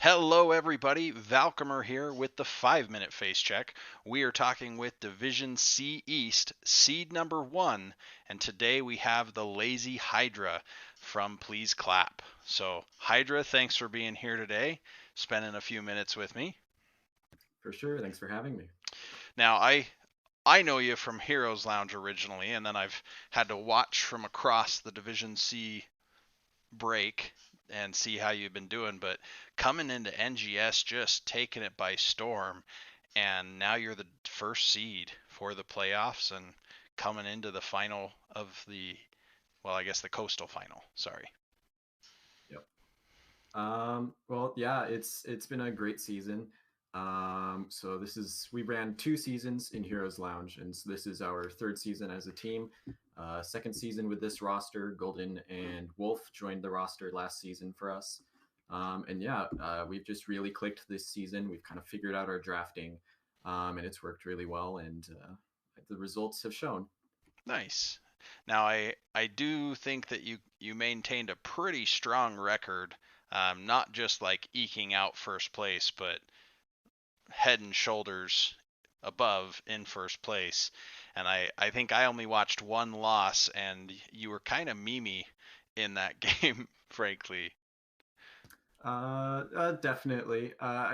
Hello, everybody. Valcomer here with the 5 minute face check. We are talking with Division C East, seed number one, and today we have the Lazy Hydra from Please Clap. So, Hydra, thanks for being here today, spending a few minutes with me. For sure. Thanks for having me. Now, I know you from Heroes Lounge originally, and then I've had to watch from across the Division C break and see how you've been doing. But coming into NGS, just taking it by storm, and now you're the first seed for the playoffs and coming into the final of the, well, I guess the coastal final. Sorry. Yep. Well, yeah, it's been a great season. So this is we ran 2 seasons in Heroes Lounge, and so this is our third season as a team. Second season with this roster. Golden and Wolf joined the roster last season for us. And yeah, we've just really clicked this season. We've kind of figured out our drafting, and it's worked really well, and the results have shown. Nice. Now I do think that you maintained a pretty strong record, not just like eking out first place, but head and shoulders above in first place. And I think I only watched one loss, and you were kind of memey in that game, frankly. Definitely.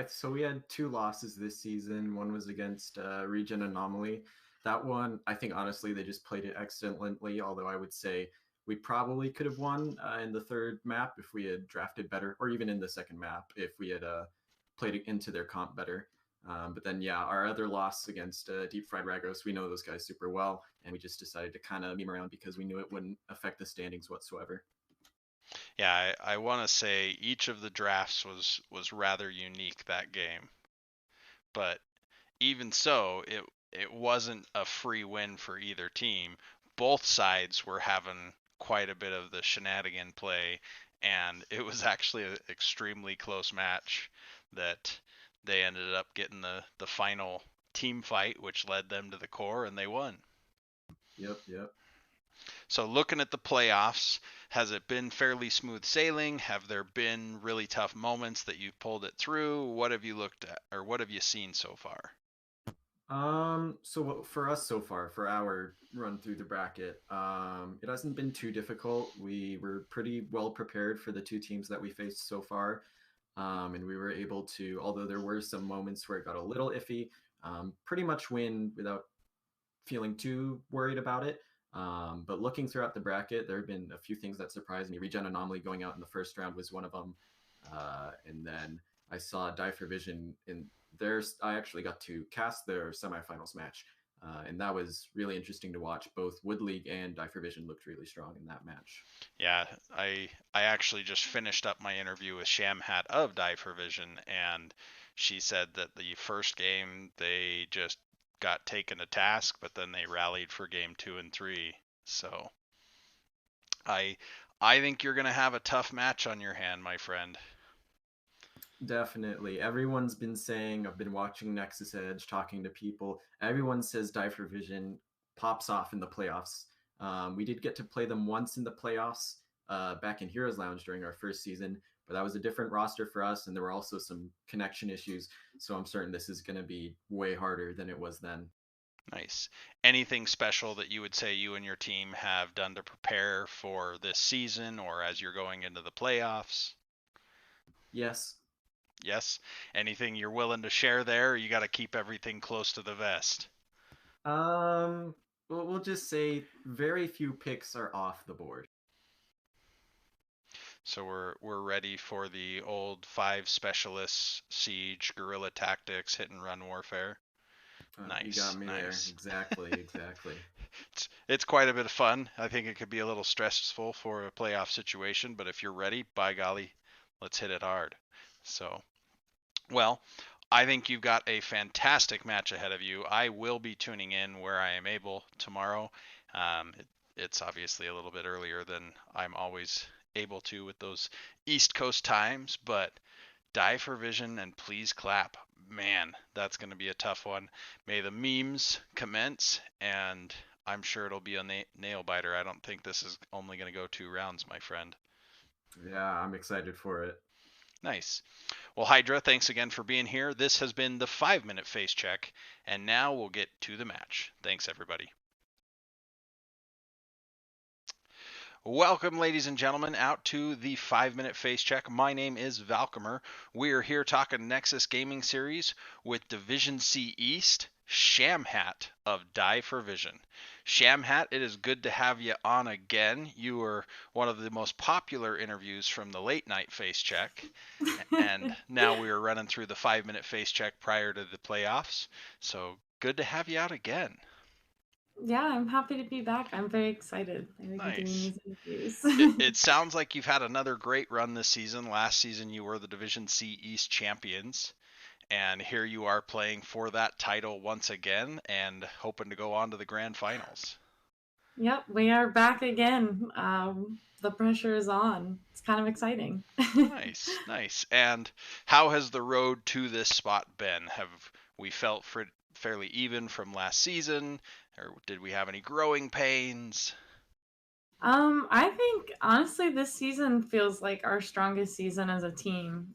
So we had 2 losses this season. One was against Region Anomaly. That one, I think honestly, they just played it excellently. Although I would say we probably could have won in the third map if we had drafted better, or even in the second map if we had played it into their comp better. But then, yeah, our other loss against Deep Fried Ragos, we know those guys super well, and we just decided to kind of meme around because we knew it wouldn't affect the standings whatsoever. Yeah, I want to say each of the drafts was rather unique that game, but even so, it wasn't a free win for either team. Both sides were having quite a bit of the shenanigan play, and it was actually an extremely close match that they ended up getting the final team fight, which led them to the core, and they won. Yep, yep. So looking at the playoffs, has it been fairly smooth sailing? Have there been really tough moments that you've pulled it through? What have you looked at, or what have you seen so far? For us so far, for our run through the bracket, it hasn't been too difficult. We were pretty well prepared for the 2 teams that we faced so far. And we were able to, although there were some moments where it got a little iffy, pretty much win without feeling too worried about it. But looking throughout the bracket, there have been a few things that surprised me. Regen Anomaly going out in the first round was one of them. And then I saw Die for Vision in theirs. I actually got to cast their semifinals match. And that was really interesting to watch. Both Wood League and Die for Vision looked really strong in that match. Yeah, I actually just finished up my interview with Shamhat of Die for Vision, and she said that the first game they just got taken to task, but then they rallied for game two and three. So I I think you're gonna have a tough match on your hand, my friend. Definitely. Everyone's been saying, I've been watching Nexus Edge, talking to people. Everyone says Die for Vision pops off in the playoffs. We did get to play them once in the playoffs back in Heroes Lounge during our first season, but that was a different roster for us, and there were also some connection issues. So I'm certain this is going to be way harder than it was then. Nice. Anything special that you would say you and your team have done to prepare for this season or as you're going into the playoffs? Yes. Yes. Anything you're willing to share there? Or you got to keep everything close to the vest. We'll just say very few picks are off the board. So we're ready for the old five specialists siege guerrilla tactics hit and run warfare. You Nice, got me there. nice. Exactly, exactly. It's quite a bit of fun. I think it could be a little stressful for a playoff situation, but if you're ready, by golly, let's hit it hard. So, well, I think you've got a fantastic match ahead of you. I will be tuning in where I am able tomorrow. It's obviously a little bit earlier than I'm always able to with those East Coast times, but Die for Vision and Please Clap. Man, that's going to be a tough one. May the memes commence, and I'm sure it'll be a nail biter. I don't think this is only going to go 2 rounds, my friend. Yeah, I'm excited for it. Nice. Well, Hydra, thanks again for being here. This has been the 5 minute face check, and now we'll get to the match. Thanks, everybody. Welcome, ladies and gentlemen, out to the 5 minute face check. My name is Valcomer. We are here talking Nexus Gaming Series with Division C East, Shamhat of Die for Vision. Shamhat, it is good to have you on again. You were one of the most popular interviews from the late night face check, and now we are running through the 5 minute face check prior to the playoffs. So good to have you out again. Yeah, I'm happy to be back. I'm very excited. I like doing Nice. these interviews. It sounds like you've had another great run this season. Last season, you were the Division C East champions, and here you are playing for that title once again and hoping to go on to the grand finals. Yep, we are back again. The pressure is on. It's kind of exciting. Nice, nice. And how has the road to this spot been? Have we felt fairly even from last season, or did we have any growing pains? I think honestly this season feels like our strongest season as a team.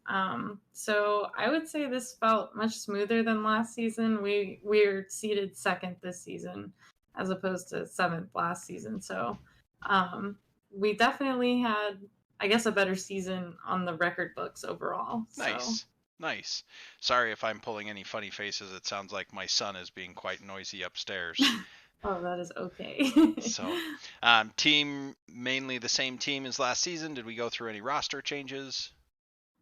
So I would say this felt much smoother than last season. We're seated second this season as opposed to seventh last season. So um, we definitely had, I guess, a better season on the record books overall. So Nice, nice. Sorry if I'm pulling any funny faces. It sounds like my son is being quite noisy upstairs. oh, that is okay. So, team mainly the same team as last season. Did we go through any roster changes?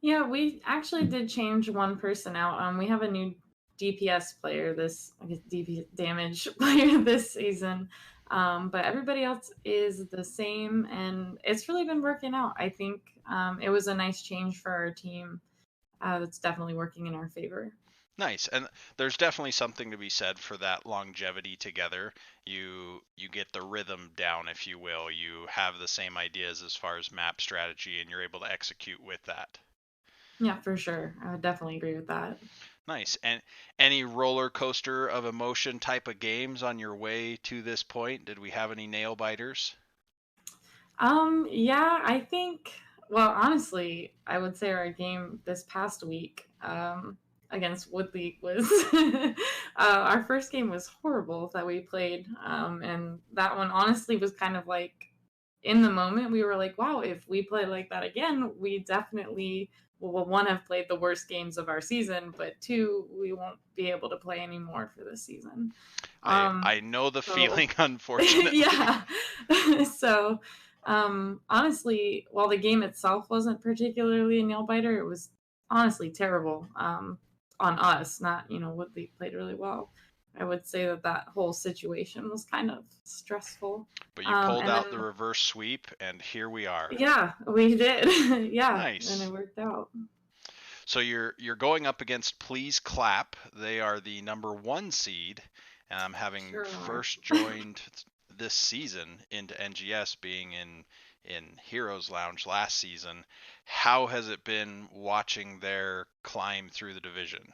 Yeah, we actually did change one person out. We have a new DPS player this, I guess, DP damage player this season. But everybody else is the same, and it's really been working out. I think it was a nice change for our team. That's definitely working in our favor. Nice, and there's definitely something to be said for that longevity together. You get the rhythm down, if you will. You have the same ideas as far as map strategy, and you're able to execute with that. Yeah, for sure. I would definitely agree with that. Nice. And any roller coaster of emotion type of games on your way to this point? Did we have any nail biters? Yeah, I think, well, honestly, I would say our game this past week against Woodley was our first game was horrible that we played. And that one honestly was kind of like in the moment, we were like, wow, if we play like that again, we definitely will, one, have played the worst games of our season, but two, we won't be able to play anymore for this season. I know the So feeling, unfortunately. yeah. So honestly, while the game itself wasn't particularly a nail biter, it was honestly terrible on us. Not, Woodley played really well. I would say that whole situation was kind of stressful. But you pulled And out the then, reverse sweep, and here we are. yeah, we did. Yeah, and it Nice. worked out. So you're going up against Please Clap. They are the number one seed, and I'm having Sure are. first joined this season into NGS, being in Heroes Lounge last season. How has it been watching their climb through the division?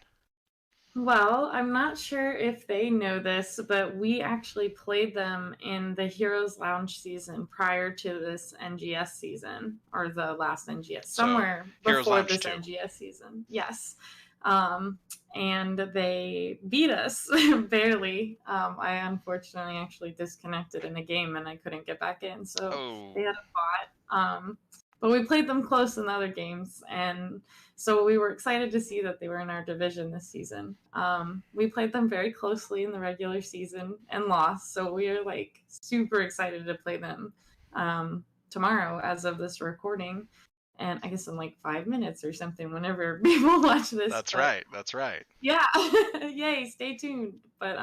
Well, I'm not sure if they know this, but we actually played them in the Heroes Lounge season prior to this NGS season, or the last NGS, So somewhere Heroes before Lounge this 2. NGS season. Yes. Um, and they beat us barely. I unfortunately actually disconnected in a game and I couldn't get back in, so they Oh, had a bot. But we played them close in other games, and so we were excited to see that they were in our division this season. We played them very closely in the regular season and lost, so we are like super excited to play them tomorrow as of this recording. And I guess in like 5 minutes or something, whenever people watch this. that's But right. That's right. yeah, yay, stay tuned. But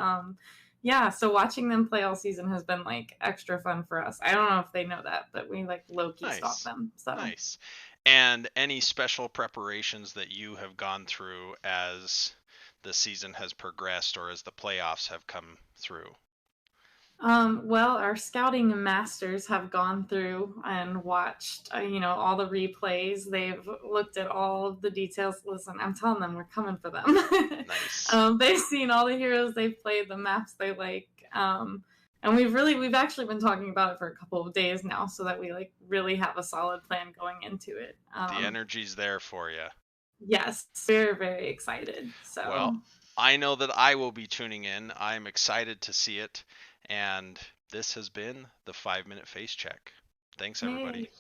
yeah, so watching them play all season has been like extra fun for us. I don't know if they know that, but we like low key stalk Nice. them. So Nice. And any special preparations that you have gone through as the season has progressed or as the playoffs have come through? well, our scouting masters have gone through and watched, all the replays. They've looked at all of the details. Listen, I'm telling them we're coming for them. Nice. They've seen all the heroes they've played, the maps they like, And we've actually been talking about it for a couple of days now, so that we like really have a solid plan going into it. The energy's there for you. Yes, very, very excited. So well, I know that I will be tuning in. I'm excited to see it, and this has been the 5-minute face check. Thanks, everybody. Yay.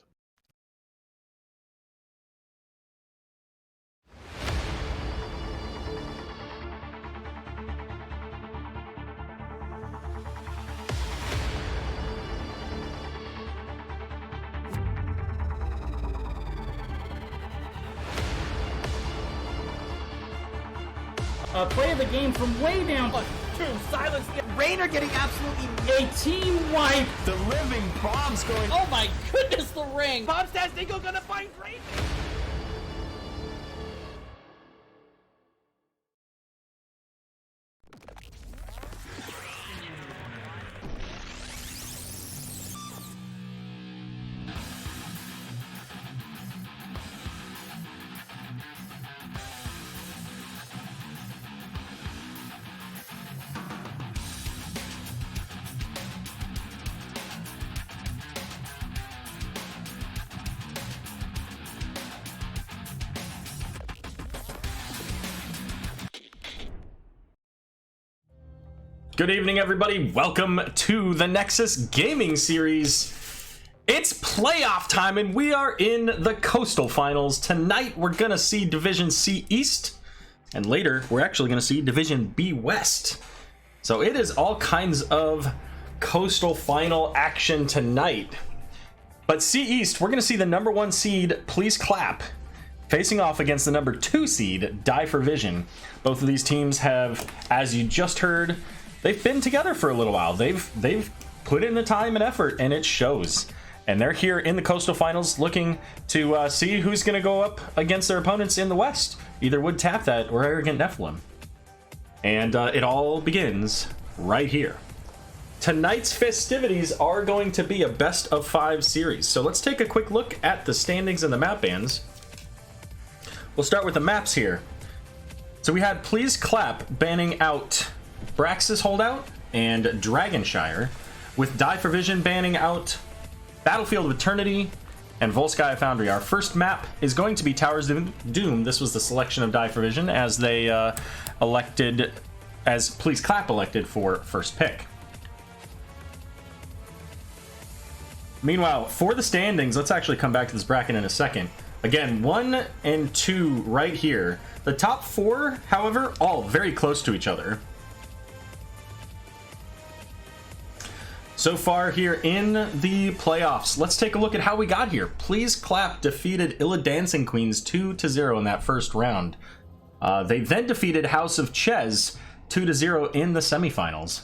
Play of the game from way down. 2, silence. Raynor getting absolutely A team wipe. the living bombs going. Oh my goodness, the ring. Bombs Nico gonna find Raynor. Good evening, everybody. Welcome to the Nexus Gaming Series. It's playoff time, and we are in the Coastal Finals. Tonight, we're going to see Division C East, and later, we're actually going to see Division B West. So it is all kinds of Coastal Final action tonight. But C East, we're going to see the number 1 seed, Please Clap, facing off against the number 2 seed, Die for Vision. Both of these teams have, as you just heard, they've been together for a little while. They've put in the time and effort, and it shows. And they're here in the Coastal Finals looking to see who's going to go up against their opponents in the West. Either Would Tap That or Arrogant Nephilim. And it all begins right here. Tonight's festivities are going to be a best of 5 series. So let's take a quick look at the standings and the map bans. We'll start with the maps here. So we had Please Clap banning out Braxis Holdout and Dragonshire, with Die for Vision banning out Battlefield of Eternity and Volskaya Foundry. Our first map is going to be Towers of Doom. This was the selection of Die for Vision as they elected, as Please Clap elected for first pick. Meanwhile, for the standings, let's actually come back to this bracket in a second. Again, 1 and 2 right here. The top 4, however, all very close to each other. So far here in the playoffs, let's take a look at how we got here. Please Clap defeated Illa Dancing Queens 2-0 in that first round. They then defeated House of Ches 2-0 in the semifinals.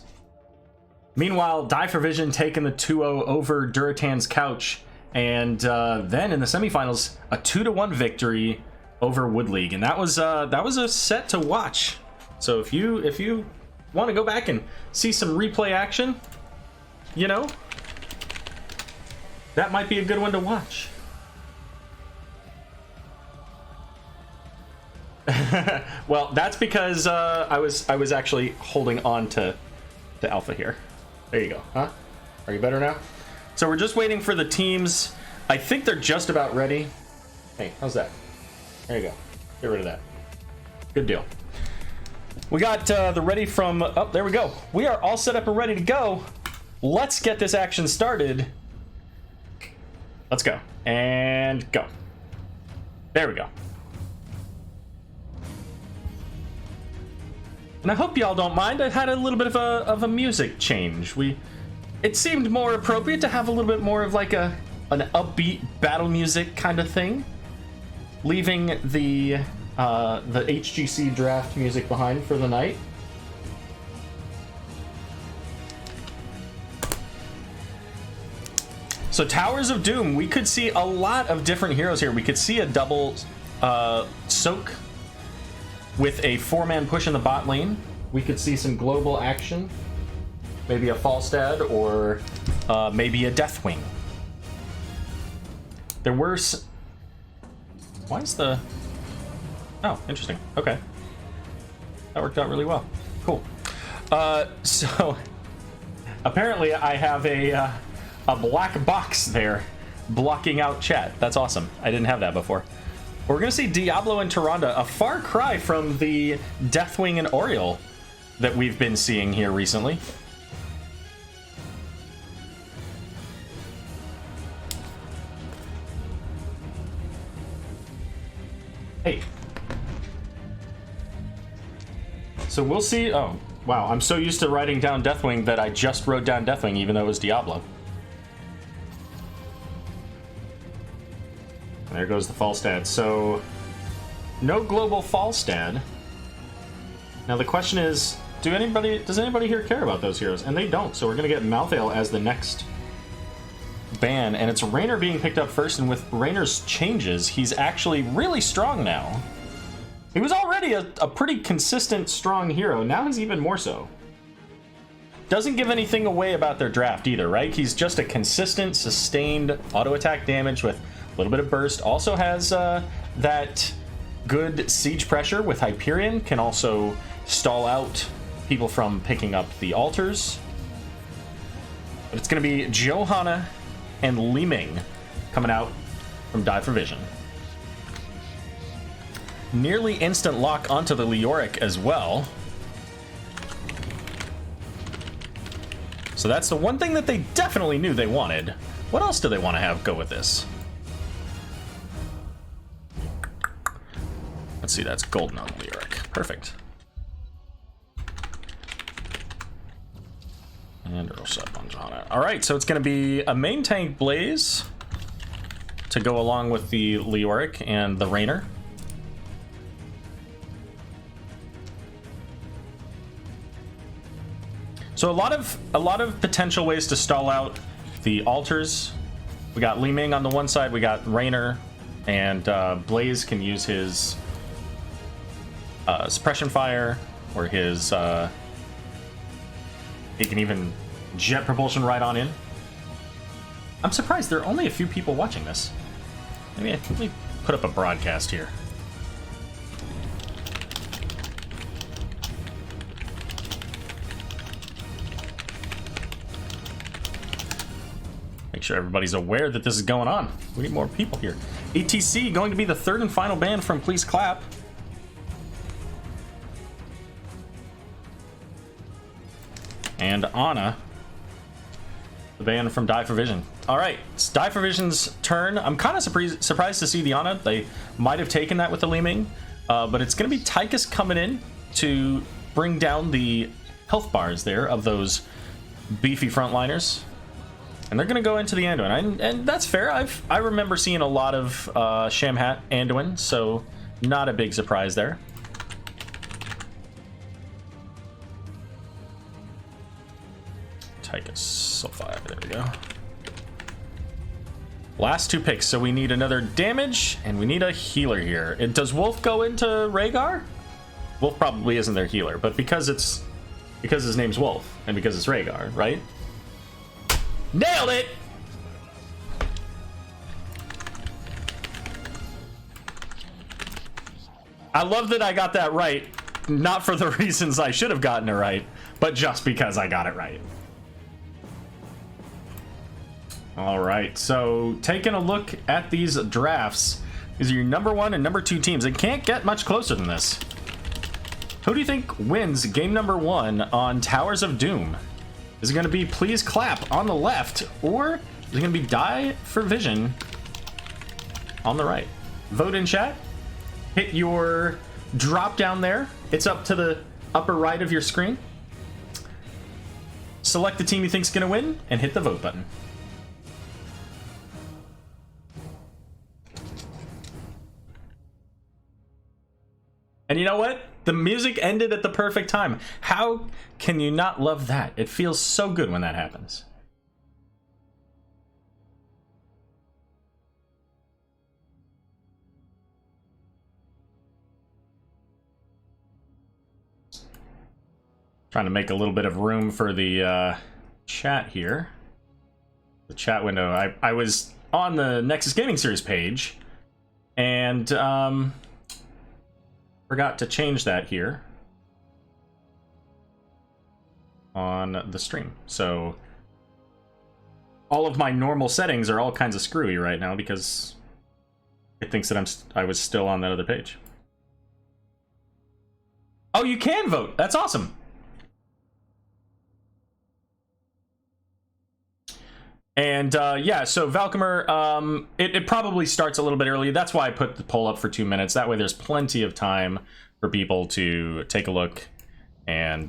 Meanwhile, Die for Vision taking the 2-0 over Duratan's Couch, and then in the semifinals, a 2-1 victory over Wood League, and that was a set to watch. So if you want to go back and see some replay action, you know, that might be a good one to watch. Well, that's because I was actually holding on to Alpha here. There you go. Huh? Are you better now? So we're just waiting for the teams. I think they're just about ready. Hey, how's that? There you go. Get rid of that. Good deal. We got the ready from... Oh, there we go. We are all set up and ready to go. Let's get this action started. Let's go. And go. There we go. And I hope y'all don't mind. I had a little bit of a music change. It seemed more appropriate to have a little bit more of like an upbeat battle music kind of thing, leaving the HGC draft music behind for the night. So Towers of Doom, we could see a lot of different heroes here. We could see a double soak with a 4-man push in the bot lane. We could see some global action. Maybe a Falstad or maybe a Deathwing. There were... Why is the... Oh, interesting. Okay. That worked out really well. Cool. So... Apparently, I have a black box there blocking out chat. That's awesome. I didn't have that before. We're going to see Diablo and Tyrande, a far cry from the Deathwing and Oriole that we've been seeing here recently. Hey. So we'll see. Oh, wow. I'm so used to writing down Deathwing that I just wrote down Deathwing even though it was Diablo. There goes the Falstad. So, no global Falstad. Now the question is, does anybody here care about those heroes? And they don't, so we're going to get Malthael as the next ban. And it's Raynor being picked up first, and with Raynor's changes, he's actually really strong now. He was already a pretty consistent, strong hero. Now he's even more so. Doesn't give anything away about their draft either, right? He's just a consistent, sustained auto-attack damage with a little bit of burst. Also has that good siege pressure with Hyperion. Can also stall out people from picking up the altars. But it's going to be Johanna and Li Ming coming out from Die for Vision. Nearly instant lock onto the Leoric as well. So that's the one thing that they definitely knew they wanted. What else do they want to have go with this? Let's see, that's golden on Leoric. Perfect. And Earl Shep on Johanna. Alright, so it's going to be a main tank Blaze to go along with the Leoric and the Raynor. So a lot of potential ways to stall out the altars. We got Li Ming on the one side, we got Raynor, and Blaze can use his suppression fire or his he can even jet propulsion right on in. I'm surprised there are only a few people watching this. Let me put up a broadcast here. Make sure everybody's aware that this is going on. We need more people here. ETC going to be the third and final ban from Please Clap. And Ana, the ban from Die for Vision. All right, it's Die for Vision's turn. I'm kind of surprised to see the Ana. They might have taken that with the Li Ming, but it's going to be Tychus coming in to bring down the health bars there of those beefy frontliners. And they're going to go into the Anduin, and that's fair. I remember seeing a lot of Shamhat Anduin, so not a big surprise there. Tychus Sulfide, there we go. Last two picks, so we need another damage, and we need a healer here. Does Wolf go into Rhaegar? Wolf probably isn't their healer, but because his name's Wolf, and because it's Rhaegar, right? Nailed it! I love that I got that right, not for the reasons I should have gotten it right, but just because I got it right. All right, so taking a look at these drafts, these are your number 1 and number 2 teams. It can't get much closer than this. Who do you think wins game number 1 on Towers of Doom? Is it going to be Please Clap on the left, or is it going to be Die for Vision on the right? Vote in chat. Hit your drop down there. It's up to the upper right of your screen. Select the team you think's going to win, and hit the vote button. And you know what? The music ended at the perfect time. How can you not love that? It feels so good when that happens. Trying to make a little bit of room for the chat here. The chat window. I was on the Nexus Gaming Series page, and forgot to change that here. on the stream. So all of my normal settings are all kinds of screwy right now because it thinks that I was still on that other page. Oh, you can vote. That's awesome. And yeah, so Valkymer, it probably starts a little bit early. That's why I put the poll up for 2 minutes. That way there's plenty of time for people to take a look and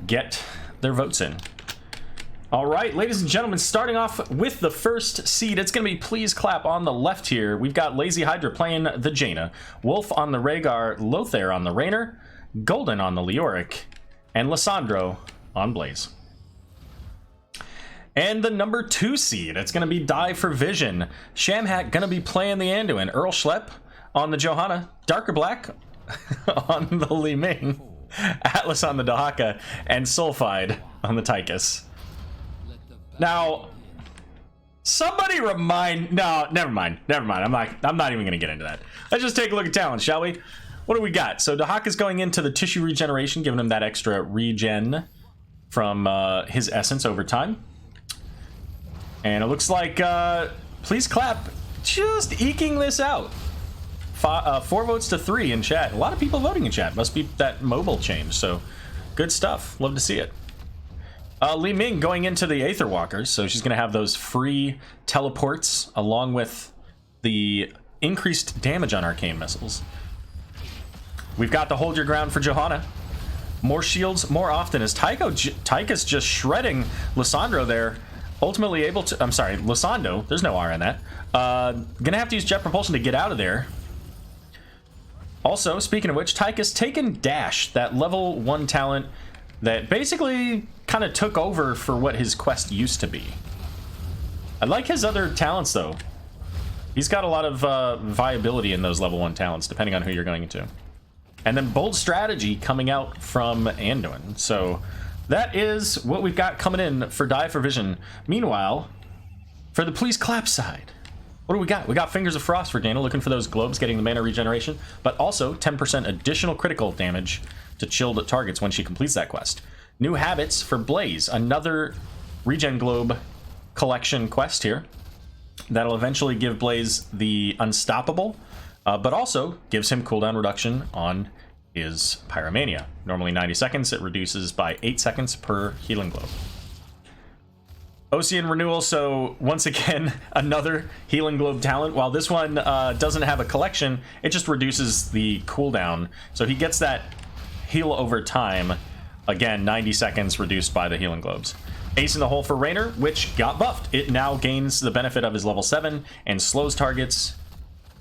get their votes in. All right, ladies and gentlemen, starting off with the first seed, it's going to be Please Clap on the left here. We've got Lazy Hydra playing the Jaina, Wolf on the Rhaegar, Lothair on the Raynor, Golden on the Leoric, and Lissandro on Blaze. And the number 2 seed, it's going to be Die for Vision. Shamhat going to be playing the Anduin, Earl Schlepp on the Johanna, Darker Black on the Li Ming, Atlas on the Dahaka, and Sulfide on the Tychus. Now, somebody remind... No, never mind. I'm not even going to get into that. Let's just take a look at talent, shall we? What do we got? So Dahaka's going into the Tissue Regeneration, giving him that extra regen from his essence over time. And it looks like Please Clap just eking this out. 4 votes to 3 in chat. A lot of people voting in chat. Must be that mobile change. So good stuff. Love to see it. Li Ming going into the Aether Walkers, so she's going to have those free teleports along with the increased damage on arcane missiles. We've got the Hold Your Ground for Johanna. More shields more often as Tychus just shredding Lissandro there. Ultimately able to... I'm sorry, Lissandro. There's no R in that. Gonna have to use Jet Propulsion to get out of there. Also, speaking of which, Tychus taking Dash, that level 1 talent that basically kind of took over for what his quest used to be. I like his other talents, though. He's got a lot of viability in those level 1 talents, depending on who you're going into. And then Bold Strategy coming out from Anduin. So that is what we've got coming in for Die for Vision. Meanwhile, for the Please Clap side, what do we got? We got Fingers of Frost for Jaina, looking for those globes, getting the mana regeneration, but also 10% additional critical damage to chilled targets when she completes that quest. New Habits for Blaze, another regen globe collection quest here that'll eventually give Blaze the Unstoppable, but also gives him cooldown reduction on his Pyromania. Normally 90 seconds, it reduces by 8 seconds per healing globe. Ocean Renewal, so once again, another healing globe talent. While this one doesn't have a collection, it just reduces the cooldown. So he gets that heal over time. Again, 90 seconds reduced by the healing globes. Ace in the Hole for Raynor, which got buffed. It now gains the benefit of his level 7 and slows targets.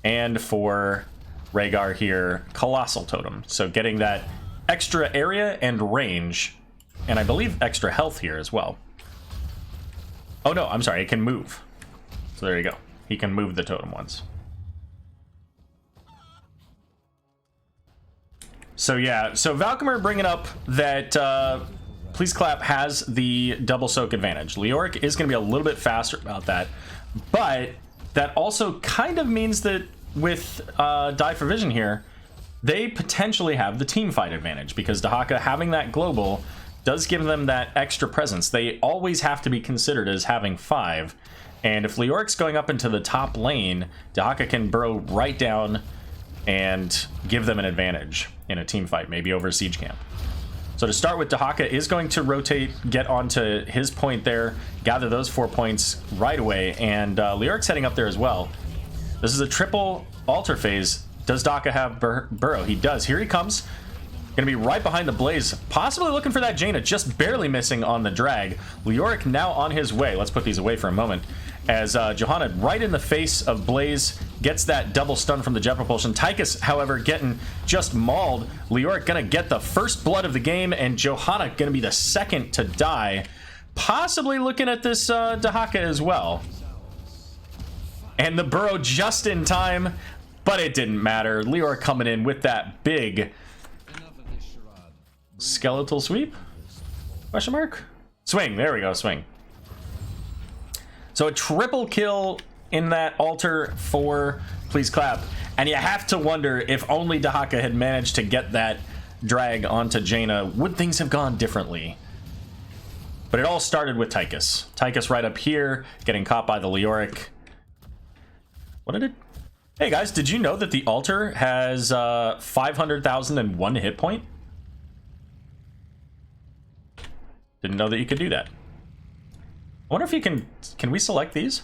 And for Rhaegar here, Colossal Totem. So getting that extra area and range, and I believe extra health here as well. Oh no, I'm sorry, it can move. So there you go. He can move the totem once. So yeah, so Valkymer bringing up that Please Clap has the double soak advantage. Leoric is going to be a little bit faster about that, but that also kind of means that with Die for Vision here, they potentially have the team fight advantage because Dahaka having that global does give them that extra presence. They always have to be considered as having 5, and if Leoric's going up into the top lane, Dahaka can burrow right down and give them an advantage in a team fight, maybe over a siege camp. So to start with, Dahaka is going to rotate, get onto his point there, gather those 4 points right away, and Leoric's heading up there as well. This is a triple altar phase. Does Dahaka have burrow? He does. Here he comes. Gonna be right behind the Blaze, possibly looking for that Jaina, just barely missing on the drag. Leoric now on his way. Let's put these away for a moment. As Johanna right in the face of Blaze gets that double stun from the Jet Propulsion. Tychus, however, getting just mauled. Leoric gonna get the first blood of the game, and Johanna gonna be the second to die. Possibly looking at this Dahaka as well. And the burrow just in time, but it didn't matter. Leoric coming in with that big skeletal sweep? Question mark? Swing. There we go. Swing. So a triple kill in that altar for Please Clap. And you have to wonder if only Dahaka had managed to get that drag onto Jaina, would things have gone differently? But it all started with Tychus. Tychus right up here, getting caught by the Leoric. What did it... Hey guys, did you know that the altar has 500,001 hit point? Didn't know that you could do that. I wonder if you can we select these?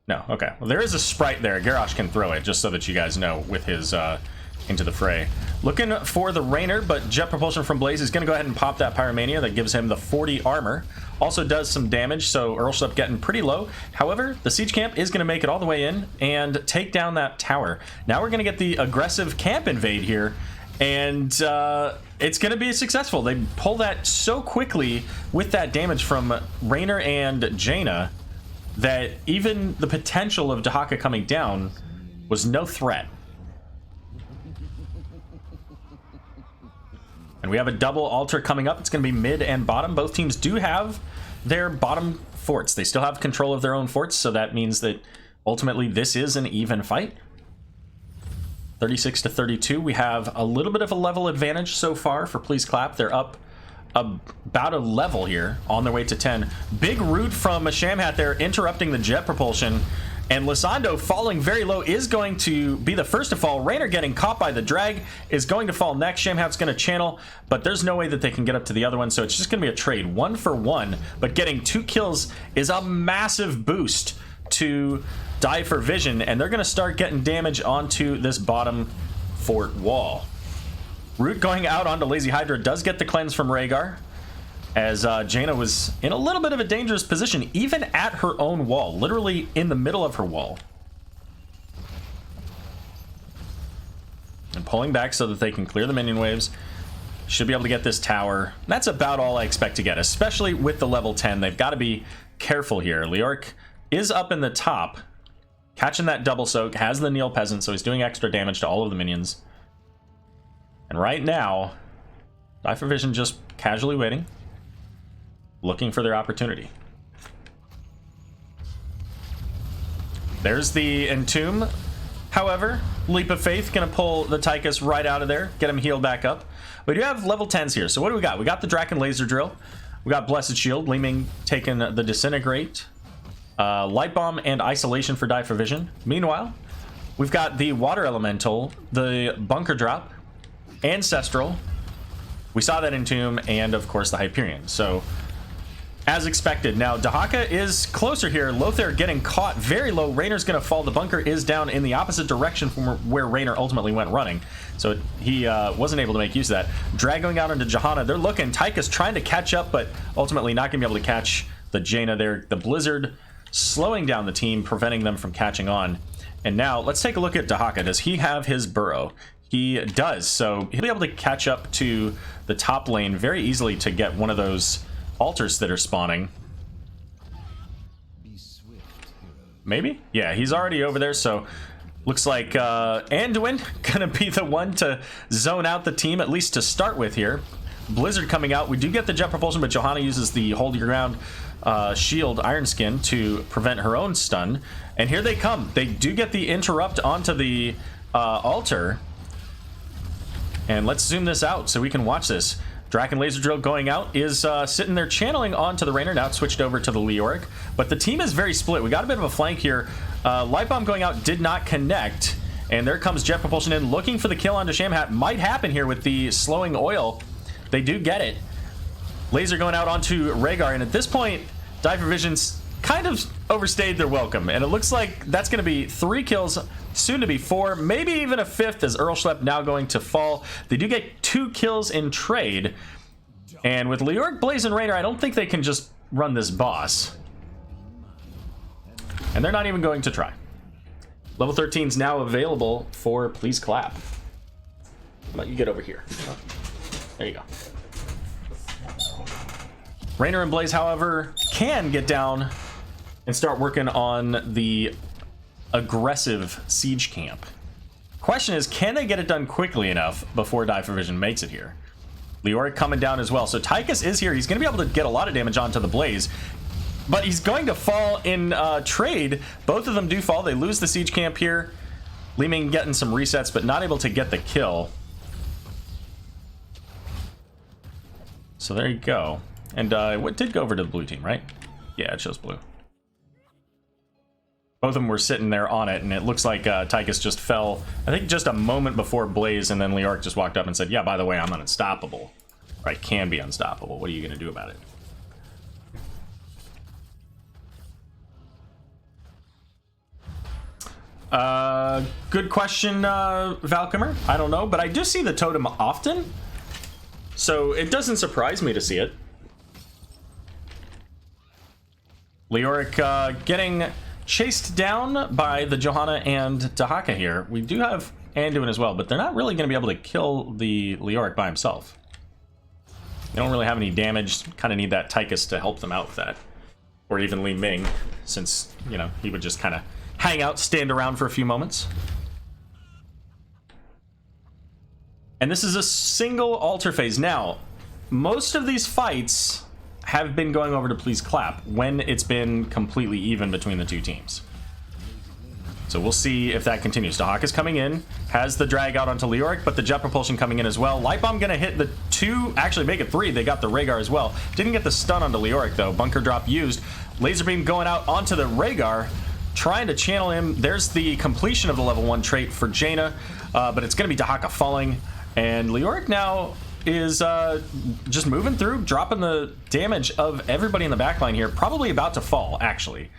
No, okay. Well, there is a sprite there. Garrosh can throw it, just so that you guys know, with his into the fray. Looking for the Rainer, but jet propulsion from Blaze is going to go ahead and pop that Pyromania. That gives him the 40 armor. Also does some damage, so Earlship getting pretty low. However, the siege camp is going to make it all the way in and take down that tower. Now we're going to get the aggressive camp invade here, and it's going to be successful. They pull that so quickly with that damage from Rainer and Jaina that even the potential of Dahaka coming down was no threat. And we have a double altar coming up. It's going to be mid and bottom. Both teams do have their bottom forts. They still have control of their own forts, so that means that ultimately this is an even fight. 36 to 32. We have a little bit of a level advantage so far for Please Clap. They're up about a level here on their way to 10. Big root from a Shamhat there, interrupting the jet propulsion. And Lisando falling very low is going to be the first to fall. Rainer getting caught by the drag is going to fall next. Shamhat's going to channel, but there's no way that they can get up to the other one, so it's just going to be a trade 1 for 1. But getting 2 kills is a massive boost to Die for Vision, and they're going to start getting damage onto this bottom fort wall. Root going out onto Lazy Hydra does get the cleanse from Rhaegar, as Jaina was in a little bit of a dangerous position, even at her own wall, literally in the middle of her wall. And pulling back so that they can clear the minion waves. Should be able to get this tower. That's about all I expect to get, especially with the level 10. They've got to be careful here. Leoric is up in the top, catching that double soak, has the Neil Peasant, so he's doing extra damage to all of the minions. And right now, Die for Vision just casually waiting, looking for their opportunity. There's the Entomb. However, Leap of Faith gonna pull the Tychus right out of there, get him healed back up. We do have level 10s here, so what do we got? We got the Draken Laser Drill, we got Blessed Shield, Leeming taking the Disintegrate, Light Bomb and Isolation for Die for Vision. Meanwhile, we've got the Water Elemental, the Bunker Drop, Ancestral, we saw that Entomb, and of course the Hyperion. So as expected. Now, Dahaka is closer here. Lothair getting caught very low. Rainer's going to fall. The bunker is down in the opposite direction from where Rainer ultimately went running. So he wasn't able to make use of that. Drag going out into Johanna. They're looking. Tychus trying to catch up, but ultimately not going to be able to catch the Jaina there. The Blizzard slowing down the team, preventing them from catching on. And now, let's take a look at Dahaka. Does he have his burrow? He does. So he'll be able to catch up to the top lane very easily to get one of those altars that are spawning. Maybe? Yeah, he's already over there, so looks like Anduin gonna be the one to zone out the team, at least to start with here. Blizzard coming out. We do get the jet propulsion, but Johanna uses the hold your ground shield Iron Skin to prevent her own stun. And here they come. They do get the interrupt onto the altar. And let's zoom this out so we can watch this. Draken Laser Drill going out is sitting there channeling onto the Rainer. Now it's switched over to the Leoric. But the team is very split. We got a bit of a flank here. Light Bomb going out did not connect. And there comes Jet Propulsion in, looking for the kill onto Shamhat. Might happen here with the slowing oil. They do get it. Laser going out onto Rhaegar. And at this point, Die for Vision's kind of overstayed their welcome. And it looks like that's going to be 3 kills, soon to be 4, maybe even a 5th, as Earlship now going to fall. They do get 2 kills in trade. And with Leoric, Blaze, and Rainer, I don't think they can just run this boss. And they're not even going to try. Level 13 is now available for Please Clap. How about you get over here? There you go. Rainer and Blaze, however, can get down and start working on the aggressive siege camp. Question is, can they get it done quickly enough before Die for Vision makes it here? Leoric coming down as well. So Tychus is here. He's going to be able to get a lot of damage onto the Blaze, but he's going to fall in trade. Both of them do fall. They lose the siege camp here. Li Ming getting some resets, but not able to get the kill. So there you go. And what did go over to the blue team, right? Yeah, it shows blue. Both of them were sitting there on it, and it looks like Tychus just fell, I think just a moment before Blaze, and then Leoric just walked up and said, yeah, by the way, I'm unstoppable. Or I can be unstoppable. What are you going to do about it? Good question, Valkymer. I don't know, but I do see the totem often, so it doesn't surprise me to see it. Leoric getting chased down by the Johanna and Dahaka here. We do have Anduin as well, but they're not really going to be able to kill the Leoric by himself. They don't really have any damage. Kind of need that Tychus to help them out with that. Or even Li Ming, since, you know, he would just kind of hang out, stand around for a few moments. And this is a single altar phase. Now, most of these fights have been going over to please clap when it's been completely even between the two teams. So we'll see if that continues. Dahaka's coming in, has the drag out onto Leoric, but the jet propulsion coming in as well. Light Bomb gonna hit the 2, actually make it 3. They got the Rhaegar as well. Didn't get the stun onto Leoric though. Bunker drop used. Laser beam going out onto the Rhaegar, trying to channel him. There's the completion of the level 1 trait for Jaina, but it's gonna be Dahaka falling, and Leoric now is just moving through, dropping the damage of everybody in the backline here. Probably about to fall, actually.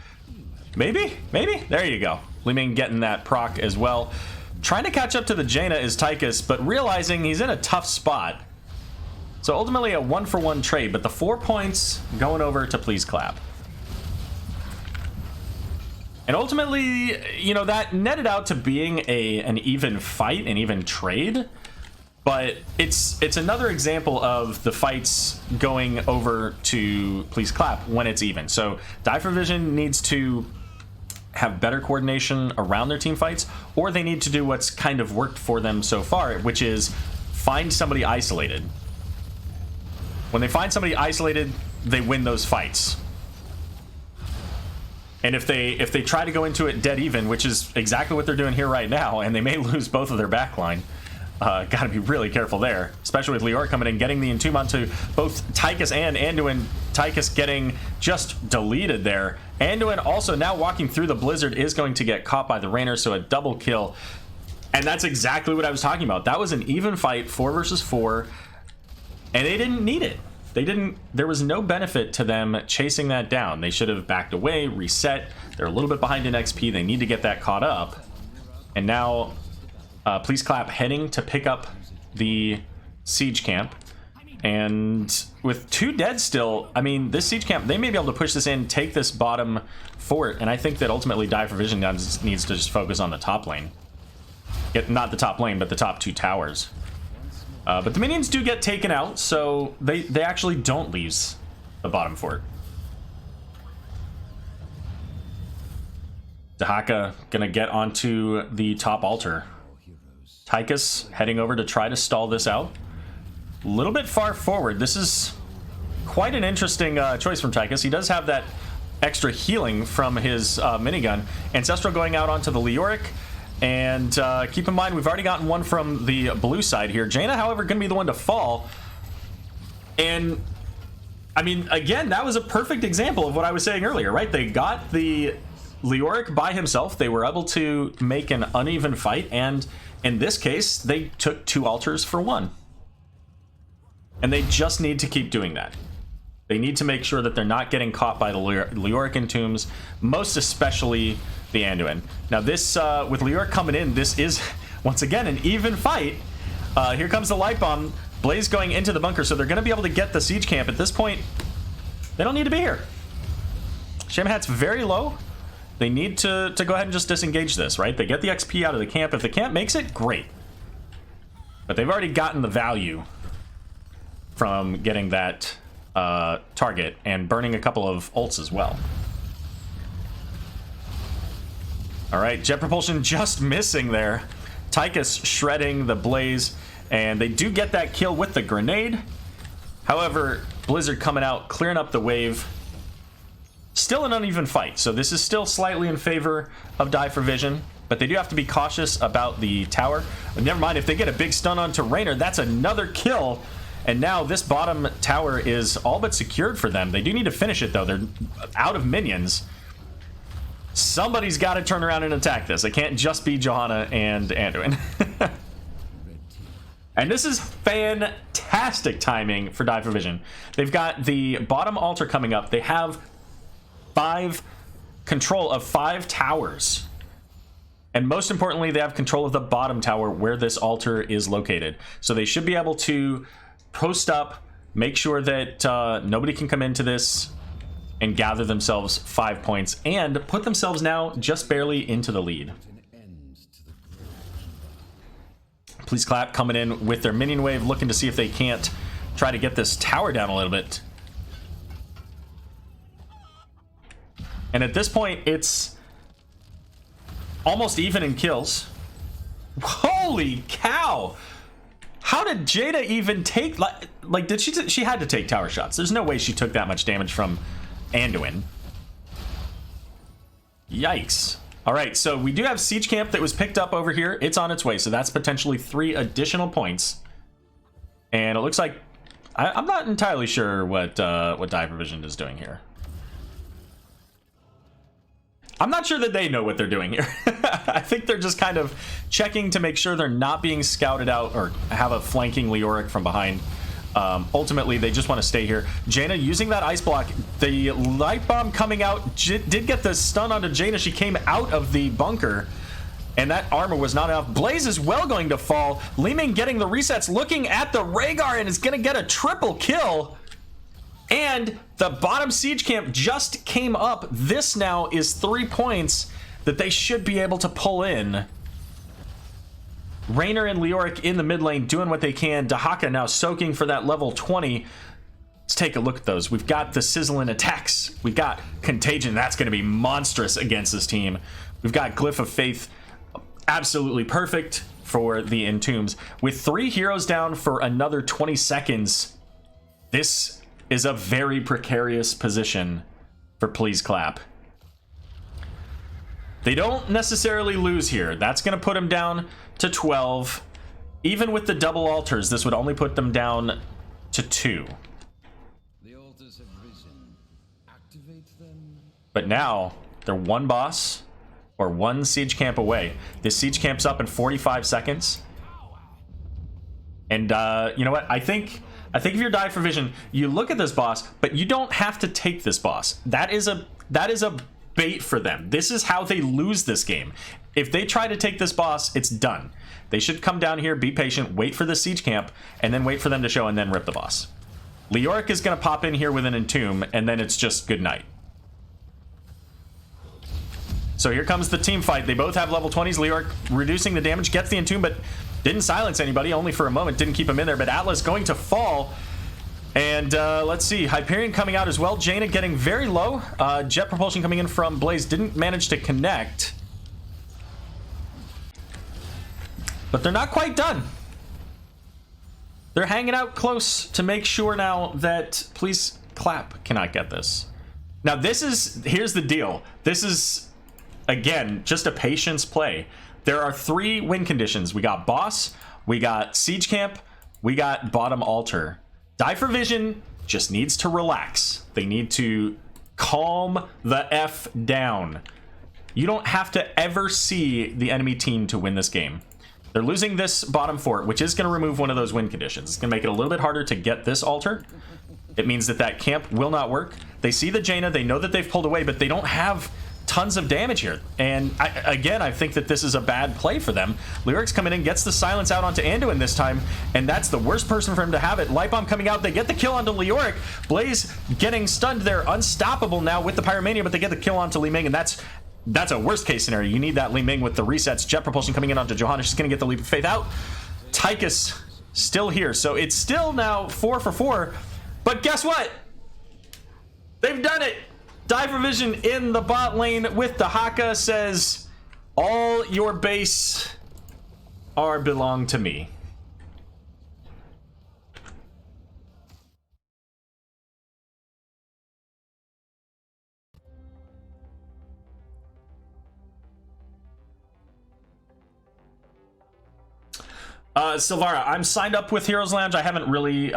Maybe? There you go. Li Ming getting that proc as well. Trying to catch up to the Jaina is Tychus, but realizing he's in a tough spot. So ultimately a 1-for-1 trade, but the 4 points going over to please clap. And ultimately, you know, that netted out to being an even fight, an even trade. But it's another example of the fights going over to please clap when it's even. So Die for Vision needs to have better coordination around their team fights, or they need to do what's kind of worked for them so far, which is find somebody isolated. When they find somebody isolated, they win those fights. And if they try to go into it dead even, which is exactly what they're doing here right now, and they may lose both of their backline. Gotta be really careful there, especially with Leoric coming in, getting the entomb onto both Tychus and Anduin. Tychus getting just deleted there. Anduin also now walking through the blizzard is going to get caught by the Rainer, so a double kill. And that's exactly what I was talking about. That was an even fight, 4 versus 4, and they didn't need it. There was no benefit to them chasing that down. They should have backed away, reset. They're a little bit behind in XP. They need to get that caught up. And now please clap heading to pick up the siege camp, and with 2 dead still, I mean, this siege camp, they may be able to push this in, take this bottom fort, and I think that ultimately Die for Vision needs to just focus on the top lane. Not the top lane, but the top 2 towers. But the minions do get taken out, so they actually don't leave the bottom fort. Dahaka gonna get onto the top altar. Tychus heading over to try to stall this out. A little bit far forward. This is quite an interesting choice from Tychus. He does have that extra healing from his minigun. Ancestral going out onto the Leoric. And keep in mind, we've already gotten one from the blue side here. Jaina, however, going to be the one to fall. And, I mean, again, that was a perfect example of what I was saying earlier, right? They got the Leoric by himself. They were able to make an uneven fight, and in this case, they took 2 altars for 1. And they just need to keep doing that. They need to make sure that they're not getting caught by the Leoric entombs, most especially the Anduin. Now this, with Leoric coming in, this is, once again, an even fight. Here comes the Light Bomb. Blaze going into the bunker, so they're going to be able to get the siege camp. At this point, they don't need to be here. Shamhat's very low. They need to go ahead and just disengage this, right? They get the XP out of the camp. If the camp makes it, great. But they've already gotten the value from getting that target and burning a couple of ults as well. All right, jet propulsion just missing there. Tychus shredding the Blaze, and they do get that kill with the grenade. However, Blizzard coming out, clearing up the wave. Still an uneven fight, so this is still slightly in favor of Die for Vision, but they do have to be cautious about the tower. Never mind, if they get a big stun onto Raynor, that's another kill. And now this bottom tower is all but secured for them. They do need to finish it, though. They're out of minions. Somebody's got to turn around and attack this. It can't just be Johanna and Anduin. And this is fantastic timing for Die for Vision. They've got the bottom altar coming up. They have control of 5 towers. And most importantly, they have control of the bottom tower where this altar is located. So they should be able to post up, make sure that nobody can come into this, and gather themselves 5 points, and put themselves now just barely into the lead. Please Clap coming in with their minion wave, looking to see if they can't try to get this tower down a little bit. And at this point, it's almost even in kills. Holy cow! How did Jada even take, like did she had to take tower shots. There's no way she took that much damage from Anduin. Yikes. All right, so we do have Siege Camp that was picked up over here. It's on its way, so that's potentially 3 additional points. And it looks like I'm not entirely sure what Die Provision is doing here. I'm not sure that they know what they're doing here. I think they're just kind of checking to make sure they're not being scouted out or have a flanking Leoric from behind. Ultimately, they just want to stay here. Jaina using that ice block. The light bomb coming out did get the stun onto Jaina. She came out of the bunker, and that armor was not enough. Blaze is well going to fall. Li Ming getting the resets, looking at the Rhaegar, and is going to get a triple kill. And the bottom siege camp just came up. This now is 3 points that they should be able to pull in. Raynor and Leoric in the mid lane doing what they can. Dahaka now soaking for that level 20. Let's take a look at those. We've got the sizzling attacks. We've got Contagion. That's going to be monstrous against this team. We've got Glyph of Faith. Absolutely perfect for the Entombs. With 3 heroes down for another 20 seconds, this is a very precarious position for Please Clap. They don't necessarily lose here. That's going to put them down to 12. Even with the double altars, this would only put them down to 2. The altars have risen. Activate them. But now they're 1 boss or 1 siege camp away. This siege camp's up in 45 seconds. And you know what? I think if you're Die for Vision, you look at this boss, but you don't have to take this boss. That is a bait for them. This is how they lose this game. If they try to take this boss, it's done. They should come down here, be patient, wait for the siege camp, and then wait for them to show, and then rip the boss. Leoric is going to pop in here with an Entomb, and then it's just good night. So here comes the team fight. They both have level 20s. Leoric reducing the damage, gets the Entomb, but didn't silence anybody, only for a moment, didn't keep him in there. But Atlas going to fall. And let's see, Hyperion coming out as well. Jaina getting very low. Jet Propulsion coming in from Blaze didn't manage to connect. But they're not quite done. They're hanging out close to make sure now that Please Clap cannot get this. Now here's the deal. This is, again, just a patience play. There are 3 win conditions. We got boss, we got siege camp, we got bottom altar. Die for Vision just needs to relax. They need to calm the F down. You don't have to ever see the enemy team to win this game. They're losing this bottom fort, which is going to remove one of those win conditions. It's going to make it a little bit harder to get this altar. It means that camp will not work. They see the Jaina, they know that they've pulled away, but they don't have tons of damage here. And I think that this is a bad play for them. Lyric's coming in, gets the silence out onto Anduin this time, and that's the worst person for him to have it. Light Bomb coming out, they get the kill onto Leoric. Blaze getting stunned there, unstoppable now with the Pyromania, but they get the kill onto Li Ming, and that's a worst case scenario. You need that Li Ming with the resets. Jet Propulsion coming in onto Johanna. She's going to get the Leap of Faith out. Tychus still here. So it's still now 4 for 4. But guess what? They've done it. Die for Vision in the bot lane with the Haka says, all your base belong to me. Silvara, I'm signed up with Heroes Lounge. I haven't really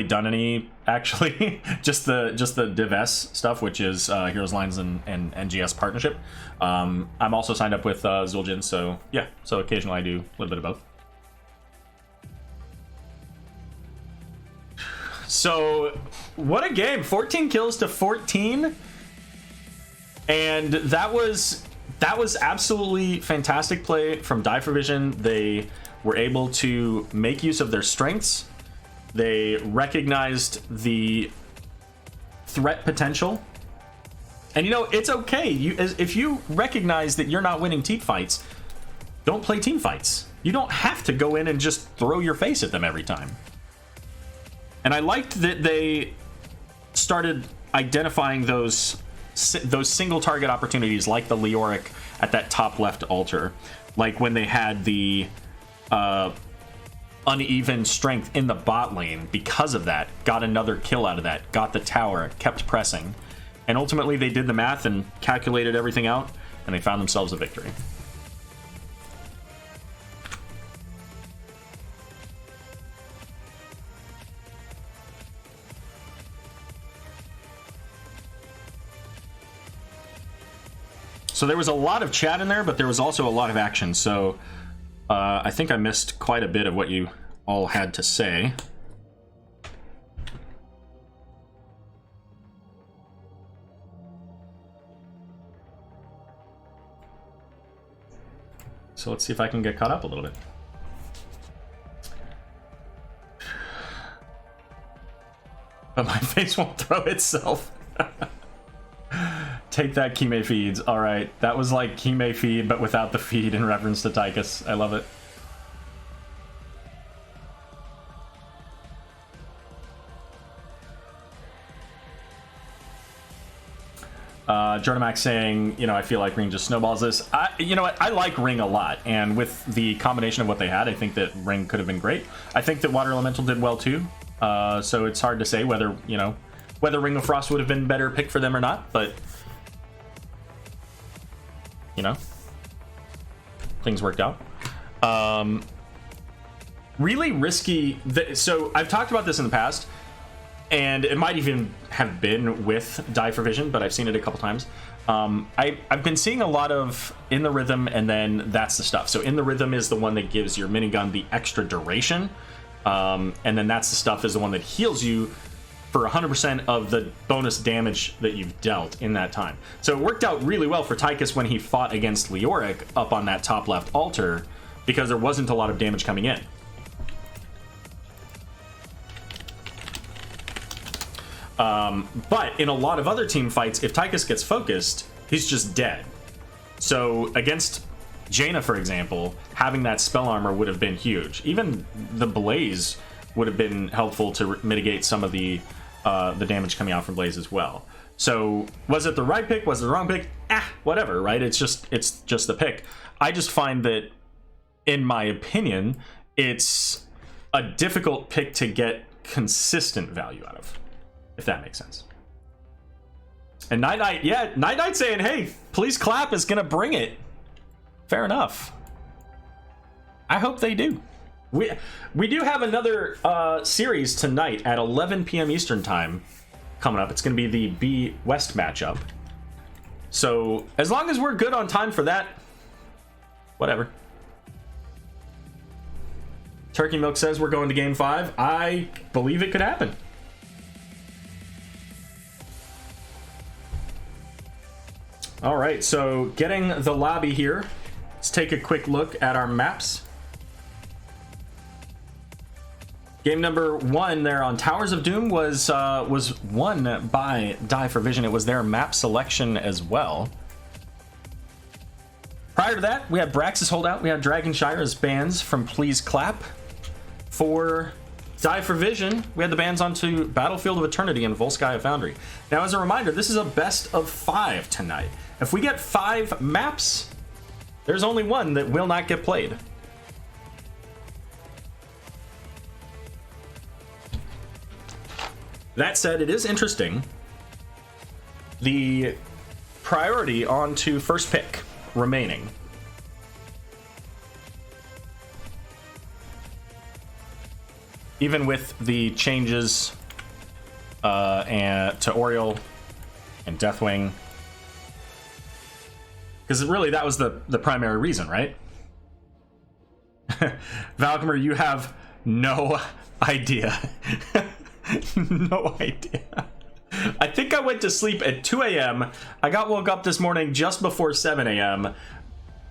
done any, actually. just the Div S stuff, which is Heroes Lounge and NGS partnership. I'm also signed up with Zul'jin, so yeah. So occasionally I do a little bit of both. So what a game! 14 kills to 14, and that was absolutely fantastic play from Die for Vision. They were able to make use of their strengths. They recognized the threat potential. And you know, it's okay. If you recognize that you're not winning team fights, don't play team fights. You don't have to go in and just throw your face at them every time. And I liked that they started identifying those single target opportunities, like the Leoric at that top left altar, like when they had the uneven strength in the bot lane. Because of that, got another kill out of that, got the tower, kept pressing, and ultimately they did the math and calculated everything out, and they found themselves a victory. So there was a lot of chat in there, but there was also a lot of action. So I think I missed quite a bit of what you all had to say. So let's see if I can get caught up a little bit. But my face won't throw itself. Take that, Kime feeds. All right, that was like Kime feed, but without the feed in reference to Tychus. I love it. Jordan saying, you know, I feel like Ring just snowballs this. You know what? I like Ring a lot, and with the combination of what they had, I think that Ring could have been great. I think that Water Elemental did well too. So it's hard to say whether, you know, whether Ring of Frost would have been better pick for them or not, but you know, things worked out. Really risky. So I've talked about this in the past, and it might even have been with Die for Vision, but I've seen it a couple times. I've been seeing a lot of In the Rhythm, and then that's the stuff. So In the Rhythm is the one that gives your minigun the extra duration, and then that's the stuff is the one that heals you for 100% of the bonus damage that you've dealt in that time. So it worked out really well for Tychus when he fought against Leoric up on that top left altar, because there wasn't a lot of damage coming in. But in a lot of other team fights, if Tychus gets focused, he's just dead. So against Jaina, for example, having that spell armor would have been huge. Even the Blaze would have been helpful to mitigate some of the damage coming out from Blaze as well. So was it the right pick? Was it the wrong pick? Whatever, right? It's just the pick. I just find that, in my opinion, it's a difficult pick to get consistent value out of, if that makes sense. And Night Knight saying, hey, please clap is gonna bring it. Fair enough. I hope they do. We do have another series tonight at 11 p.m. Eastern time coming up. It's going to be the B West matchup. So as long as we're good on time for that, whatever. Turkey Milk says we're going to Game 5. I believe it could happen. All right, so getting the lobby here. Let's take a quick look at our maps. Game number 1 there on Towers of Doom was won by Die for Vision. It was their map selection as well. Prior to that, we had Braxis Holdout. We had Dragonshire as bans from Please Clap. For Die for Vision, we had the bans onto Battlefield of Eternity and Volskaya Foundry. Now, as a reminder, this is a best of 5 tonight. If we get 5 maps, there's only one that will not get played. That said, it is interesting. The priority on to first pick remaining. even with the changes and to Oriole and Deathwing. Because really, that was the primary reason, right? Valkymer, you have no idea. No idea. I think I went to sleep at 2 a.m. I got woke up this morning just before 7 a.m.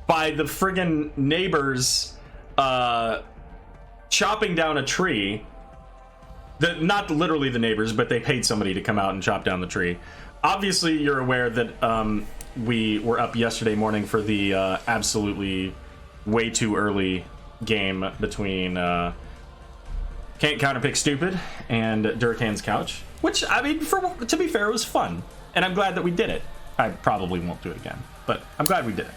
by the friggin' neighbors chopping down a tree. Not literally the neighbors, but they paid somebody to come out and chop down the tree. Obviously, you're aware that we were up yesterday morning for the absolutely way too early game between Can't Counterpick Stupid and Durkan's Couch. Which, I mean, to be fair, it was fun. And I'm glad that we did it. I probably won't do it again, but I'm glad we did it.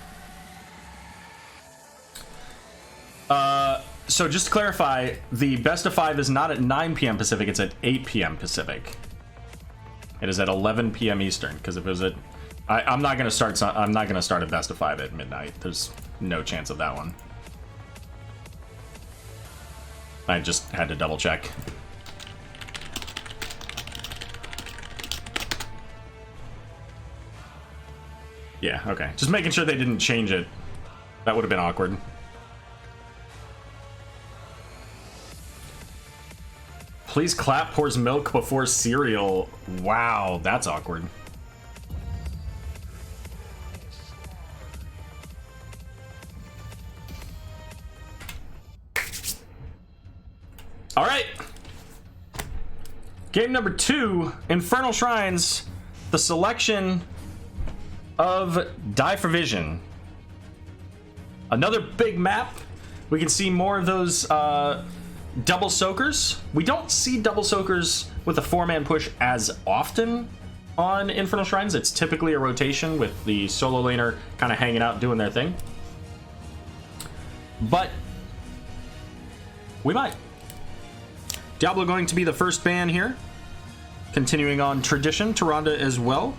So just to clarify, the best of 5 is not at 9 p.m. Pacific, it's at 8 p.m. Pacific. It is at 11 p.m. Eastern, because if it was at... I'm not gonna start a best of 5 at midnight. There's no chance of that one. I just had to double check. Yeah, okay. Just making sure they didn't change it. That would have been awkward. Please clap pours milk before cereal. Wow, that's awkward. All right. Game number 2, Infernal Shrines. The selection of Die for Vision. Another big map. We can see more of those double soakers. We don't see double soakers with a 4-man push as often on Infernal Shrines. It's typically a rotation with the solo laner kind of hanging out doing their thing. But we might. Diablo going to be the first ban here. Continuing on tradition, Tyrande as well.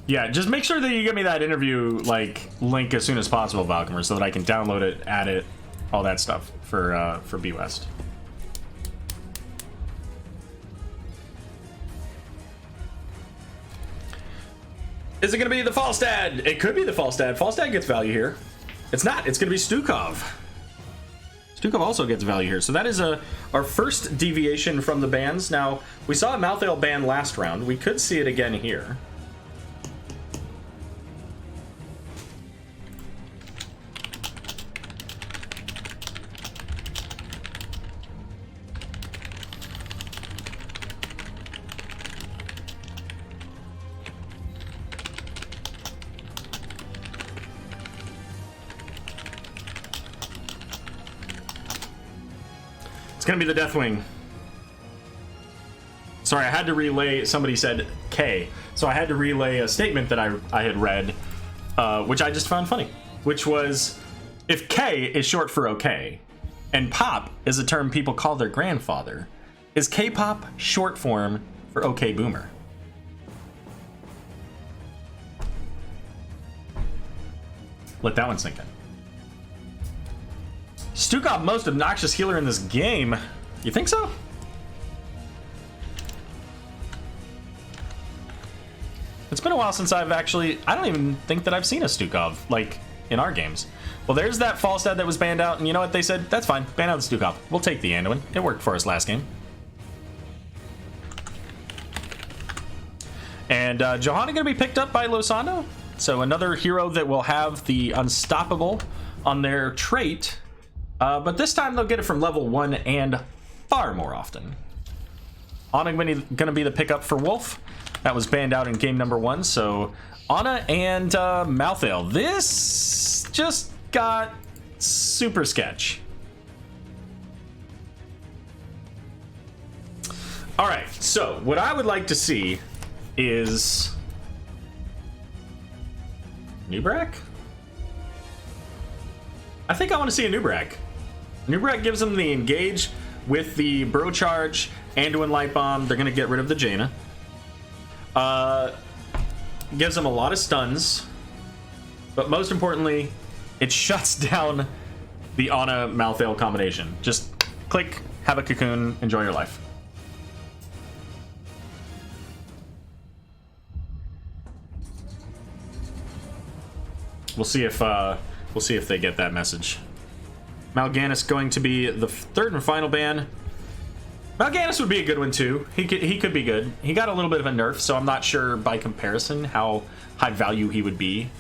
Yeah, just make sure that you give me that interview link as soon as possible, Valkymer, so that I can download it, add it, all that stuff for B West. Is it going to be the Falstad? It could be the Falstad. Falstad gets value here. It's not. It's going to be Stukov. Stukov also gets value here. So that is our first deviation from the bans. Now, we saw a Malthael ban last round. We could see it again here. It's gonna be the Deathwing. Sorry, I had to relay, somebody said K. So I had to relay a statement that I had read, which I just found funny. Which was, if K is short for okay, and pop is a term people call their grandfather, is K-pop short form for okay boomer? Let that one sink in. Stukov, most obnoxious healer in this game. You think so? It's been a while since I've actually... I don't even think that I've seen a Stukov, in our games. Well, there's that Falstad that was banned out, and you know what they said? That's fine. Ban out the Stukov. We'll take the Anduin. It worked for us last game. And Johanna going to be picked up by Losando. So another hero that will have the Unstoppable on their trait. But this time they'll get it from level 1 and far more often. Ana going to be the pickup for Wolf. That was banned out in game number 1. So Ana and Malthael. This just got super sketch. Alright, so what I would like to see is Nubrak? I think I want to see a Nubrak. Nubrak gives them the engage with the Bro Charge, Anduin Light Bomb. They're going to get rid of the Jaina. gives him a lot of stuns, but most importantly, it shuts down the Ana Malthael combination. Just click, have a cocoon, enjoy your life. We'll see if they get that message. Mal'Ganis going to be the third and final ban. Mal'Ganis would be a good one too. He could be good. He got a little bit of a nerf, so I'm not sure by comparison how high value he would be.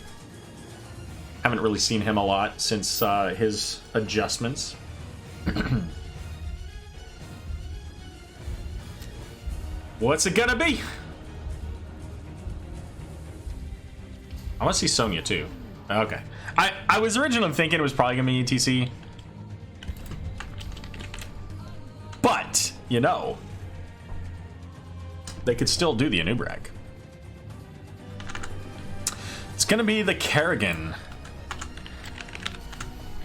Haven't really seen him a lot since his adjustments. What's it gonna be? I want to see Sonya too. Okay. I was originally thinking it was probably gonna be ETC. But, you know, they could still do the Anub'arak. It's gonna be the Kerrigan.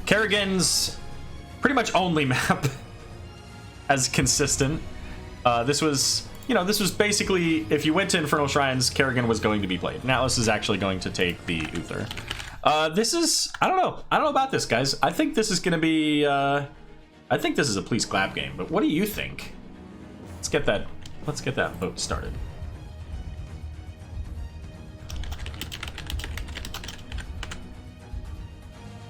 Kerrigan's pretty much only map as consistent. This was basically, if you went to Infernal Shrines, Kerrigan was going to be played. Atlas is actually going to take the Uther. This is, I don't know about this, guys. I think this is gonna be, I think this is a please clap game, but what do you think? Let's get that vote started.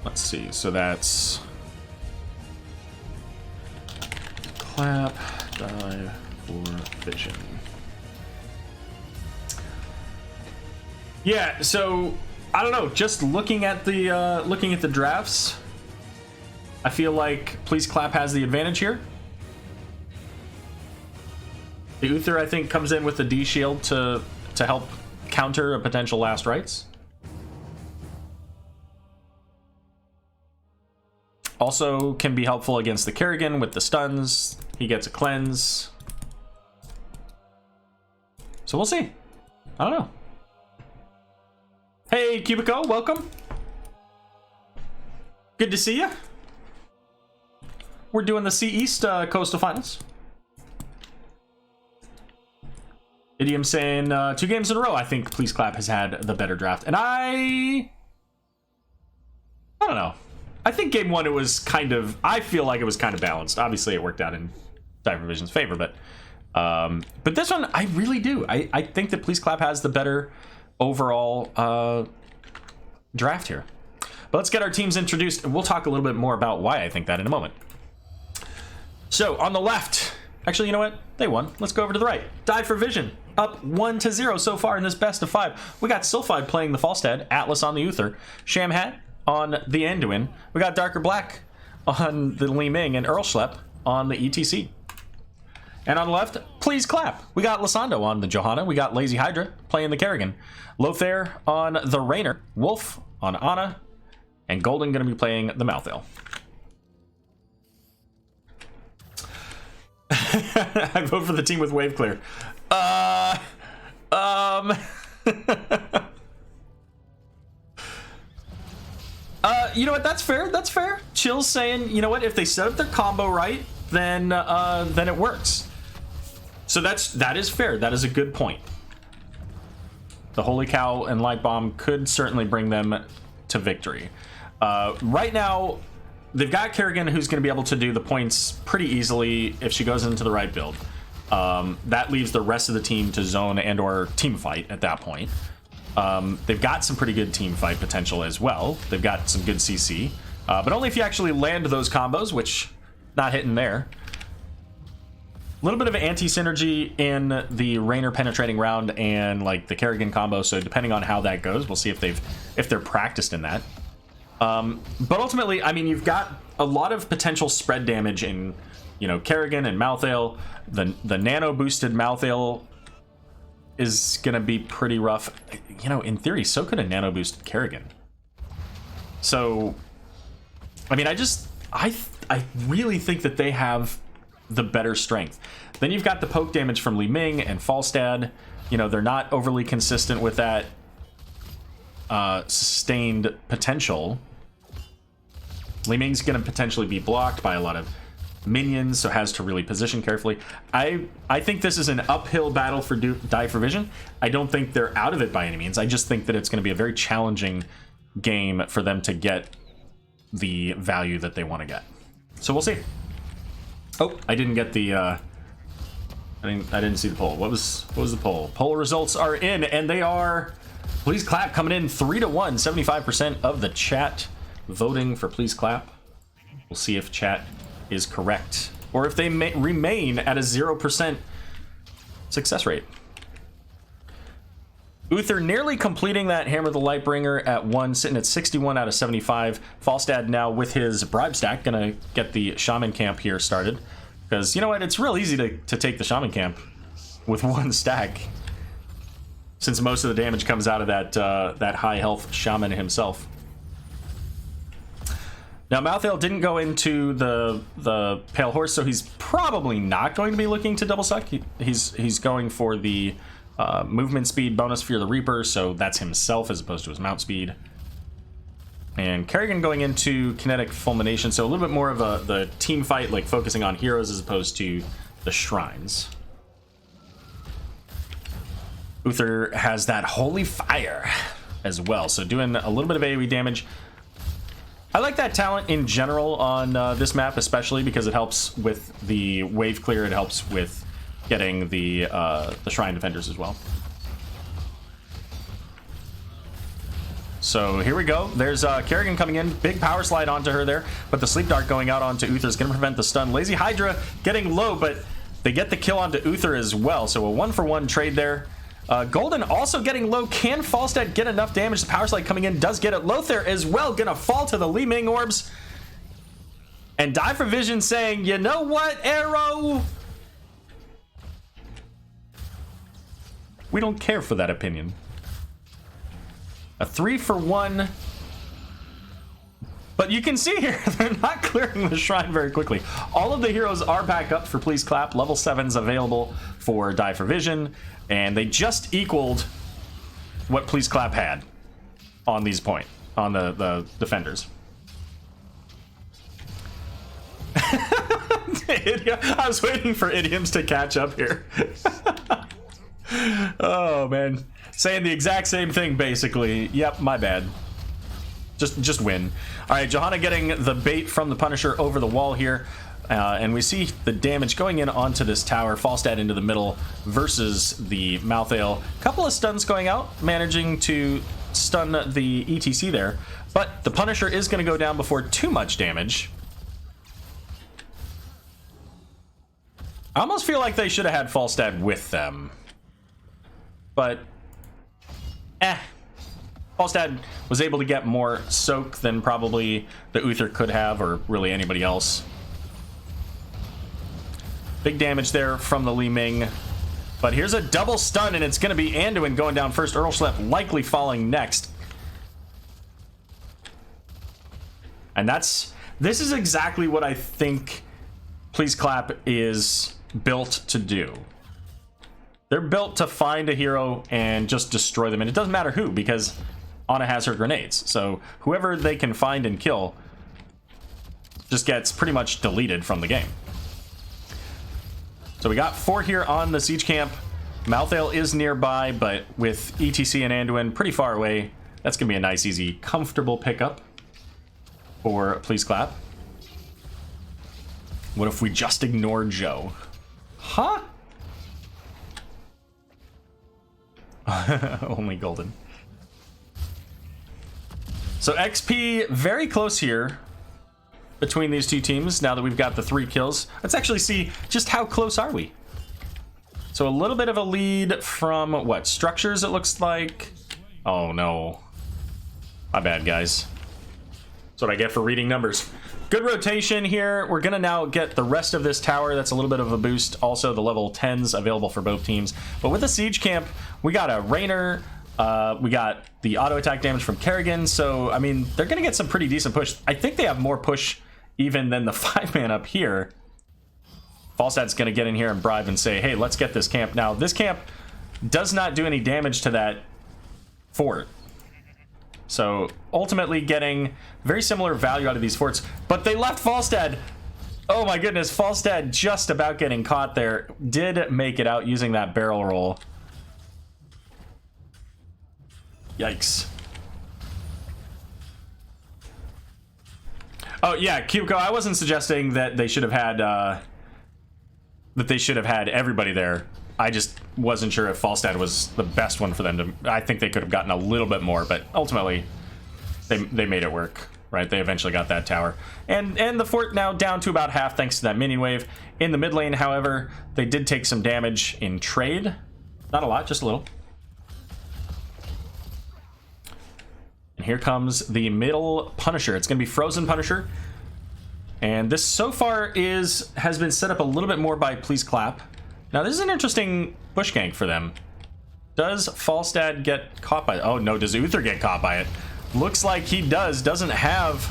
Let's see, so that's clap, die for vision. Yeah, so I don't know, just looking at the drafts, I feel like Please Clap has the advantage here. The Uther, I think, comes in with the D shield to help counter a potential Last Rites. Also can be helpful against the Kerrigan with the stuns. He gets a cleanse. So we'll see. I don't know. Hey, Cubico, welcome. Good to see you. We're doing the C East Coastal Finals. Idiom saying 2 games in a row. I think Please Clap has had the better draft, and I don't know. I think game 1 it was kind of. I feel like it was kind of balanced. Obviously, it worked out in Diver Vision's favor, but this one I really do. I think that Please Clap has the better overall draft here. But let's get our teams introduced, and we'll talk a little bit more about why I think that in a moment. So on the left, actually, you know what? They won. Let's go over to the right. Die for Vision, up 1-0 so far in this best of 5. We got Sylphide playing the Falstad, Atlas on the Uther, Shamhat on the Anduin. We got Darker Black on the Li Ming, and Earl Schlepp on the ETC. And on the left, Please Clap. We got Lysando on the Johanna. We got Lazy Hydra playing the Kerrigan. Lothair on the Raynor. Wolf on Ana. And Golden going to be playing the Malthael. I vote for the team with wave clear. You know what? That's fair. That's fair. Chill's saying, you know what? If they set up their combo right, then it works. So that is fair. That is a good point. The Holy Cow and Light Bomb could certainly bring them to victory. Right now, they've got Kerrigan, who's going to be able to do the points pretty easily if she goes into the right build. That leaves the rest of the team to zone and or team fight at that point. They've got some pretty good team fight potential as well. They've got some good CC, but only if you actually land those combos, which not hitting there. A little bit of anti-synergy in the Raynor penetrating round and like the Kerrigan combo, so depending on how that goes, we'll see if they're practiced in that. But ultimately, I mean, you've got a lot of potential spread damage in, you know, Kerrigan and Malthael. The nano boosted Malthael is gonna be pretty rough. You know, in theory, so could a nano boosted Kerrigan. So, I mean, I really think that they have the better strength. Then you've got the poke damage from Li Ming and Falstad. You know, they're not overly consistent with that sustained potential. Li Ming's going to potentially be blocked by a lot of minions, so has to really position carefully. I think this is an uphill battle for Die for Vision. I don't think they're out of it by any means. I just think that it's going to be a very challenging game for them to get the value that they want to get. So we'll see. Oh, I didn't get the I didn't see the poll. What was the poll? Poll results are in, and they are Please Clap coming in 3-1, 75% of the chat voting for Please Clap. We'll see if chat is correct or if they may remain at a 0% success rate. Uther nearly completing that Hammer the Lightbringer at 1, sitting at 61 out of 75. Falstad now with his bribe stack, gonna get the Shaman Camp here started. Because, you know what, it's real easy to take the Shaman Camp with 1 stack. Since most of the damage comes out of that high health Shaman himself. Now, Malthael didn't go into the Pale Horse, so he's probably not going to be looking to double suck. He's going for the movement speed bonus, Fear the Reaper, so that's himself as opposed to his mount speed. And Kerrigan going into Kinetic Fulmination, so a little bit more of the team fight, like focusing on heroes as opposed to the shrines. Uther has that Holy Fire as well, so doing a little bit of AoE damage. I like that talent in general on this map, especially because it helps with the wave clear. It helps with getting the Shrine Defenders as well. So here we go. There's Kerrigan coming in. Big power slide onto her there, but the Sleep Dart going out onto Uther is going to prevent the stun. Lazy Hydra getting low, but they get the kill onto Uther as well. So a 1-for-1 trade there. Golden also getting low. Can Falstad get enough damage? The power slide coming in does get it. Lothair as well, gonna fall to the Li Ming orbs. And Die for Vision saying, you know what, Arrow? We don't care for that opinion. A 3-for-1. But you can see here, they're not clearing the shrine very quickly. All of the heroes are back up for Please Clap. Level 7's available for Die for Vision. And they just equaled what Please Clap had on these on the defenders. I was waiting for idioms to catch up here. Oh man, saying the exact same thing basically. Yep, my bad. Just win. All right, Johanna getting the bait from the Punisher over the wall here. And we see the damage going in onto this tower. Falstad into the middle versus the Malthael. Couple of stuns going out, managing to stun the ETC there. But the Punisher is going to go down before too much damage. I almost feel like they should have had Falstad with them. But, Falstad was able to get more soak than probably the Uther could have, or really anybody else. Big damage there from the Li Ming. But here's a double stun, and it's going to be Anduin going down first. Earlschlep likely falling next. And this is exactly what I think Please Clap is built to do. They're built to find a hero and just destroy them. And it doesn't matter who, because Ana has her grenades. So whoever they can find and kill just gets pretty much deleted from the game. So we got 4 here on the siege camp. Malthael is nearby, but with ETC and Anduin pretty far away, that's going to be a nice, easy, comfortable pickup for Please Clap. What if we just ignore Joe? Huh? Only Golden. So XP very close here between these two teams now that we've got the 3 kills. Let's actually see just how close are we. So a little bit of a lead from what, structures it looks like. Oh no, my bad guys. That's what I get for reading numbers. Good rotation here. We're gonna now get the rest of this tower. That's a little bit of a boost. Also the level 10s available for both teams. But with the siege camp, we got a Rainer. We got the auto attack damage from Kerrigan. So I mean, they're gonna get some pretty decent push. I think they have more push even than the 5-man up here. Falstad's gonna get in here and bribe and say, hey, let's get this camp. Now, this camp does not do any damage to that fort. So, ultimately getting very similar value out of these forts. But they left Falstad Oh my goodness, Falstad just about getting caught there. Did make it out using that barrel roll. Yikes. Oh yeah, Cubico, I wasn't suggesting that they should have had everybody there. I just wasn't sure if Falstad was the best one for them to. I think they could have gotten a little bit more, but ultimately they made it work. Right, they eventually got that tower. And the fort now down to about half thanks to that minion wave. In the mid lane, however, they did take some damage in trade. Not a lot, just a little. And here comes the middle Punisher. It's going to be Frozen Punisher. And this so far has been set up a little bit more by Please Clap. Now this is an interesting bush gank for them. Does Falstad get caught by it? Oh no, does Uther get caught by it? Looks like he does. Doesn't have,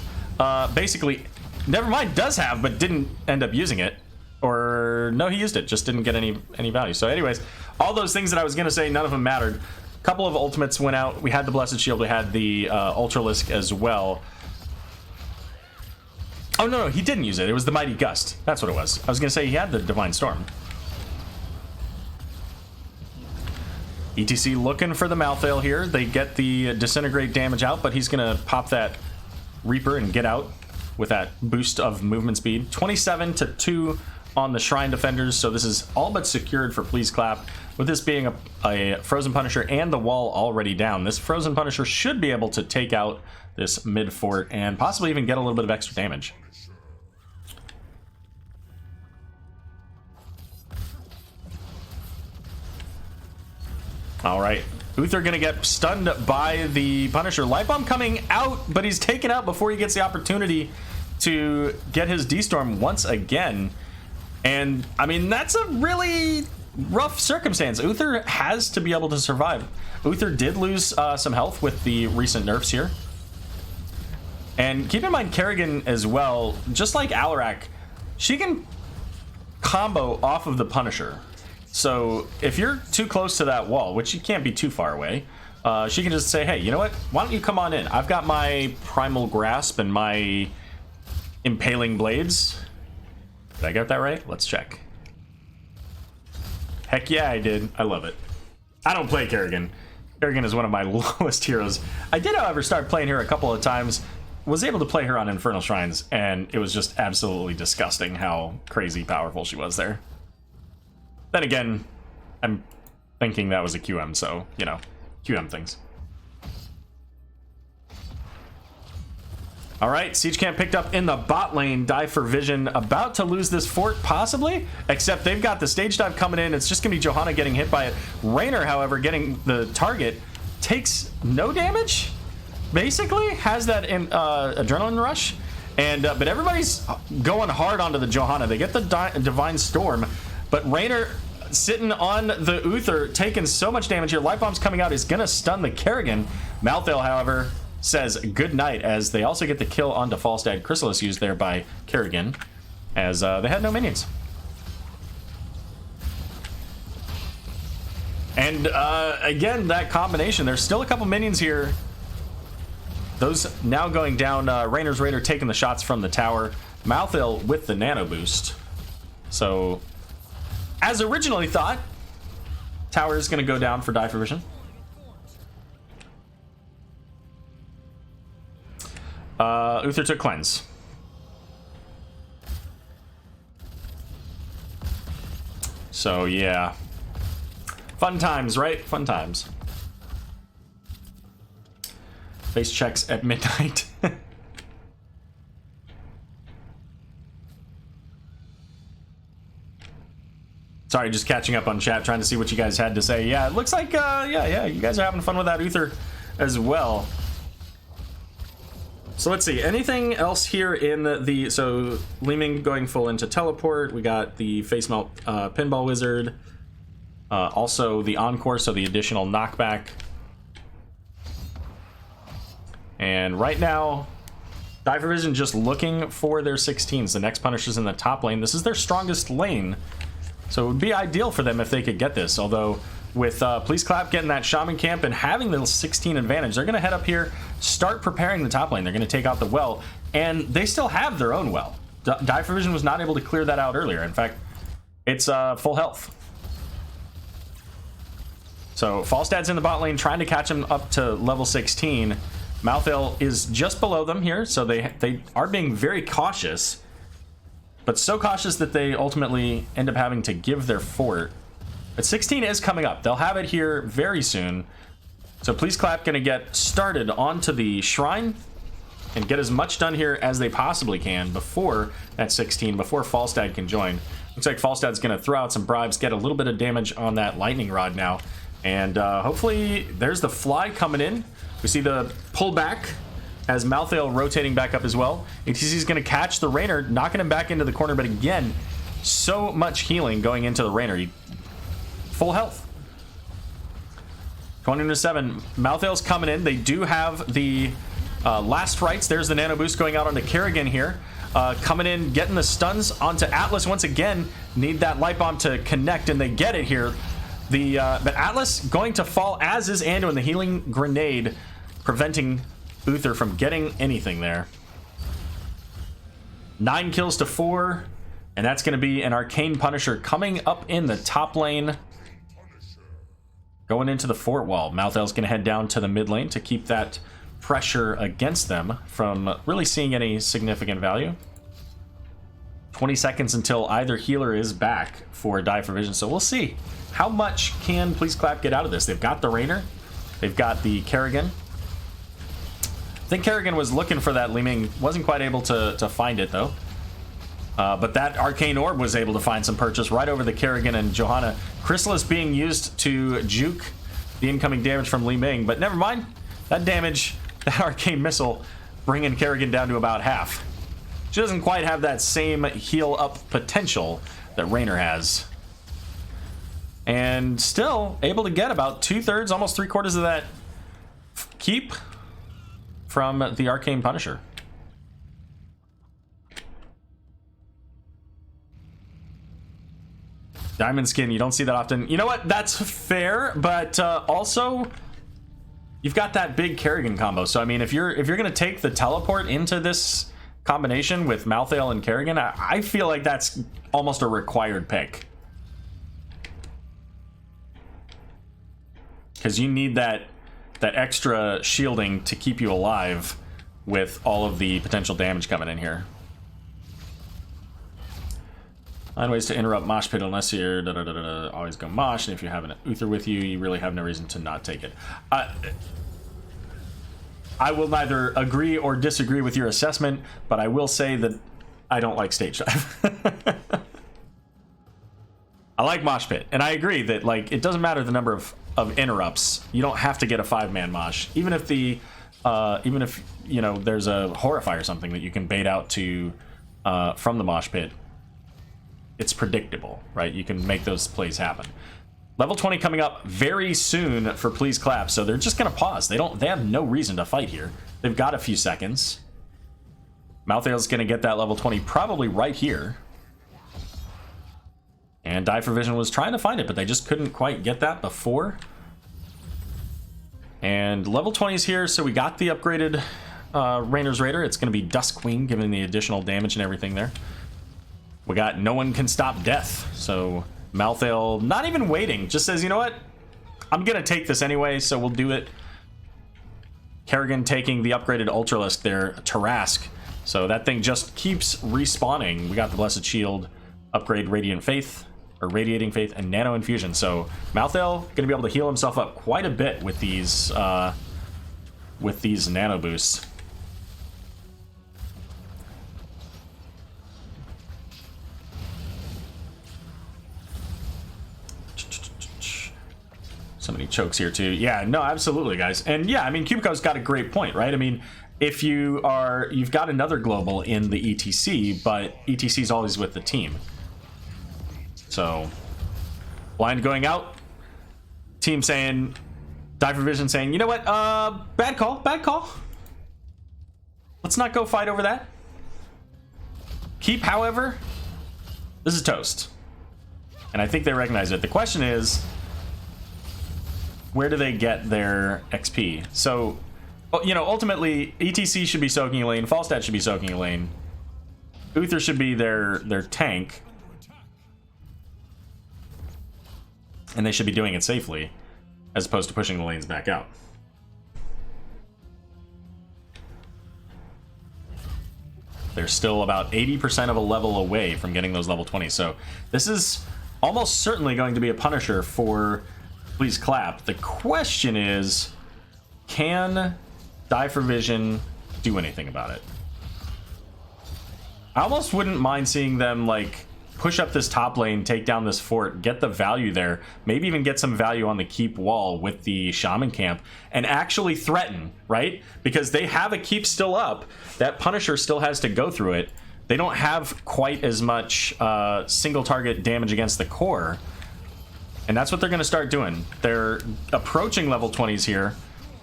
basically, never mind, does have, but didn't end up using it. Or, no, he used it, just didn't get any value. So anyways, all those things that I was going to say, none of them mattered. A couple of ultimates went out. We had the Blessed Shield, we had the Ultralisk as well. Oh, no, he didn't use it. It was the Mighty Gust. That's what it was. I was going to say he had the Divine Storm. ETC looking for the Malthael here. They get the disintegrate damage out, but he's going to pop that Reaper and get out with that boost of movement speed. 27-2 on the Shrine Defenders, so this is all but secured for Please Clap. With this being a Frozen Punisher and the wall already down, this Frozen Punisher should be able to take out this mid fort and possibly even get a little bit of extra damage. All right, Uther gonna get stunned by the Punisher. Light Bomb coming out, but he's taken out before he gets the opportunity to get his D-Storm once again. And, I mean, that's a really rough circumstance. Uther has to be able to survive. Uther did lose some health with the recent nerfs here. And keep in mind Kerrigan as well, just like Alarak, she can combo off of the Punisher. So if you're too close to that wall, which you can't be too far away, she can just say, hey, you know what? Why don't you come on in? I've got my Primal Grasp and my Impaling Blades. Did I get that right? Let's check. Heck yeah, I did. I love it. I don't play Kerrigan. Kerrigan is one of my lowest heroes. I did, however, start playing her a couple of times. Was able to play her on Infernal Shrines, and it was just absolutely disgusting how crazy powerful she was there. Then again, I'm thinking that was a QM, so, you know, QM things. All right, Siege Camp picked up in the bot lane. Die for Vision about to lose this fort, possibly, except they've got the stage dive coming in. It's just going to be Johanna getting hit by it. Raynor, however, getting the target, takes no damage, basically, has that adrenaline rush. And but everybody's going hard onto the Johanna. They get the Divine Storm, but Raynor sitting on the Uther, taking so much damage here. Light Bomb's coming out, is going to stun the Kerrigan. Malthael, however, says good night, as they also get the kill onto Falstad. Chrysalis used there by Kerrigan, as they had no minions. And again, that combination, there's still a couple minions here. Those now going down. Raynor's Raider taking the shots from the tower. Malthael with the nano boost. So, as originally thought, tower is going to go down for Die for Vision. Uther took cleanse. So yeah, fun times, right? Fun times. Face checks at midnight. Sorry, just catching up on chat, trying to see what you guys had to say. Yeah, it looks like yeah, you guys are having fun with that Uther as well. So let's see, anything else here in the, so Leeming going full into teleport, we got the face melt pinball wizard, also the encore, so the additional knockback. And right now, Die for Vision just looking for their 16s. The next Punisher's in the top lane. This is their strongest lane, so it would be ideal for them if they could get this, although with Please Clap getting that Shaman Camp and having the 16 advantage, they're going to head up here, start preparing the top lane. They're going to take out the well, and they still have their own well. Dive Vision was not able to clear that out earlier. In fact, it's full health. So Falstad's in the bot lane trying to catch him up to level 16. Malthael is just below them here, so they are being very cautious. But so cautious that they ultimately end up having to give their fort. But 16 is coming up. They'll have it here very soon. So Please Clap gonna get started onto the shrine and get as much done here as they possibly can before that 16, before Falstad can join. Looks like Falstad's gonna throw out some bribes, get a little bit of damage on that lightning rod now. And hopefully there's the fly coming in. We see the pullback as Malthael rotating back up as well. ATC's gonna catch the Rainer, knocking him back into the corner, but again, so much healing going into the Rainer. Full health. 20-7. Malthael's coming in. They do have the last rights. There's the nano boost going out onto Kerrigan here. Coming in, getting the stuns onto Atlas once again. Need that light bomb to connect, and they get it here. But Atlas going to fall, as is Anduin. The healing grenade preventing Uther from getting anything there. 9 kills to 4, and that's going to be an Arcane Punisher coming up in the top lane. Going into the fort wall. Malthael's going to head down to the mid lane to keep that pressure against them from really seeing any significant value. 20 seconds until either healer is back for Dive for Vision, so we'll see. How much can Please Clap get out of this? They've got the Rainer. They've got the Kerrigan. I think Kerrigan was looking for that Li Ming. Wasn't quite able to find it, though. But that Arcane Orb was able to find some purchase right over the Kerrigan and Johanna. Chrysalis being used to juke the incoming damage from Li Ming. But never mind. That damage, that Arcane Missile, bringing Kerrigan down to about half. She doesn't quite have that same heal-up potential that Rainer has. And still able to get about 2/3, almost 3/4 of that keep from the Arcane Punisher. Diamond skin, you don't see that often. You know what? That's fair, but also you've got that big Kerrigan combo. So I mean, if you're gonna take the teleport into this combination with Malthael and Kerrigan, I feel like that's almost a required pick. Because you need that extra shielding to keep you alive with all of the potential damage coming in here. 9 ways to interrupt Mosh Pit unless you're always go Mosh, and if you have an Uther with you, you really have no reason to not take it. I will neither agree or disagree with your assessment, but I will say that I don't like stage dive. I like Mosh Pit, and I agree that like it doesn't matter the number of interrupts. You don't have to get a 5-man Mosh, even if you know there's a Horrify or something that you can bait out to from the Mosh Pit. It's predictable, right? You can make those plays happen. Level 20 coming up very soon for Please Clap, so they're just gonna pause. They have no reason to fight here. They've got a few seconds. Malthael's gonna get that level 20 probably right here. And Dive for Vision was trying to find it, but they just couldn't quite get that before. And level 20 is here, so we got the upgraded Rainer's Raider. It's gonna be Dusk Queen, giving the additional damage and everything there. We got No One Can Stop Death, so Malthael not even waiting, just says, you know what, I'm gonna take this anyway, so we'll do it. Kerrigan taking the upgraded Ultralisk there, Tarask, so that thing just keeps respawning. We got the Blessed Shield, upgrade Radiant Faith, or Radiating Faith, and Nano Infusion, so Malthael gonna be able to heal himself up quite a bit with these Nano Boosts. So many chokes here too. Yeah, no, absolutely, guys. And yeah, I mean, Cubico's got a great point, right? I mean, if you've got another global in the ETC, but ETC is always with the team. So, blind going out. Team saying, Dive for Vision saying, you know what? Bad call, bad call. Let's not go fight over that. Keep, however, this is toast. And I think they recognize it. The question is, where do they get their XP? So, you know, ultimately, ETC should be soaking a lane, Falstad should be soaking a lane. Uther should be their tank. And they should be doing it safely, as opposed to pushing the lanes back out. They're still about 80% of a level away from getting those level 20s. So this is almost certainly going to be a Punisher for Please Clap. The question is, can Die for Vision do anything about it? I almost wouldn't mind seeing them, like, push up this top lane, take down this fort, get the value there, maybe even get some value on the keep wall with the shaman camp, and actually threaten, right? Because they have a keep still up. That Punisher still has to go through it. They don't have quite as much single target damage against the core. And that's what they're going to start doing. They're approaching level 20s here.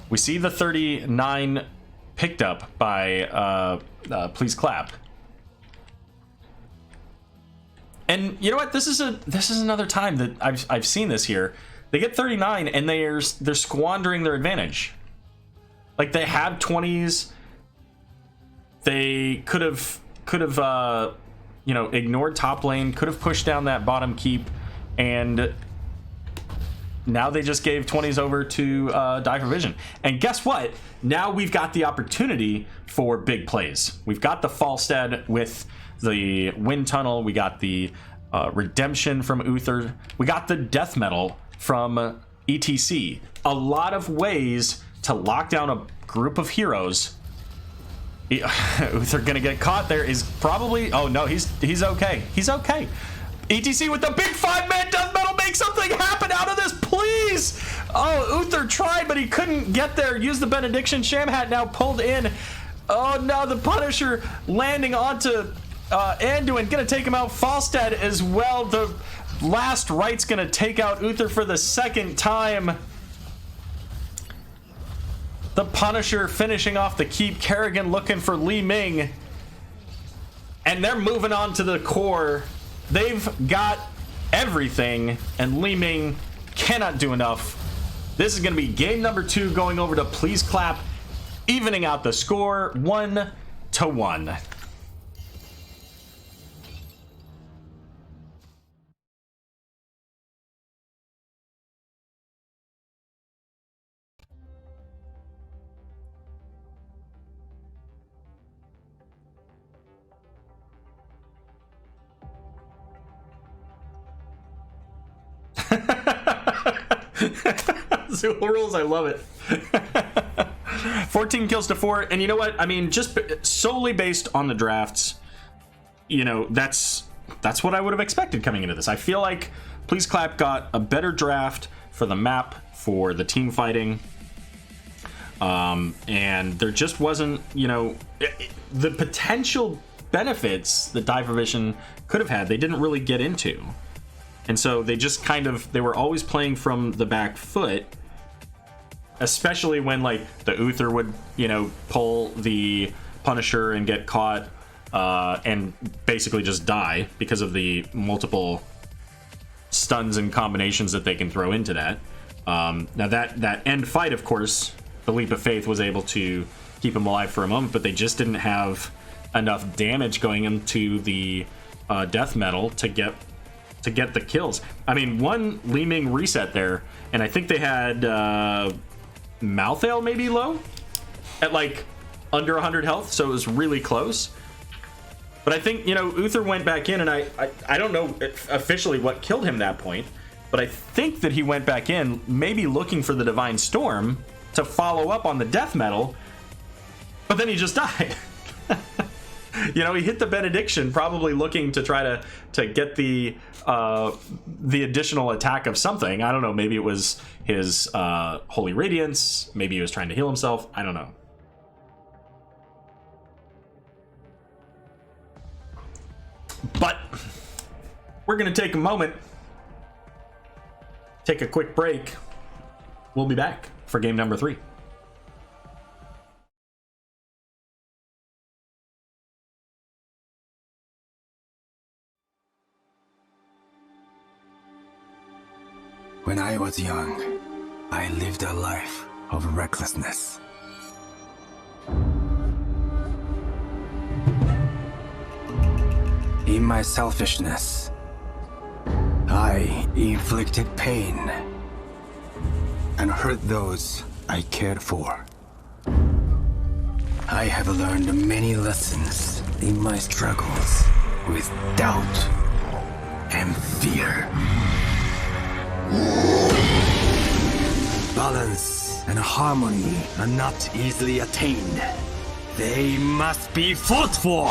We see the 39 picked up by Please Clap. And you know what? This is another time that I've seen this here. They get 39 and they're squandering their advantage. Like, they had 20s. They could have you know, ignored top lane, could have pushed down that bottom keep, and now they just gave 20s over to Die for Vision. And guess what? Now we've got the opportunity for big plays. We've got the Falstad with the Wind Tunnel. We got the Redemption from Uther. We got the Death Metal from ETC. A lot of ways to lock down a group of heroes. Uther gonna get caught there is probably... Oh no, he's okay. He's okay. ETC with the big 5-man Death Metal. Make something happen out of this, please. Oh, Uther tried, but he couldn't get there. Use the Benediction. Shamhat now pulled in. Oh no, the Punisher landing onto Anduin, gonna take him out. Falstad as well. The last right's gonna take out Uther for the second time. The Punisher finishing off the keep. Kerrigan looking for Li Ming. And they're moving on to the core. They've got everything, and Li Ming cannot do enough. This is going to be game number 2 going over to Please Clap, evening out the score 1-1. Zula rules, I love it. 14 kills to 4, and you know what? I mean, just solely based on the drafts, you know, that's what I would have expected coming into this. I feel like Please Clap got a better draft for the map, for the team fighting, and there just wasn't, you know, the potential benefits that Die for Vision could have had. They didn't really get into. And so they just kind of, they were always playing from the back foot, especially when, like, the Uther would, you know, pull the Punisher and get caught and basically just die because of the multiple stuns and combinations that they can throw into that. Now that end fight, of course, the Leap of Faith was able to keep him alive for a moment, but they just didn't have enough damage going into the Death Metal to get the kills. I mean, one Li Ming reset there, and I think they had Malthael maybe low at like under 100 health, so it was really close. But I think, you know, Uther went back in, and I don't know officially what killed him that point, but I think that he went back in maybe looking for the Divine Storm to follow up on the Death Metal, but then he just died. You know, he hit the Benediction, probably looking to try to get the additional attack of something. I don't know. Maybe it was his Holy Radiance. Maybe he was trying to heal himself. I don't know. But we're going to take a moment, take a quick break. We'll be back for game number 3. When I was young, I lived a life of recklessness. in my selfishness. I inflicted pain and hurt those I cared for. I have learned many lessons in my struggles with doubt and fear. Balance and harmony are not easily attained. They must be fought for!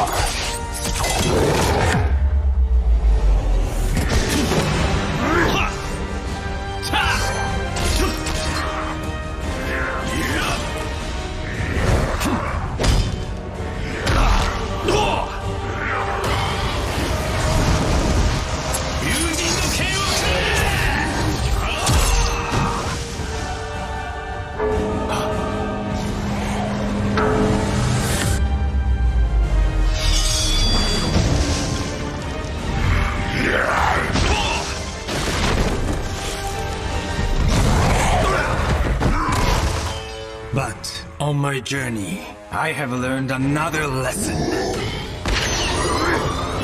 But on my journey, I have learned another lesson.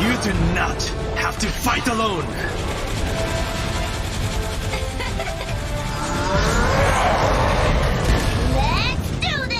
You do not have to fight alone. Let's do this!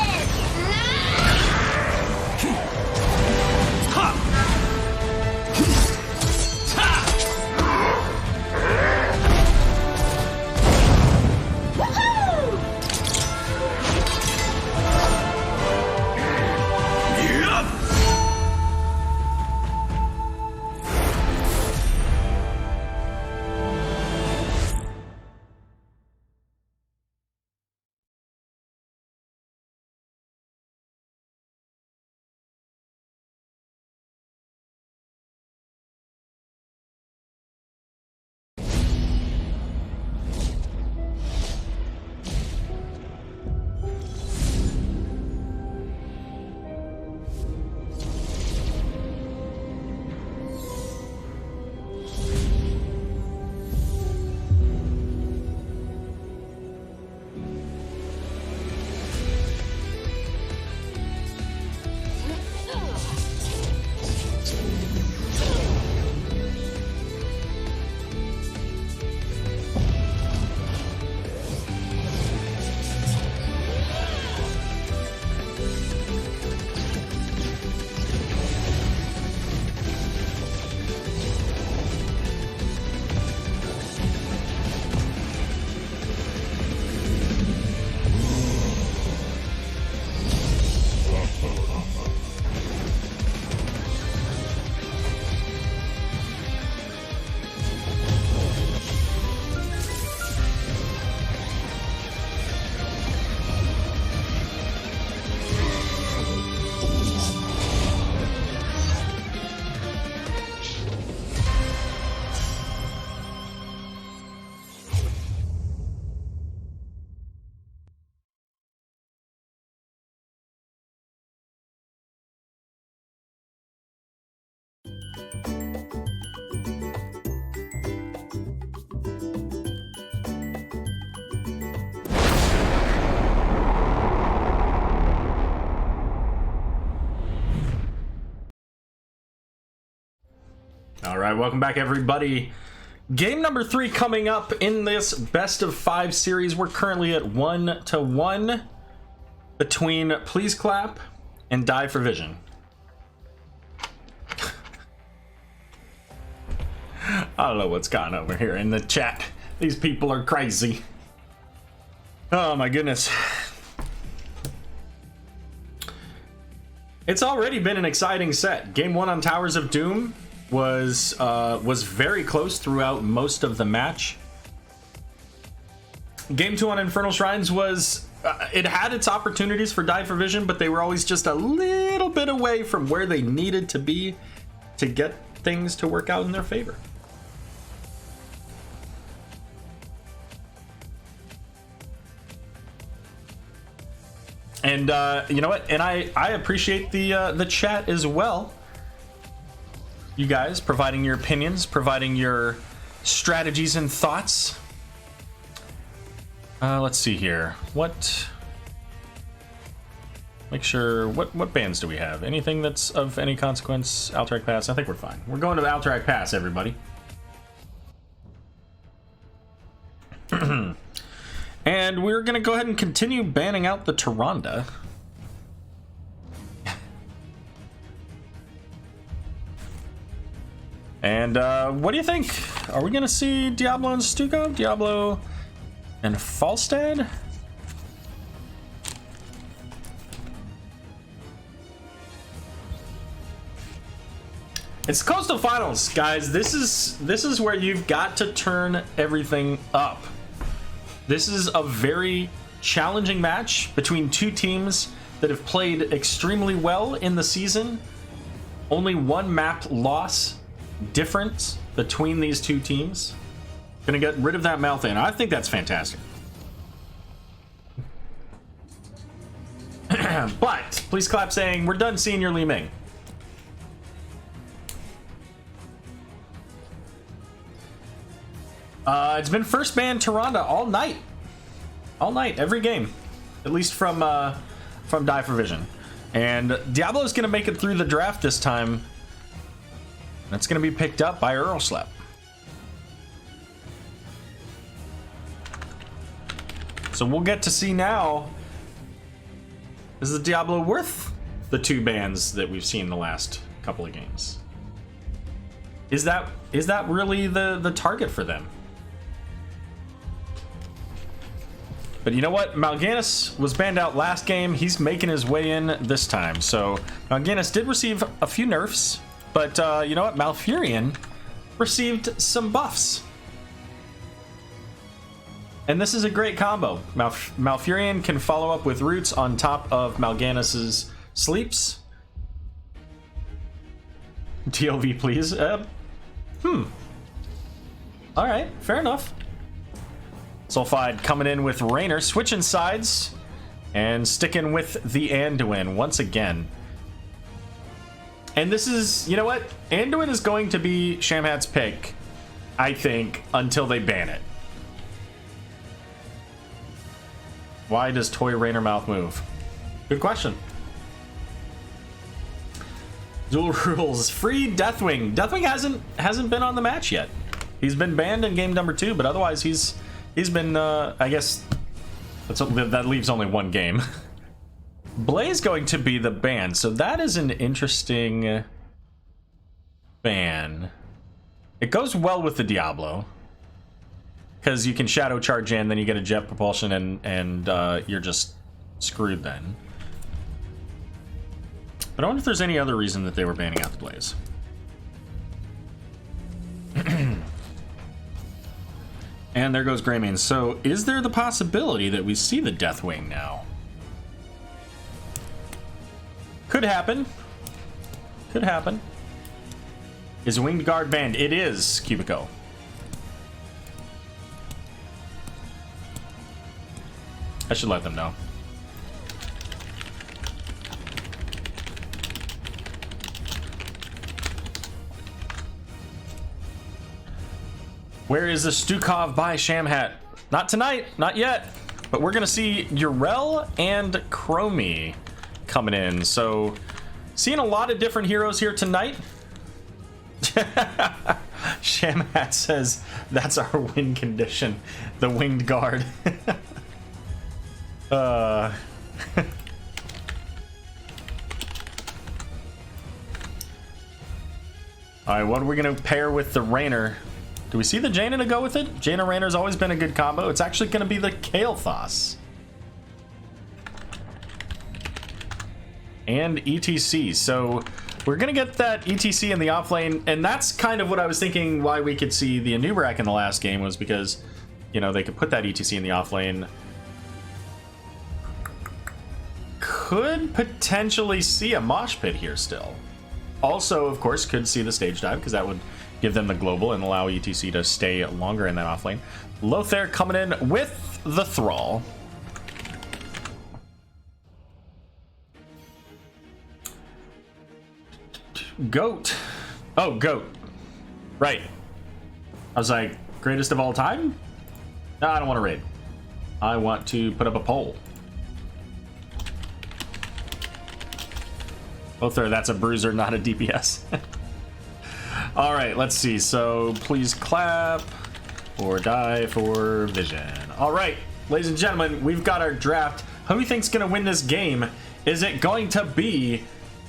All right, welcome back, everybody. Game number 3 coming up in this best of 5 series. We're currently at 1-1 between Please Clap and Die for Vision. I don't know what's gone over here in the chat. These people are crazy. Oh my goodness. It's already been an exciting set. Game 1 on Towers of Doom was very close throughout most of the match. Game 2 on Infernal Shrines was it had its opportunities for Die for Vision, but they were always just a little bit away from where they needed to be to get things to work out in their favor. And you know what? And I appreciate the chat as well. You guys providing your opinions, providing your strategies and thoughts. Let's see here. What Make sure, what bans do we have? Anything that's of any consequence? Alterac Pass? I think we're fine. We're going to the Alterac Pass, everybody. And we're going to go ahead and continue banning out the Tyrande. And what do you think? Are we going to see Diablo and Stuco? Diablo and Falstad? It's Coastal Finals, guys. This is where you've got to turn everything up. This is a very challenging match between two teams that have played extremely well in the season. Only one map loss difference between these two teams. Gonna get rid of that mouth in. I think that's fantastic. But please clap saying we're done seeing your Li Ming. It's been first ban Tyrande all night. All night, every game. At least from Die for Vision. And Diablo's gonna make it through the draft this time. That's gonna be picked up by Earlslep. So we'll get to see now. Is the Diablo worth the 2 bans that we've seen the last couple of games? Is that really the target for them? But you know what? Mal'Ganis was banned out last game. He's making his way in this time. So Mal'Ganis did receive a few nerfs, but you know what? Malfurion received some buffs. And this is a great combo. Malfurion can follow up with roots on top of Mal'Ganis's sleeps. TLV, please. Alright, fair enough. Sulfide coming in with Raynor, switching sides and sticking with the Anduin once again. And this is, you know what? Anduin is going to be Shamhat's pick, I think, until they ban it. Why does Toy Raynor mouth move? Good question. Dual rules. Free Deathwing. Deathwing hasn't been on the match yet. He's been banned in game number 2, but otherwise he's been, I guess, that leaves only one game. Blaze going to be the ban, so that is an interesting ban. It goes well with the Diablo, because you can Shadow Charge in, then you get a Jet Propulsion, and you're just screwed then. But I wonder if there's any other reason that they were banning out the Blaze. And there goes Greymane. So, is there the possibility that we see the Deathwing now? Could happen. Could happen. Is Winged Guard banned? It is, Cubico. I should let them know. Where is the Stukov by Shamhat? Not tonight, not yet. But we're gonna see Urel and Chromie coming in. So, seeing a lot of different heroes here tonight. Shamhat says that's our win condition, the Winged Guard. All right, what are we gonna pair with the Raynor? Do we see the Jaina to go with it? Jaina Raynor's always been a good combo. It's actually gonna be the Kael'thas. And ETC. So we're gonna get that ETC in the offlane, and that's kind of what I was thinking why we could see the Anubarak in the last game, was because, you know, they could put that ETC in the offlane. Could potentially see a mosh pit here still. Also, of course, could see the stage dive, because that would give them the global and allow ETC to stay longer in that offlane. Lothair coming in with the Thrall. Goat. Oh, Goat. Right. I was like, greatest of all time? No, I don't want to raid. I want to put up a poll. Lothar, that's a bruiser, not a DPS. All right, let's see. So please clap or die for vision. All right, ladies and gentlemen, we've got our draft. Who do you think's going to win this game? Is it going to be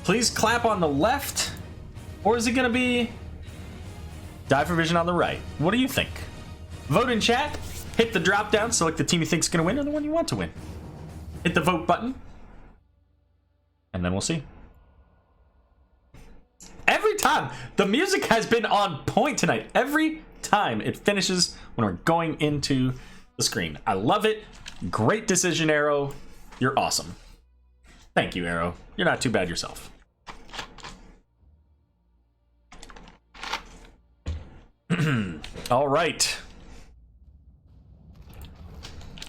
please clap on the left, or is it going to be die for vision on the right? What do you think? Vote in chat. Hit the drop down. Select the team you think's going to win or the one you want to win. Hit the vote button, and then we'll see. Every time, the music has been on point tonight. Every time it finishes when we're going into the screen. I love it. Great decision, Arrow. You're awesome. Thank you, Arrow. You're not too bad yourself. All right.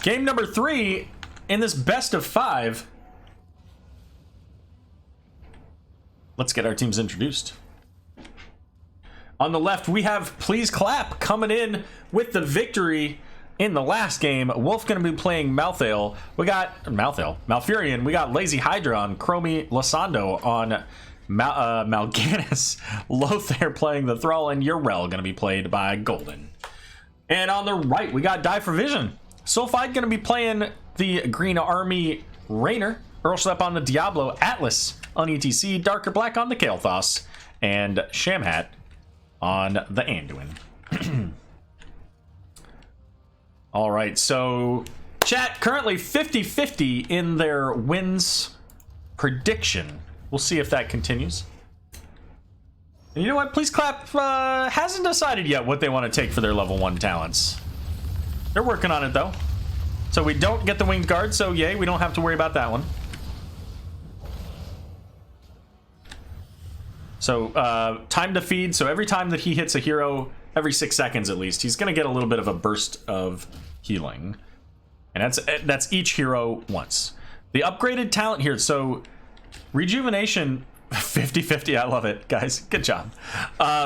Game number 3 in this best of 5. Let's get our teams introduced. On the left, we have Please Clap coming in with the victory in the last game. Wolf going to be playing Malthael. We got Malfurion. We got Lazy Hydra on Chromie Losando on Mal'Ganis. Lothar playing the Thrall, and Yrel going to be played by Golden. And on the right, we got Die for Vision. Sulfide going to be playing the Green Army Raynor. Earlslep on the Diablo. Atlas on ETC. Darker Black on the Kael'thas. And Shamhat on the Anduin. All right, so chat currently 50-50 in their wins prediction. We'll see if that continues. And you know what? Please Clap hasn't decided yet what they want to take for their level 1 talents. They're working on it, though. So we don't get the Winged Guard, so yay, we don't have to worry about that one. So time to feed. So every time that he hits a hero, every 6 seconds at least, he's going to get a little bit of a burst of healing. And that's each hero once. The upgraded talent here, so Rejuvenation 50-50, I love it, guys. Good job.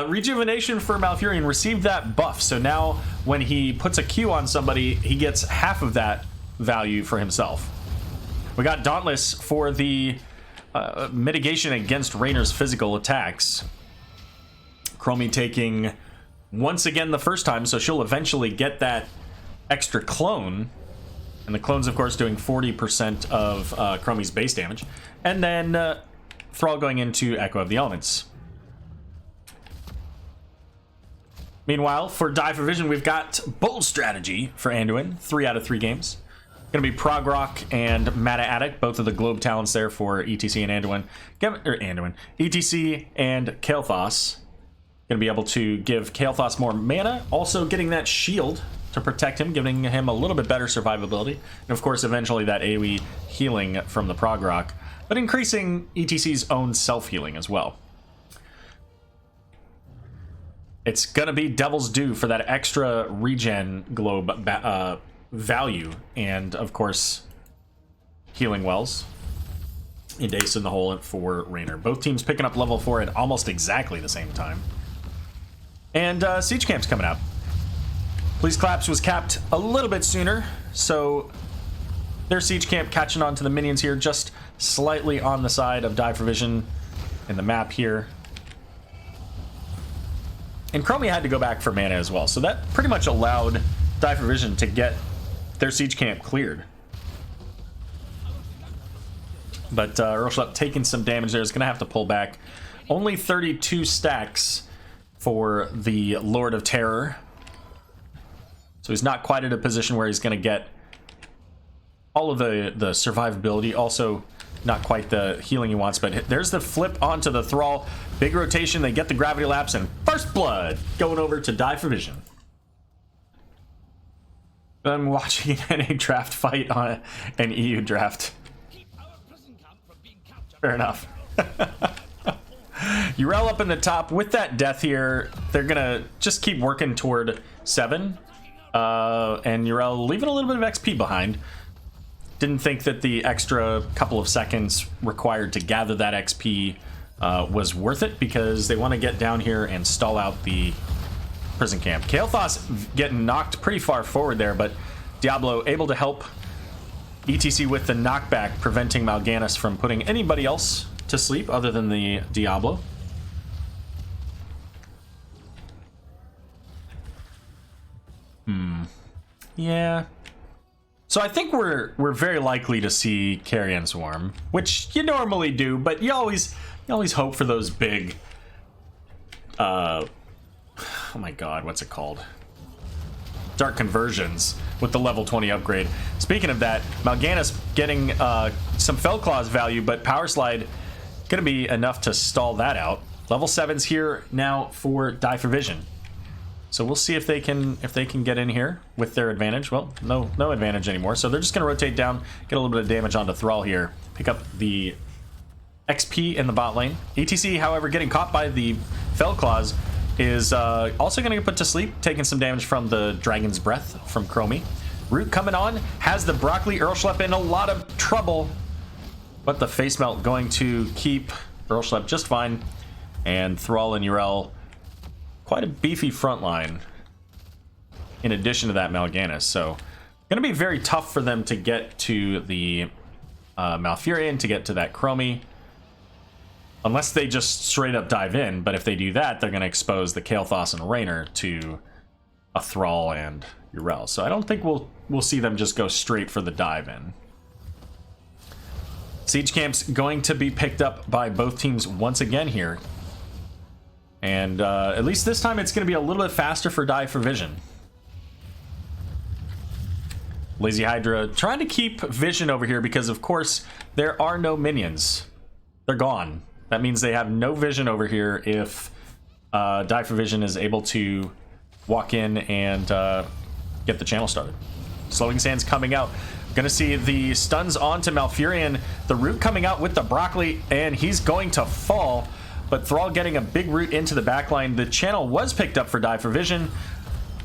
Rejuvenation for Malfurion received that buff, so now when he puts a Q on somebody, he gets half of that value for himself. We got Dauntless for the mitigation against Raynor's physical attacks. Chromie taking once again the first time, so she'll eventually get that extra clone. And the clone's, of course, doing 40% of Chromie's base damage. And then Thrall going into Echo of the Elements. Meanwhile, for Die for Vision, we've got Bold Strategy for Anduin. 3 out of 3 games. Going to be Prog Rock and Mata Attic, both of the globe talents there for ETC and Anduin. ETC and Kael'thas. Going to be able to give Kael'thas more mana. Also getting that shield to protect him, giving him a little bit better survivability. And of course, eventually that AoE healing from the Prog Rock, but increasing ETC's own self-healing as well. It's going to be Devil's Due for that extra regen globe value, and of course, Healing Wells. And Ace in the hole for Raynor. Both teams picking up level 4 at almost exactly the same time. And Siege Camp's coming out. Please Claps was capped a little bit sooner, so their Siege Camp catching on to the minions here, just slightly on the side of Die for Vision in the map here. And Chromie had to go back for mana as well, so that pretty much allowed Die for Vision to get their Siege Camp cleared. But Earlslep taking some damage there is going to have to pull back. Only 32 stacks for the Lord of Terror. So he's not quite at a position where he's going to get all of the survivability. Also, not quite the healing he wants. But there's the flip onto the Thrall. Big rotation. They get the Gravity Lapse. And First Blood going over to Die for Vision. I'm watching an NA draft fight on an EU draft. Fair enough. Yrel up in the top with that death here. They're gonna just keep working toward 7. And Yrel leaving a little bit of XP behind. Didn't think that the extra couple of seconds required to gather that XP was worth it, because they want to get down here and stall out the prison camp. Kael'thas getting knocked pretty far forward there, but Diablo able to help ETC with the knockback, preventing Mal'Ganis from putting anybody else to sleep other than the Diablo? Yeah. So I think we're very likely to see Carrion Swarm, which you normally do, but you always hope for those big oh my god, what's it called? Dark conversions with the level 20 upgrade. Speaking of that, Mal'Ganis getting some Fellclaw's value, but Power Slide gonna be enough to stall that out. Level 7's here now for Die for Vision. So we'll see if they can get in here with their advantage. Well, no advantage anymore. So they're just gonna rotate down, get a little bit of damage onto Thrall here, pick up the XP in the bot lane. ETC, however, getting caught by the Fellclaws is also going to get put to sleep, taking some damage from the Dragon's Breath from Chromie. Root coming on, has the Broccoli Earlschlepp in a lot of trouble, but the Face Melt going to keep Earlschlepp just fine, and Thrall and Yrel, quite a beefy front line in addition to that Mal'Ganis, so going to be very tough for them to get to the Malfurion, to get to that Chromie. Unless they just straight up dive in, but if they do that, they're going to expose the Kael'thas and Raynor to a Thrall and Yrel. So I don't think we'll see them just go straight for the dive in. Siege Camp's going to be picked up by both teams once again here. And at least this time it's going to be a little bit faster for Die for Vision. Lazy Hydra trying to keep Vision over here because, of course, there are no minions. They're gone. That means they have no vision over here if Die for Vision is able to walk in and get the channel started. Slowing Sands coming out. Gonna see the stuns onto Malfurion. The Root coming out with the Broccoli, and he's going to fall. But Thrall getting a big root into the backline. The channel was picked up for Die for Vision.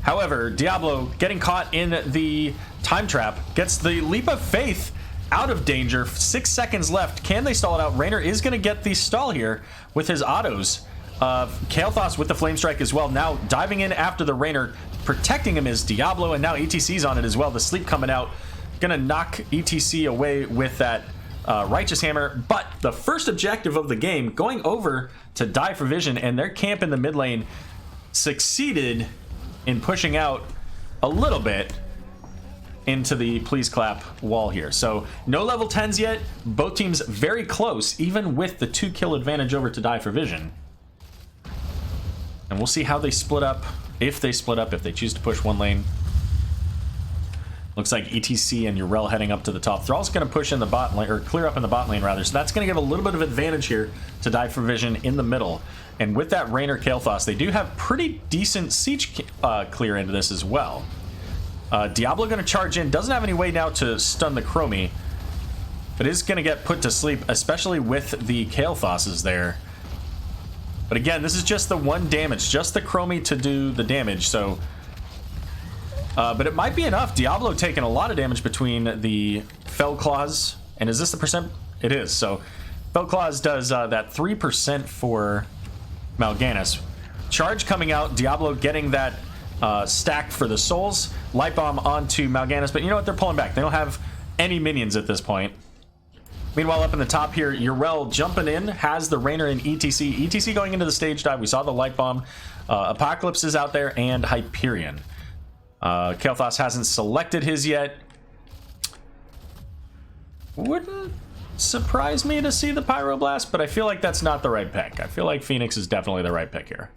However, Diablo getting caught in the time trap. Gets the Leap of Faith out of danger. 6 seconds left. Can they stall it out? Raynor is going to get the stall here with his autos. Kael'thas with the Flame Strike as well. Now diving in after the Raynor. Protecting him is Diablo, and now ETC's on it as well. The sleep coming out. Going to knock ETC away with that Righteous Hammer. But the first objective of the game, going over to Die for Vision, and their camp in the mid lane succeeded in pushing out a little bit into the Please Clap wall here. So no level 10s yet. Both teams very close, even with the 2-kill advantage over to Die for Vision. And we'll see how they split up, if they split up, if they choose to push one lane. Looks like ETC and Yrel heading up to the top. Thrall's going to push in the bot lane, or clear up in the bot lane rather. So that's going to give a little bit of advantage here to Die for Vision in the middle. And with that Raynor Kael'thas, they do have pretty decent siege clear into this as well. Diablo going to charge in. Doesn't have any way now to stun the Chromie, but is going to get put to sleep, especially with the Kael'thas's there. But again, this is just the one damage, just the Chromie to do the damage. So, but it might be enough. Diablo taking a lot of damage between the Fellclaws, and is this the percent? It is. So, Fellclaws does that 3% for Mal'Ganis. Charge coming out. Diablo getting that stack for the souls. Light Bomb onto Mal'Ganis, but you know what? They're pulling back. They don't have any minions at this point. Meanwhile, up in the top here, Yrel jumping in, has the Raynor and ETC. ETC going into the stage dive. We saw the Light Bomb. Apocalypse is out there, and Hyperion. Kael'thas hasn't selected his yet. Wouldn't surprise me to see the Pyroblast, but I feel like that's not the right pick. I feel like Phoenix is definitely the right pick here.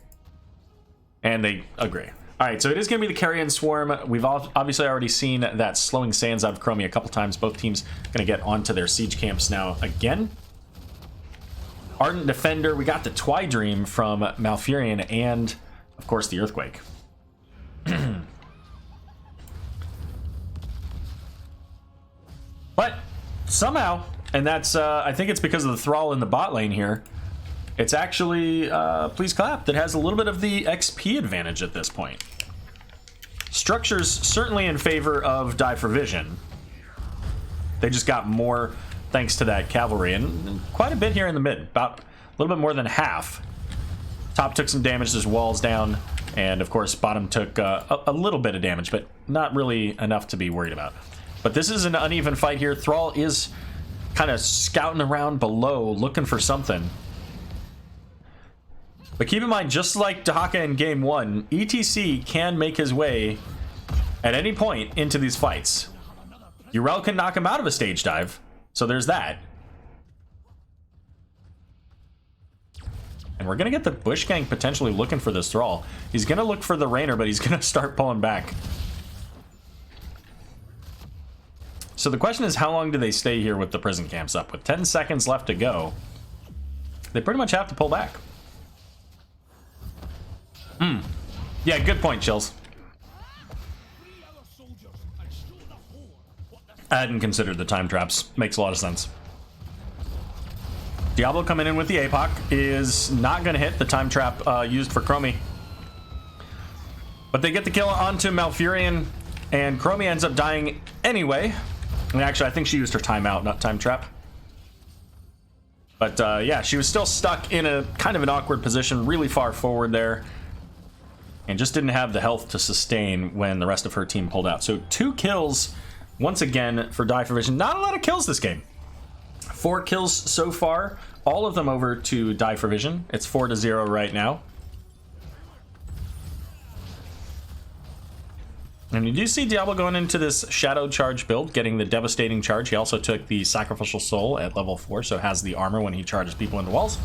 And they agree. All right, so it is going to be the Carrion Swarm. We've obviously already seen that Slowing Sands out of Chromie a couple times. Both teams going to get onto their siege camps now again. Ardent Defender, we got the Twydream from Malfurion and, of course, the Earthquake. But somehow, and that's, I think it's because of the Thrall in the bot lane here, it's actually Please Clap that has a little bit of the XP advantage at this point. Structure's certainly in favor of Die for Vision. They just got more thanks to that cavalry, and quite a bit here in the mid, about a little bit more than half. Top took some damage, his walls down, and of course bottom took a little bit of damage, but not really enough to be worried about. But this is an uneven fight here. Thrall is kind of scouting around below, looking for something. But keep in mind, just like Dahaka in Game 1, ETC can make his way at any point into these fights. Yrel can knock him out of a stage dive, so there's that. And we're going to get the Bush Gang potentially looking for this Thrall. He's going to look for the Rainer, but he's going to start pulling back. So the question is, how long do they stay here with the prison camps up? With 10 seconds left to go, they pretty much have to pull back. Yeah, good point, Chills. I hadn't considered the time traps. Makes a lot of sense. Diablo coming in with the APOC is not going to hit the time trap used for Chromie. But they get the kill onto Malfurion, and Chromie ends up dying anyway. And actually, I think she used her timeout, not time trap. But yeah, she was still stuck in a kind of an awkward position, really far forward there. And just didn't have the health to sustain when the rest of her team pulled out. So 2 kills, once again, for Die for Vision. Not a lot of kills this game. 4 kills so far, all of them over to Die for Vision. It's 4-0 right now. And you do see Diablo going into this Shadow Charge build, getting the Devastating Charge. He also took the Sacrificial Soul at level 4, so has the armor when he charges people into walls.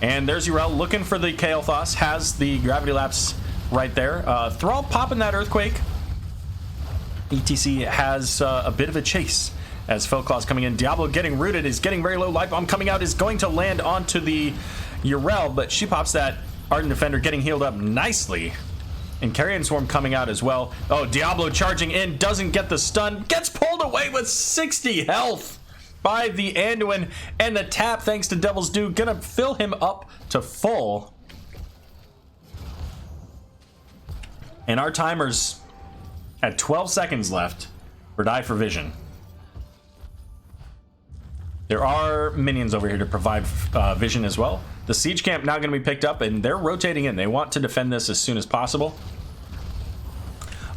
And there's Yrel looking for the Kael'thas, has the Gravity Lapse right there. Thrall popping that Earthquake. ETC has a bit of a chase as Felclaw's coming in. Diablo getting rooted, is getting very low. Light Bomb coming out, is going to land onto the Yrel, but she pops that Ardent Defender, getting healed up nicely. And Carrion Swarm coming out as well. Oh, Diablo charging in, doesn't get the stun, gets pulled away with 60 health by the Anduin, and the tap, thanks to Devil's Due, gonna fill him up to full. And our timer's at 12 seconds left for Die for Vision. There are minions over here to provide vision as well. The siege camp now going to be picked up, and they're rotating in. They want to defend this as soon as possible.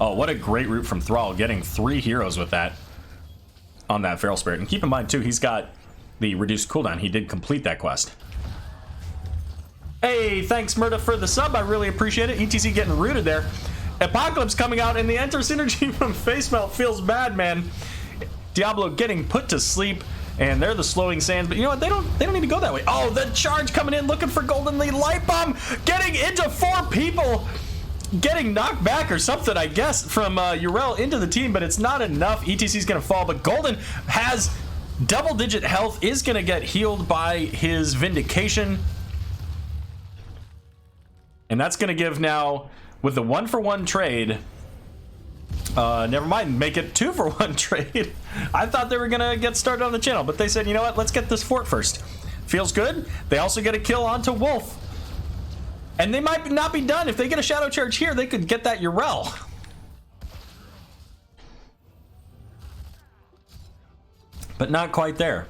Oh, what a great route from Thrall, getting 3 heroes with that on that Feral Spirit. And keep in mind, too, he's got the reduced cooldown. He did complete that quest. Hey, thanks, Murda, for the sub. I really appreciate it. ETC getting rooted there. Apocalypse coming out, and the Enter Synergy from Face Melt feels bad, man. Diablo getting put to sleep, and they're the slowing sands. But you know what? They don't need to go that way. Oh, the charge coming in, looking for Golden. The Light Bomb getting into 4 people. Getting knocked back or something, I guess, from Yrel into the team, but it's not enough. ETC's going to fall, but Golden has double-digit health, is going to get healed by his Vindication. And that's going to give now, with the 1-for-1 trade, never mind, make it 2-for-1 trade. I thought they were going to get started on the channel, but they said, you know what, let's get this fort first. Feels good. They also get a kill onto Wolf. And they might not be done. If they get a Shadow Charge here, they could get that Yrel. But not quite there.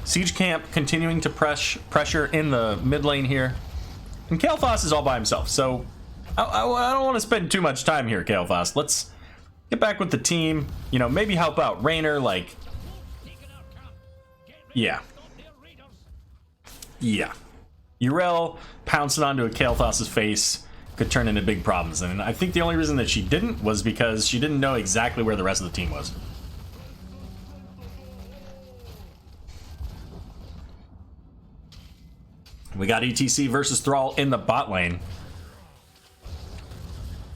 Siege Camp continuing to pressure in the mid lane here. And Kael'thas is all by himself, so I don't want to spend too much time here, Kael'thas. Let's get back with the team. You know, maybe help out Rainer, like... Yeah. Yrel pouncing onto a Kael'thas' face could turn into big problems. And I think the only reason that she didn't was because she didn't know exactly where the rest of the team was. We got ETC versus Thrall in the bot lane.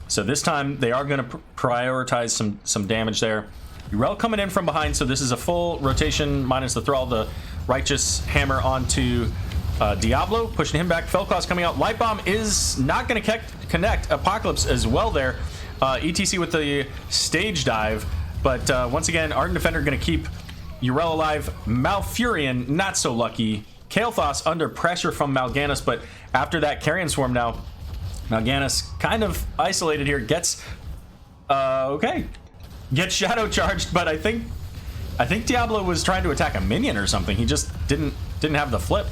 So this time they are going to prioritize some damage there. Yrel coming in from behind, so this is a full rotation minus the Thrall. The Righteous Hammer onto Diablo, pushing him back. Felclaw's coming out. Light Bomb is not going to connect. Apocalypse as well there. ETC with the stage dive. But once again, Ardent Defender going to keep Yrel alive. Malfurion, not so lucky. Kael'thas under pressure from Mal'Ganis, but after that Carrion Swarm now, Mal'Ganis kind of isolated here. Gets gets Shadow Charged, but I think Diablo was trying to attack a minion or something. He just didn't have the flip.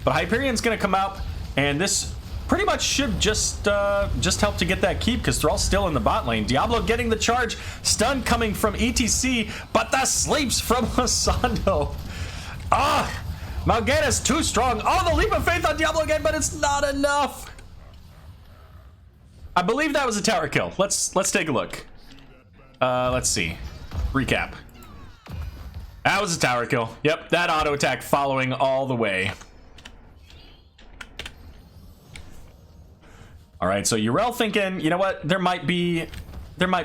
But Hyperion's gonna come out, and this pretty much should just help to get that keep, because Thrall's still in the bot lane. Diablo getting the charge. Stun coming from ETC, but the sleeps from Losando. Mal'Ganis too strong. Oh, the leap of faith on Diablo again, but it's not enough. I believe that was a tower kill. Let's take a look. Let's see. Recap. That was a tower kill. Yep, that auto attack following all the way. All right, so Yrel thinking, you know what? There might be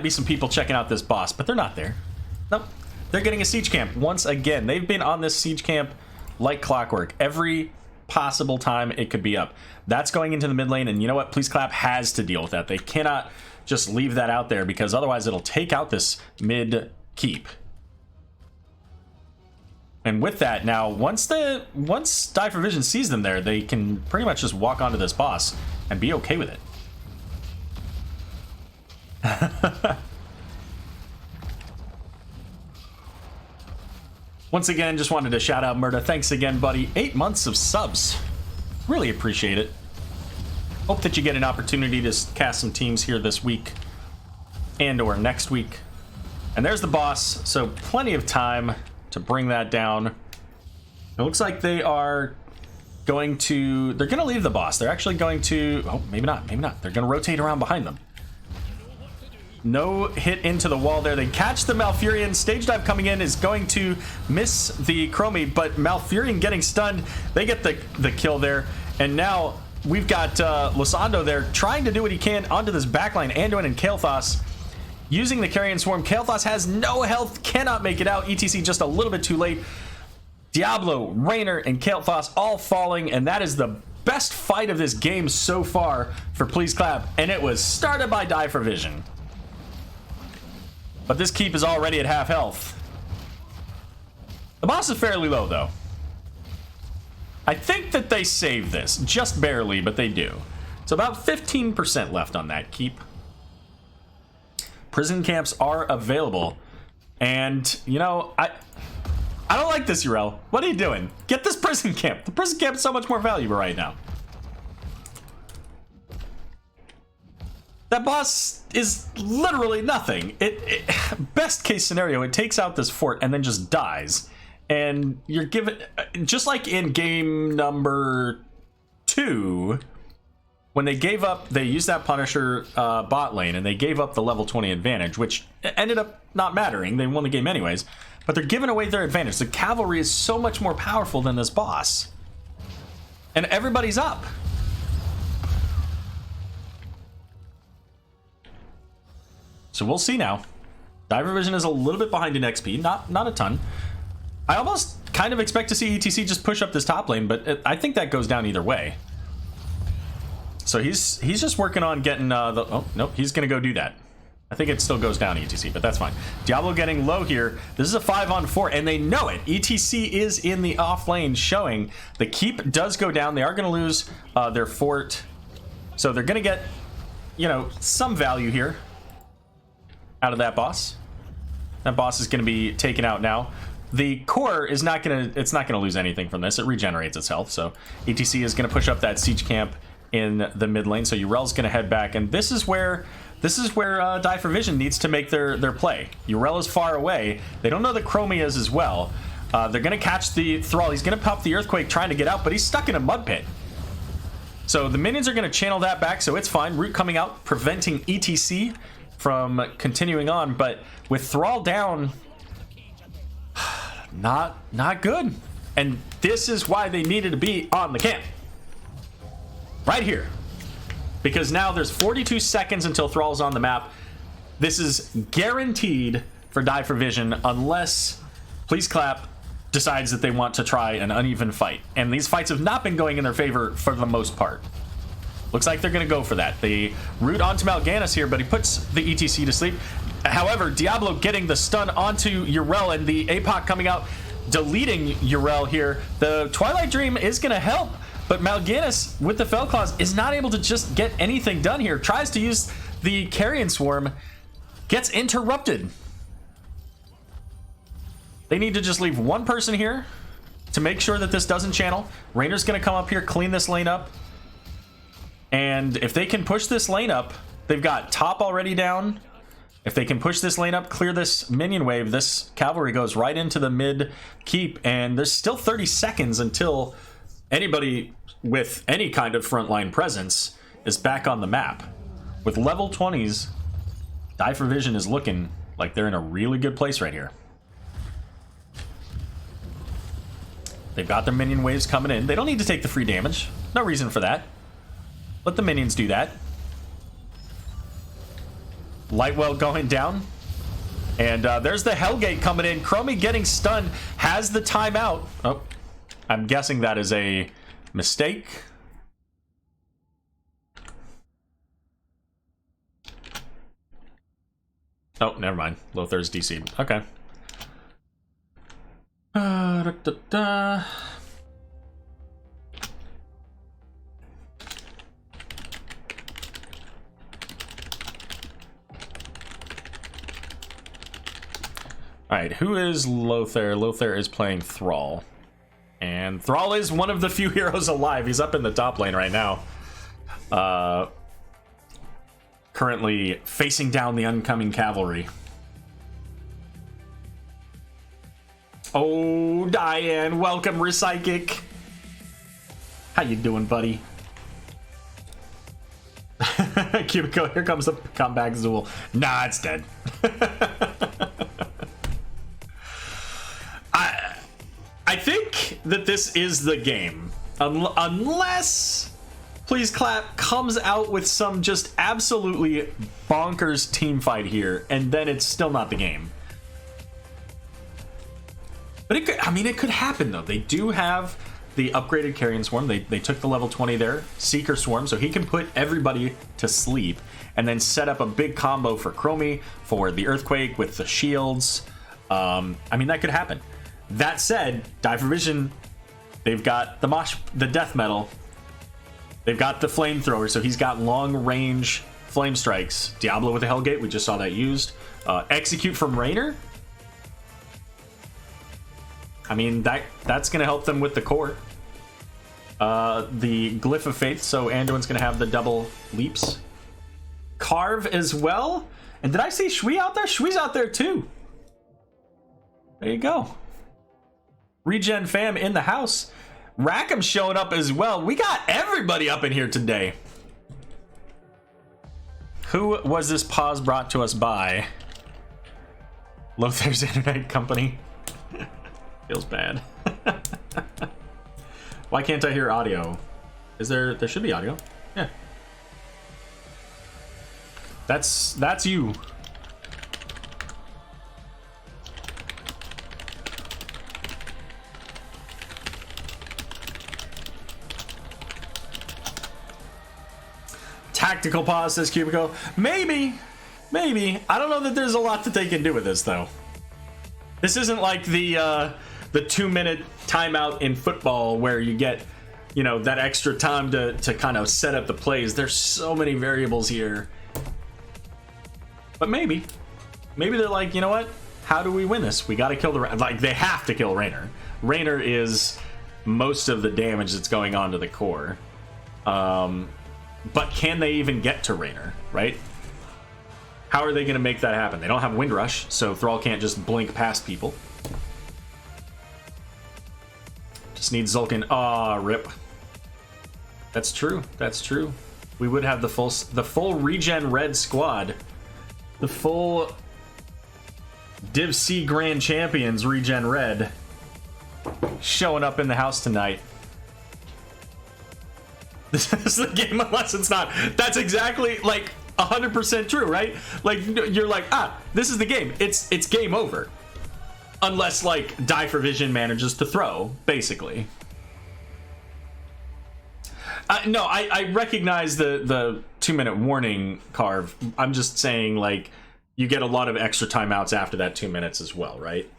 some people checking out this boss, but they're not there. Nope. They're getting a siege camp once again. They've been on this siege camp like clockwork every possible time it could be up. That's going into the mid lane, and you know what? Please Clap has to deal with that. They cannot just leave that out there, because otherwise it'll take out this mid keep. And with that, now once Die for Vision sees them there, they can pretty much just walk onto this boss and be okay with it. Once again, just wanted to shout out Murda. Thanks again, buddy. 8 months of subs. Really appreciate it. Hope that you get an opportunity to cast some teams here this week and or next week. And there's the boss, so plenty of time to bring that down. It looks like they're going to leave the boss. They're actually going to, oh, maybe not. They're going to rotate around behind them. No hit into the wall there. They catch the Malfurion. Stage dive coming in is going to miss the Chromie, but Malfurion getting stunned. They get the kill there. And now we've got Losando there trying to do what he can onto this backline. Anduin and Kael'thas using the Carrion Swarm. Kael'thas has no health, cannot make it out. ETC just a little bit too late. Diablo, Raynor, and Kael'thas all falling, and that is the best fight of this game so far for Please Clap, and it was started by Die for Vision. But this keep is already at half health. The boss is fairly low, though. I think that they save this, just barely, but they do. It's about 15% left on that keep. Prison camps are available, and you know, I don't like this, Yrel. What are you doing? Get this prison camp. The prison camp is so much more valuable right now. That boss is literally nothing. Best case scenario, it takes out this fort and then just dies, and you're given, just like in game number 2. When they gave up, they used that Punisher bot lane, and they gave up the level 20 advantage, which ended up not mattering. They won the game anyways, but they're giving away their advantage. The cavalry is so much more powerful than this boss. And everybody's up. So we'll see now. Diver Vision is a little bit behind in XP, not a ton. I almost kind of expect to see ETC just push up this top lane, but I think that goes down either way. So he's just working on getting oh, nope, he's going to go do that. I think it still goes down ETC, but that's fine. Diablo getting low here. This is a 5-on-4, and they know it. ETC is in the off lane, showing the keep does go down. They are going to lose their fort. So they're going to get, you know, some value here out of that boss. That boss is going to be taken out now. The core is not going to lose anything from this. It regenerates its health. So ETC is going to push up that siege camp in the mid lane. So Yrel's going to head back, and this is where Die for Vision needs to make their play. Yrel is far away. They don't know that Chromie is as well. They're going to catch the Thrall. He's going to pop the Earthquake trying to get out, but he's stuck in a mud pit. So the minions are going to channel that back, so it's fine. Root coming out, preventing ETC from continuing on, but with Thrall down, not good. And this is why they needed to be on the camp. Right here. Because now there's 42 seconds until Thrall's on the map. This is guaranteed for Die for Vision unless Please Clap decides that they want to try an uneven fight. And these fights have not been going in their favor for the most part. Looks like they're going to go for that. They root onto Mal'Ganis here, but he puts the ETC to sleep. However, Diablo getting the stun onto Yrel, and the APOC coming out, deleting Yrel here. The Twilight Dream is going to help, but Mal'Ganis with the Fell Claws is not able to just get anything done here. Tries to use the Carrion Swarm, gets interrupted. They need to just leave one person here to make sure that this doesn't channel. Raynor's going to come up here, clean this lane up. And if they can push this lane up, they've got top already down. If they can push this lane up, clear this minion wave, this cavalry goes right into the mid keep, and there's still 30 seconds until anybody with any kind of frontline presence is back on the map. With level 20s, Die for Vision is looking like they're in a really good place right here. They've got their minion waves coming in. They don't need to take the free damage. No reason for that. Let the minions do that. Lightwell going down. And there's the Hellgate coming in. Chromie getting stunned. Has the timeout. Oh, I'm guessing that is a mistake. Oh, never mind. Lothar's DC'd. Okay. Da, da, da. Alright, who is Lothar? Lothar is playing Thrall. And Thrall is one of the few heroes alive. He's up in the top lane right now. Currently facing down the oncoming cavalry. Oh, Diane, welcome, Recyclic. How you doing, buddy? Cubico, here comes the comeback Zool. Nah, it's dead. I think that this is the game. Unless Please Clap comes out with some just absolutely bonkers team fight here, and then it's still not the game. But it could, I mean, it could happen though. They do have the upgraded Carrion Swarm. They took the level 20 there. Seeker Swarm, so he can put everybody to sleep and then set up a big combo for Chromie for the Earthquake with the shields. I mean, that could happen. That said, Die for Vision, they've got the Death Metal. They've got the Flamethrower, so he's got long-range flame strikes. Diablo with the Hellgate, we just saw that used. Execute from Raynor. I mean, that's going to help them with the core. The Glyph of Faith, so Anduin's going to have the double leaps. Carve as well. And did I see Shui out there? Shui's out there too. There you go. Regen fam in the house. Rackham showing up as well. We got everybody up in here today. Who was this pause brought to us by? Lothar's Internet Company. Feels bad. Why can't I hear audio? Is there should be audio. Yeah. That's you. Tactical pause, says Cubico. Maybe. I don't know that there's a lot that they can do with this, though. This isn't like the 2-minute timeout in football where you get, that extra time to kind of set up the plays. There's so many variables here. But maybe they're like, you know what? How do we win this? We got to kill they have to kill Raynor. Raynor is most of the damage that's going on to the core. But can they even get to Raynor, right? How are they going to make that happen? They don't have Windrush, so Thrall can't just blink past people. Just need Zulkin. Aw, rip. That's true. We would have the full regen red squad. The full Div C Grand Champions regen red showing up in the house tonight. This is the game unless it's not. That's exactly 100% true, right? You're like, this is the game. It's game over. Unless Die for Vision manages to throw, basically. No, I recognize the 2-minute warning, Carve. I'm just saying you get a lot of extra timeouts after that 2 minutes as well, right?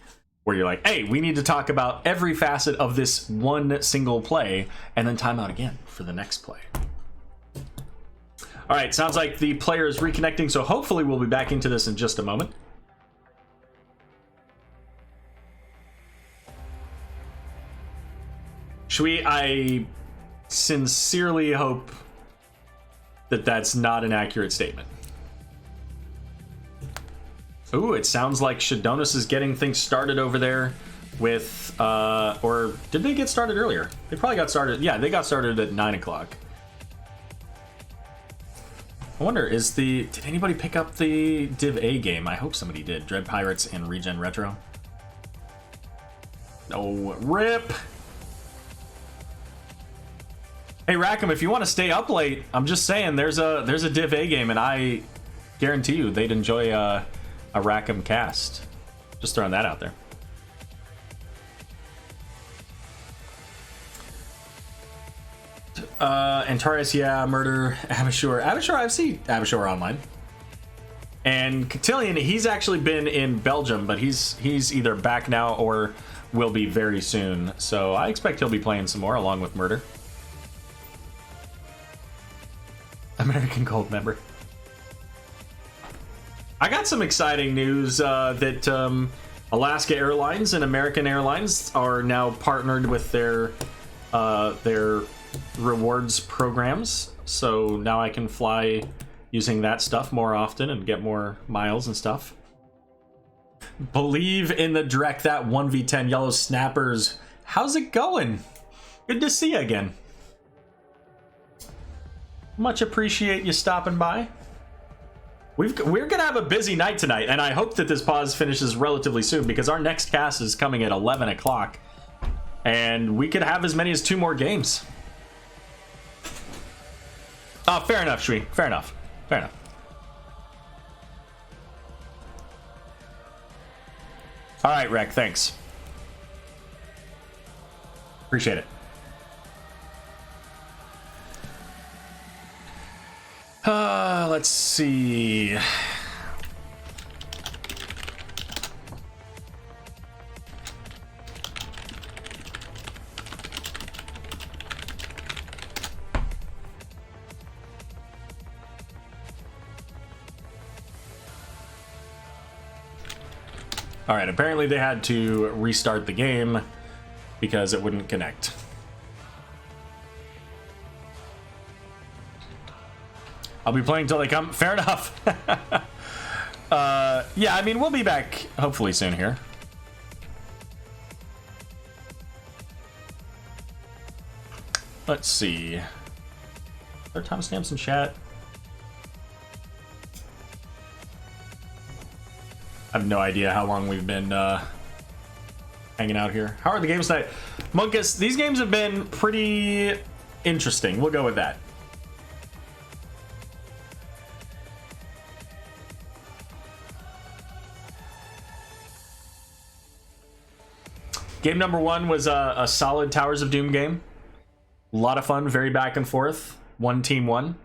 Where you're like, hey, we need to talk about every facet of this one single play, and then timeout again for the next play. All right, sounds like the player is reconnecting, so hopefully we'll be back into this in just a moment. Shui, I sincerely hope that that's not an accurate statement. Ooh, it sounds like Shadonis is getting things started over there with, or did they get started earlier? They probably got started, yeah, they got started at 9 o'clock. I wonder, did anybody pick up the Div A game? I hope somebody did. Dread Pirates and Regen Retro. Oh, rip! Hey, Rackham, if you want to stay up late, I'm just saying, there's a Div A game, and I guarantee you they'd enjoy a Rackham cast. Just throwing that out there. Antares, yeah, Murder, Abashur. Abashur, I've seen Abashur online. And Cotillion, he's actually been in Belgium, but he's either back now or will be very soon. So I expect he'll be playing some more along with Murder. American Gold member. I got some exciting news that Alaska Airlines and American Airlines are now partnered with their rewards programs. So now I can fly using that stuff more often and get more miles and stuff. Believe in the Drek, that 1v10 Yellow Snappers. How's it going? Good to see you again. Much appreciate you stopping by. We're gonna have a busy night tonight, and I hope that this pause finishes relatively soon because our next cast is coming at 11 o'clock, and we could have as many as 2 more games. Fair enough, Shui. Fair enough. Fair enough. All right, Rek. Thanks. Appreciate it. Let's see. All right, apparently they had to restart the game because it wouldn't connect. I'll be playing till they come. Fair enough. Yeah, I mean, we'll be back hopefully soon here. Let's see. Are there timestamps in chat? I have no idea how long we've been hanging out here. How are the games tonight? Munkus, these games have been pretty interesting. We'll go with that. Game number 1 was a solid Towers of Doom game. A lot of fun, very back and forth. One team won.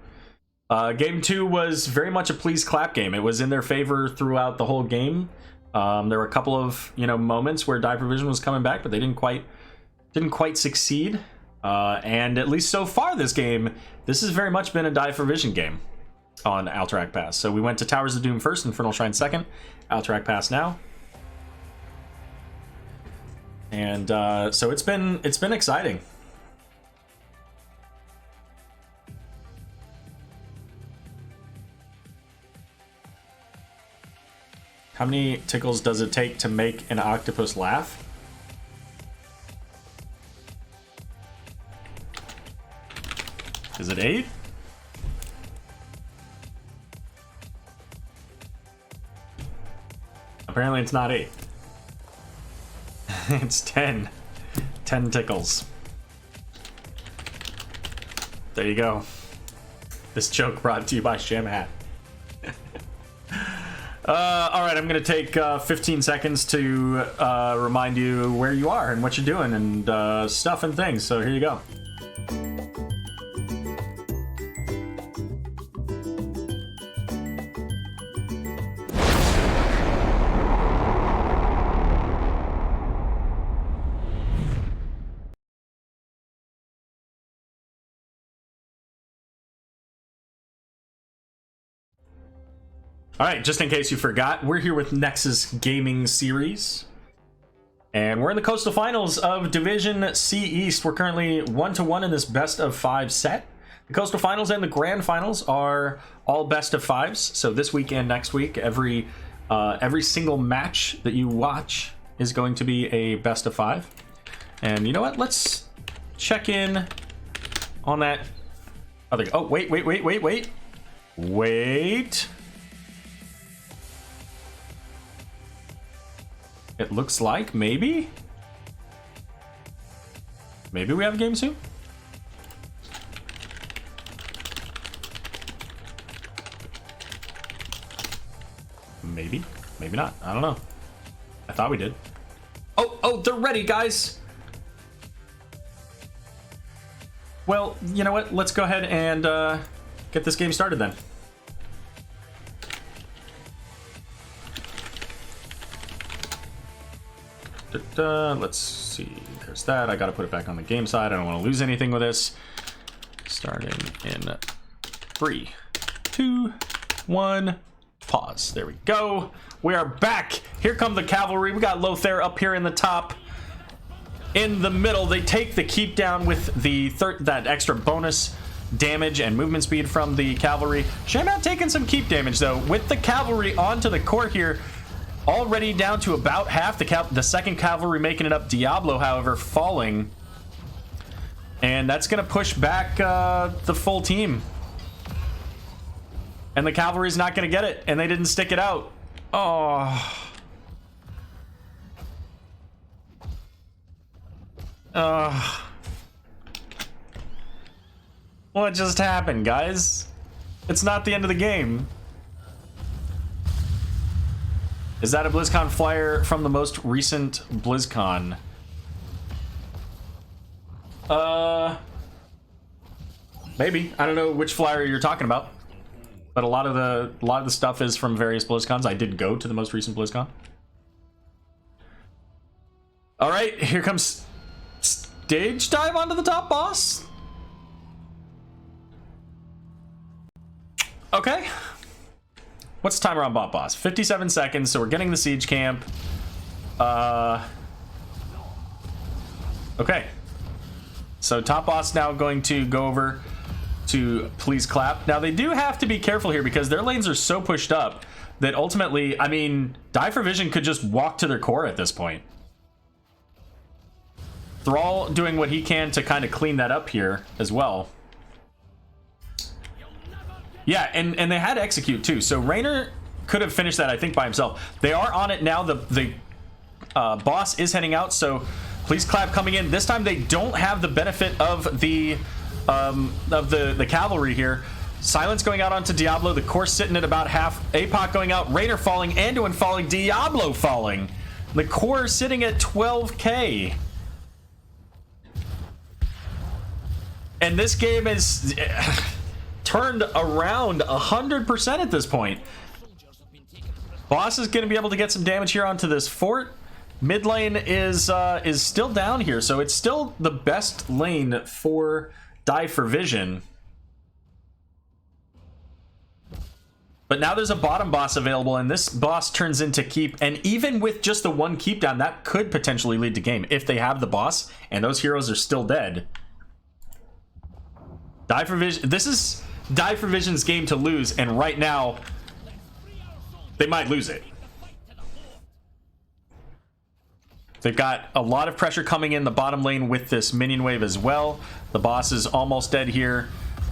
Game 2 was very much a please clap game. It was in their favor throughout the whole game. There were a couple of moments where Die Provision was coming back, but they didn't quite succeed. And at least so far this game, this has very much been a Die Provision game on Alterac Pass. So we went to Towers of Doom first, Infernal Shrine second, Alterac Pass now. And so it's been exciting. How many tickles does it take to make an octopus laugh? Is it 8? Apparently it's not 8. It's 10. 10 tickles. There you go. This joke brought to you by Shamhat. Alright, I'm going to take 15 seconds to remind you where you are and what you're doing and stuff and things. So here you go. Alright, just in case you forgot, we're here with Nexus Gaming Series. And we're in the Coastal Finals of Division C East. We're currently 1-1 in this best of 5 set. The Coastal Finals and the Grand Finals are all best of fives. So this week and next week, every single match that you watch is going to be a best of five. And you know what? Let's check in on that other. Oh, wait. It looks like maybe we have a game soon. Maybe not. I don't know. I thought we did. Oh, they're ready, guys. Well, you know what? Let's go ahead and get this game started then. Let's see. There's that. I got to put it back on the game side. I don't want to lose anything with this. Starting in 3, 2, 1. Pause. There we go. We are back. Here come the cavalry. We got Lothair up here in the top. In the middle, they take the keep down with the that extra bonus damage and movement speed from the cavalry. Shame out taking some keep damage though. With the cavalry onto the core here, already down to about half. The second cavalry making it up. Diablo, however, falling, and that's gonna push back the full team. And the cavalry's not gonna get it, and they didn't stick it out. Oh. What just happened, guys? It's not the end of the game. Is that a BlizzCon flyer from the most recent BlizzCon? Maybe. I don't know which flyer you're talking about, but a lot of the stuff is from various BlizzCons. I did go to the most recent BlizzCon. All right, here comes stage dive onto the top boss. Okay. What's the timer on bot boss? 57 seconds, so we're getting the siege camp. Okay. So top boss now going to go over to please clap. Now they do have to be careful here because their lanes are so pushed up that ultimately, I mean, Die for Vision could just walk to their core at this point. Thrall doing what he can to kind of clean that up here as well. Yeah, and they had to execute too. So Raynor could have finished that, I think, by himself. They are on it now. The boss is heading out, so please clap coming in. This time they don't have the benefit of the cavalry here. Silence going out onto Diablo. The core sitting at about half. APOC going out. Raynor falling. Anduin falling. Diablo falling. The core sitting at 12k. And this game is turned around 100% at this point. Boss is going to be able to get some damage here onto this fort. Mid lane is still down here, so it's still the best lane for Die for Vision. But now there's a bottom boss available, and this boss turns into keep. And even with just the one keep down, that could potentially lead to game if they have the boss and those heroes are still dead. Die for Vision. This is Die for Vision's game to lose, and right now they might lose it. They've got a lot of pressure coming in the bottom lane with this minion wave as well. The boss is almost dead here.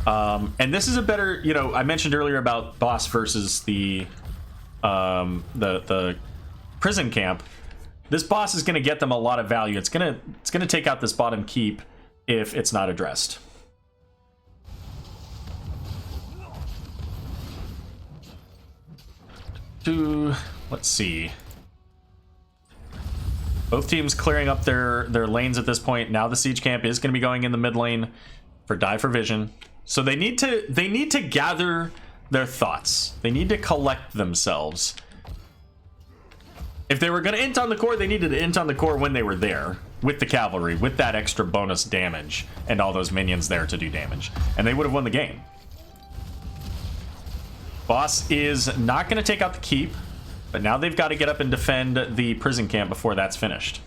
And this is a better, you know, I mentioned earlier about boss versus the prison camp. This boss is going to get them a lot of value. It's going to take out this bottom keep if it's not addressed. Let's see. Both teams clearing up their lanes at this point. Now the siege camp is going to be going in the mid lane for Die for Vision. So they need to gather their thoughts. They need to collect themselves. If they were going to int on the core, they needed to int on the core when they were there with the cavalry, with that extra bonus damage and all those minions there to do damage, and they would have won the game. Boss is not going to take out the keep, but now they've got to get up and defend the prison camp before that's finished.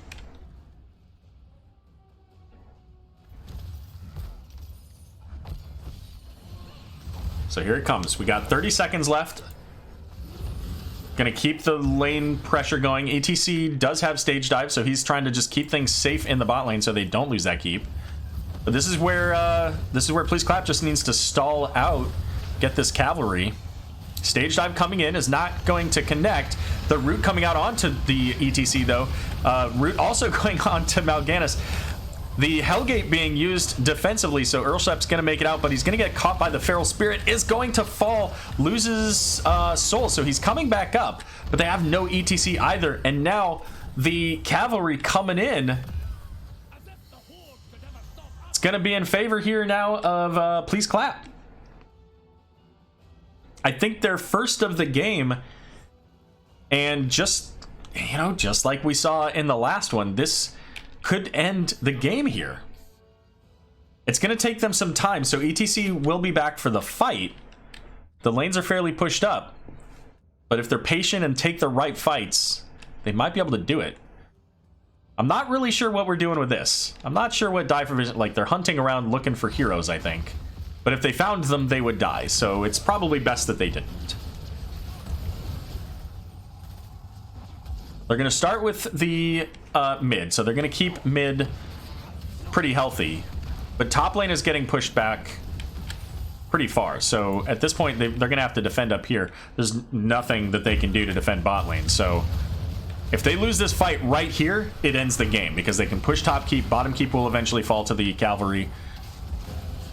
So here it comes. We got 30 seconds left. Gonna keep the lane pressure going. ETC does have stage dive, so he's trying to just keep things safe in the bot lane so they don't lose that keep. But this is where Please Clap just needs to stall out, get this cavalry. Stage dive coming in is not going to connect. The root coming out onto the ETC though. Root also going on to Mal'Ganis. The Hellgate being used defensively, so Earlshep's going to make it out, but he's going to get caught by the Feral Spirit, is going to fall, loses soul, so he's coming back up, but they have no ETC either, and now the cavalry coming in. It's going to be in favor here now of Please Clap. I think they're first of the game, and just like we saw in the last one, this could end the game here. It's going to take them some time, so ETC will be back for the fight. The lanes are fairly pushed up, but if they're patient and take the right fights, they might be able to do it. I'm not really sure what we're doing with this. I'm not sure what die for vision, like they're hunting around looking for heroes, I think. But if they found them, they would die, so it's probably best that they didn't. They're going to start with the mid, so they're going to keep mid pretty healthy. But top lane is getting pushed back pretty far, so at this point, they're going to have to defend up here. There's nothing that they can do to defend bot lane, so if they lose this fight right here, it ends the game, because they can push top keep, bottom keep will eventually fall to the cavalry.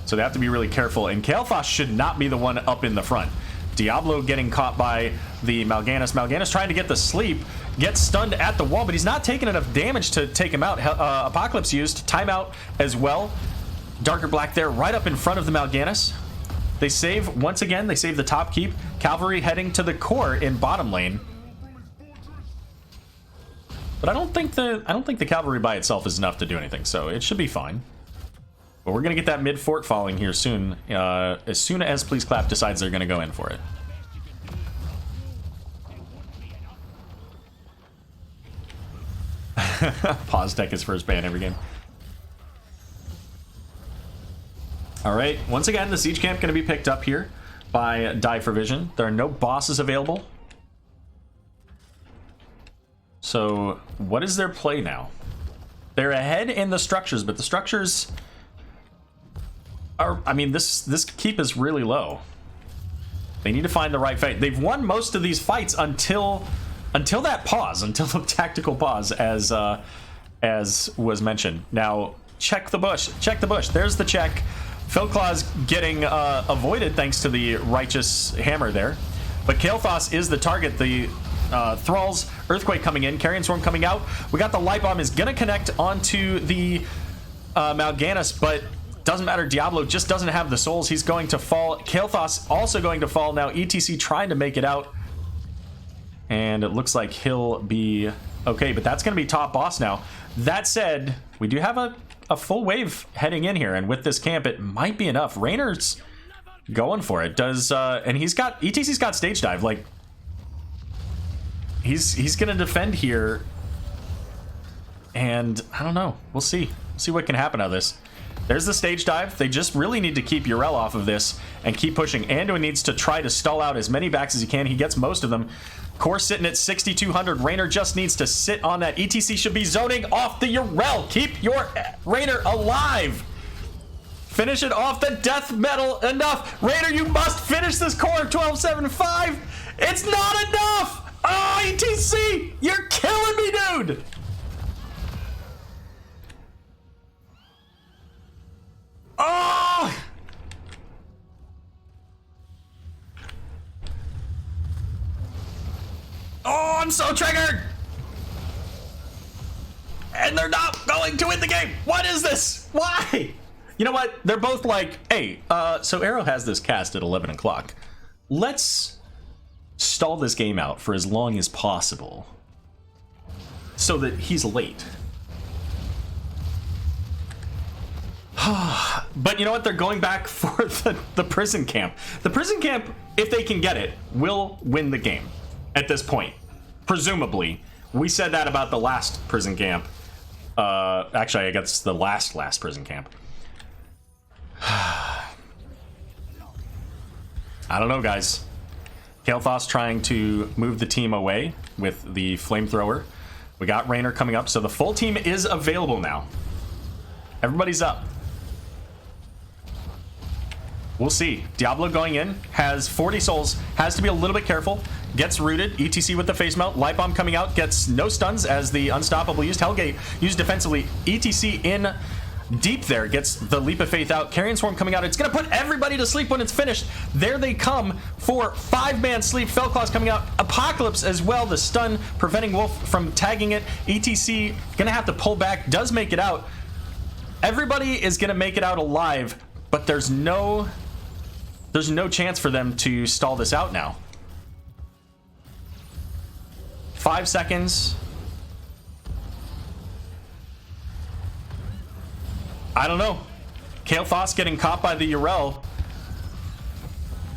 So they have to be really careful, and Kael'thas should not be the one up in the front. Diablo getting caught by the Mal'Ganis. Mal'Ganis trying to get the sleep, gets stunned at the wall, but he's not taking enough damage to take him out. Apocalypse used, timeout as well. Darker Black there, right up in front of the Mal'Ganis. They save, once again, they save the top keep. Cavalry heading to the core in bottom lane. But I don't think the cavalry by itself is enough to do anything, so it should be fine. But we're going to get that mid fort falling here soon, as soon as Please Clap decides they're going to go in for it. Pause deck is first ban every game. Alright, once again, the siege camp going to be picked up here by Die for Vision. There are no bosses available. So, what is their play now? They're ahead in the structures, but the structures are, I mean, this keep is really low. They need to find the right fight. They've won most of these fights until that pause, until the tactical pause, as was mentioned. Now, check the bush. Check the bush. There's the check. Philclaw's getting avoided thanks to the righteous hammer there. But Kael'thas is the target. The Thrall's Earthquake coming in. Carrion Swarm coming out. We got the Light Bomb is going to connect onto the Mal'Ganis, but doesn't matter. Diablo just doesn't have the souls. He's going to fall. Kael'thas also going to fall now. ETC trying to make it out. And it looks like he'll be okay, but that's going to be top boss now. That said, we do have a full wave heading in here, and with this camp, it might be enough. Raynor's going for it. And he's got, ETC's got stage dive. Like, he's going to defend here. And I don't know. We'll see. We'll see what can happen out of this. There's the stage dive. They just really need to keep Yrel off of this and keep pushing. Anduin needs to try to stall out as many backs as he can. He gets most of them. Core sitting at 6,200. Raynor just needs to sit on that. ETC should be zoning off the Yrel. Keep your Raynor alive. Finish it off the death metal. Enough. Raynor, you must finish this core. 1275. It's not enough. Oh, ETC, you're killing me, dude. Oh! Oh, I'm so triggered! And they're not going to win the game! What is this? Why? You know what? They're both like, hey, so Arrow has this cast at 11 o'clock. Let's stall this game out for as long as possible so that he's late. But you know what? They're going back for the prison camp. The prison camp, if they can get it, will win the game at this point. Presumably. We said that about the last prison camp. Actually, I guess the last prison camp. I don't know, guys. Kael'thas trying to move the team away with the flamethrower. We got Raynor coming up, so the full team is available now. Everybody's up. We'll see. Diablo going in, has 40 souls, has to be a little bit careful. Gets rooted, ETC with the face melt. Light Bomb coming out, gets no stuns as the Unstoppable used. Hellgate used defensively. ETC in deep there, gets the Leap of Faith out. Carrion Swarm coming out. It's going to put everybody to sleep when it's finished. There they come for 5-man sleep. Fellclaws coming out. Apocalypse as well. The stun preventing Wolf from tagging it. ETC going to have to pull back. Does make it out. Everybody is going to make it out alive, but there's no chance for them to stall this out now. 5 seconds. I don't know. Kael'thas getting caught by the Yrel.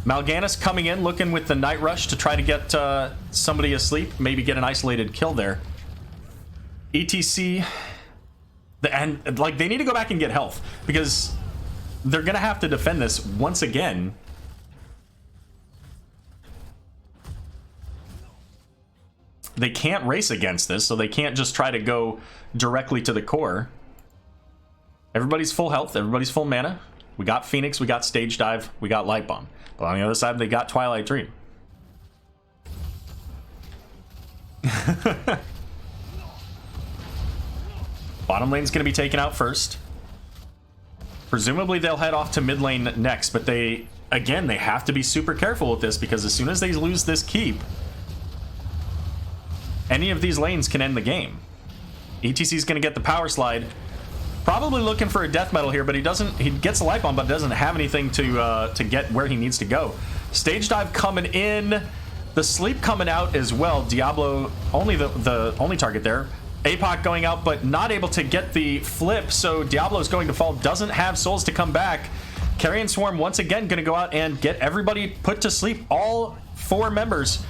Mal'Ganis coming in, looking with the Night Rush to try to get somebody asleep. Maybe get an isolated kill there. ETC. And like, they need to go back and get health, because they're going to have to defend this once again. They can't race against this, so they can't just try to go directly to the core. Everybody's full health, everybody's full mana. We got Phoenix, we got Stage Dive, we got Light Bomb. But on the other side, they got Twilight Dream. Bottom lane's going to be taken out first. Presumably they'll head off to mid lane next, but they have to be super careful with this, because as soon as they lose this keep, any of these lanes can end the game. ETC's going to get the power slide. Probably looking for a death metal here, but he gets a Light Bomb, but doesn't have anything to get where he needs to go. Stage Dive coming in. The sleep coming out as well. Diablo, only the only target there. APOC going out, but not able to get the flip, so Diablo's going to fall. Doesn't have souls to come back. Carrion Swarm once again going to go out and get everybody put to sleep. All 4 members,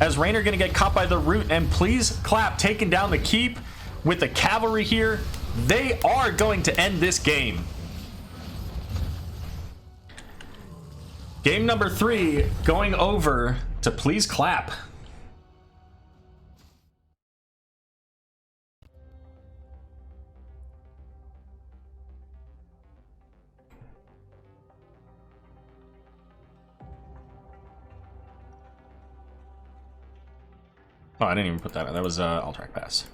as Raynor going to get caught by the root. And please clap, taking down the keep with the cavalry here. They are going to end this game. Game number 3 going over to Please Clap. Oh, I didn't even put that on. That was all track pass.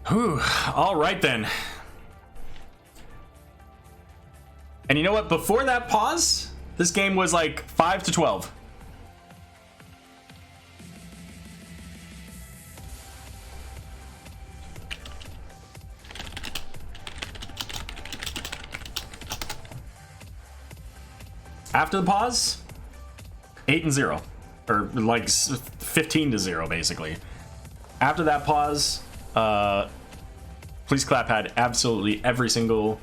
Whew. All right then. And you know what? Before that pause, this game was like 5-12. After the pause, 8-0, or like 15-0 basically. After that pause, Please Clap had absolutely every single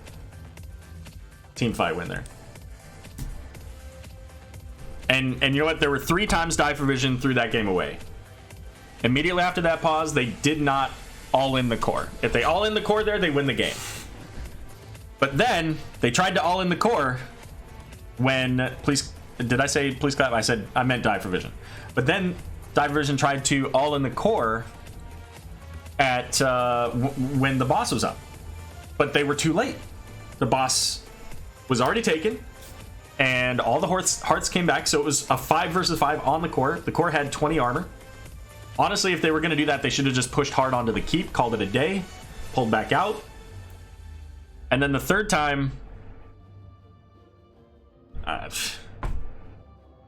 team fight win there. And you know what? There were 3 times die for vision threw that game away. Immediately after that pause, they did not all in the core. If they all in the core there, they win the game. But then they tried to all in the core when did I say Please Clap? I meant die for vision. But then die for vision tried to all in the core at when the boss was up, but they were too late. The boss was already taken, and all the hearts came back, so it was a 5 versus 5 on the core. The core had 20 armor. Honestly, if they were going to do that, they should have just pushed hard onto the keep, called it a day, pulled back out. And then the third time,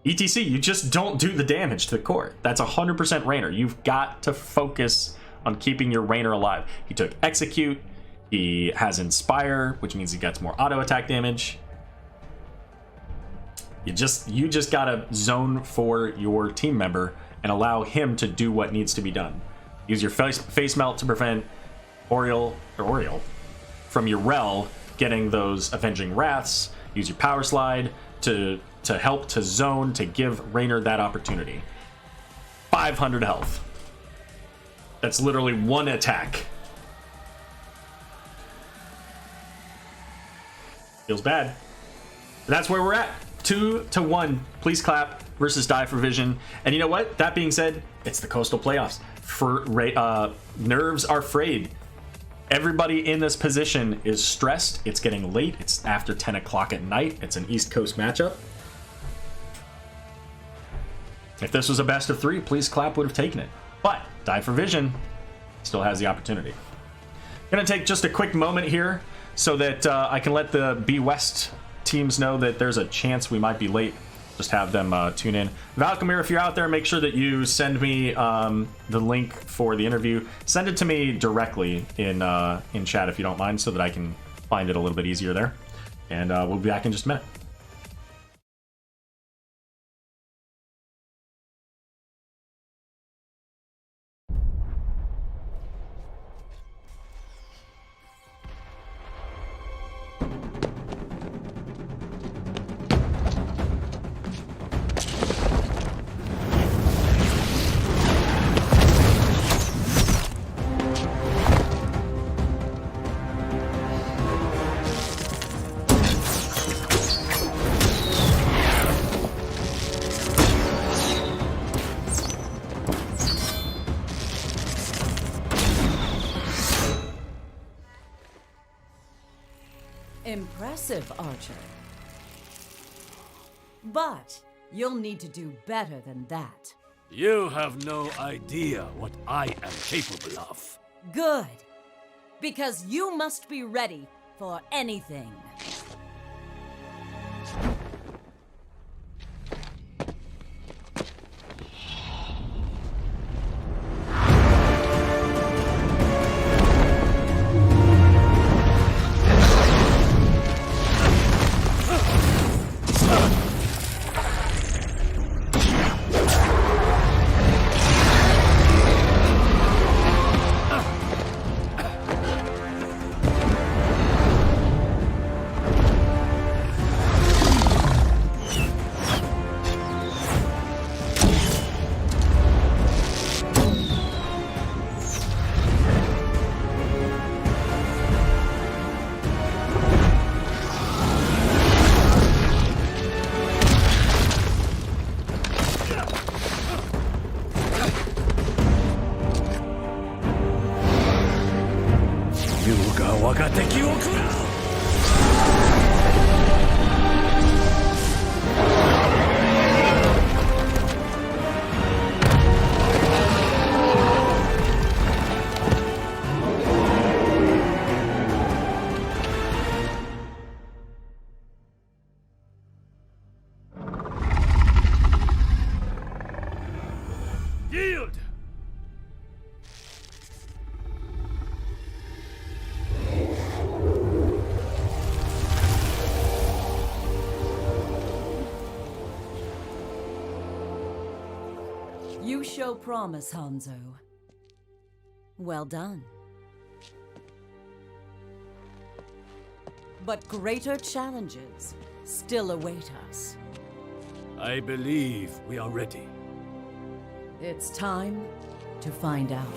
ETC, you just don't do the damage to the core. That's 100% Raynor. You've got to focus on keeping your Raynor alive. He took Execute. He has Inspire, which means he gets more auto attack damage. You just gotta zone for your team member and allow him to do what needs to be done. Use your face melt to prevent Oriole from your Rel getting those Avenging Wraths. Use your power slide to help to zone, to give Raynor that opportunity. 500 health. That's literally 1 attack. Feels bad. But that's where we're at. 2-1. Please clap versus Die for Vision. And you know what? That being said, it's the Coastal Playoffs. Nerves are frayed. Everybody in this position is stressed. It's getting late. It's after 10 o'clock at night. It's an East Coast matchup. If this was a best of 3, Please Clap would have taken it. But Die for Vision still has the opportunity. Gonna take just a quick moment here so that I can let the B West teams know that there's a chance we might be late. Just have them tune in. Valkamir, if you're out there, make sure that you send me the link for the interview. Send it to me directly in chat if you don't mind, so that I can find it a little bit easier there. And we'll be back in just a minute. Impressive, Archer. But you'll need to do better than that. You have no idea what I am capable of. Good. Because you must be ready for anything. Yield! You show promise, Hanzo. Well done. But greater challenges still await us. I believe we are ready. It's time to find out.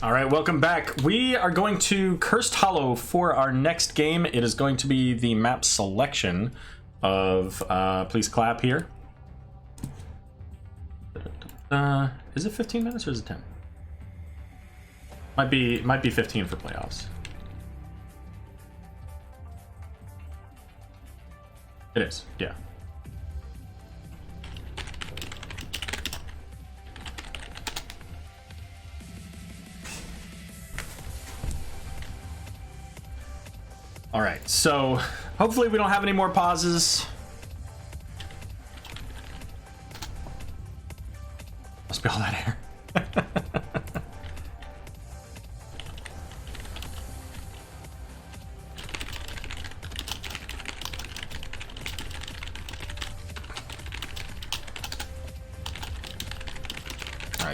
All right, welcome back. We are going to Cursed Hollow for our next game. It is going to be the map selection of, please clap here. Is it 15 minutes or is it 10? Might be 15 for playoffs. It is, yeah. All right, so hopefully we don't have any more pauses.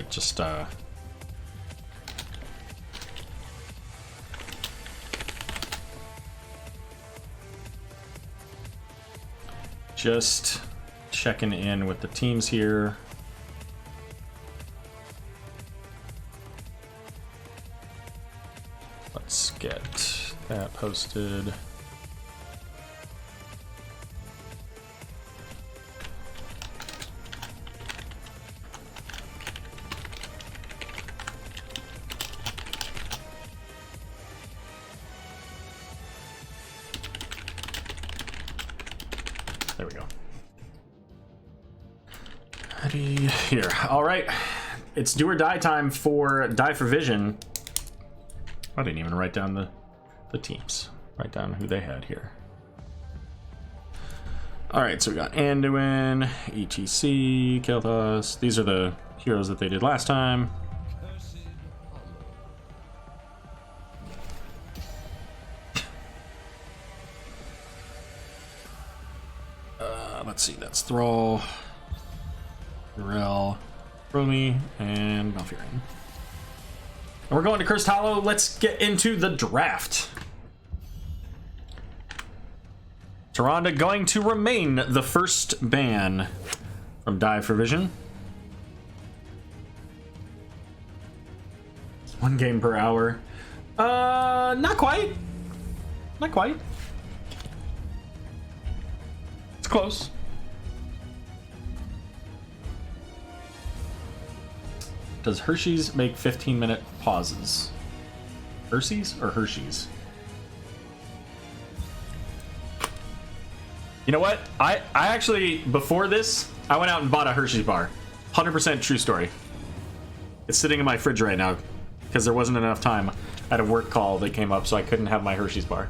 right, just checking in with the teams here. Let's get that posted. There we go. Ready here. All right, it's do or die time for Die for Vision. I didn't even write down the teams. Write down who they had here. All right, so we got Anduin, ETC, Kel'Thas. These are the heroes that they did last time. Let's see, that's Thrall, Urel, Romy, and Malfurion. And we're going to Cursed Hollow. Let's get into the draft. Tyrande going to remain the first ban from Die for Vision. 1 game per hour. Not quite. Not quite. It's close. Does Hershey's make 15-minute pauses? Hershey's or Hershey's? You know what? I actually, before this, I went out and bought a Hershey's bar. 100% true story. It's sitting in my fridge right now because there wasn't enough time. I had a work call that came up, so I couldn't have my Hershey's bar.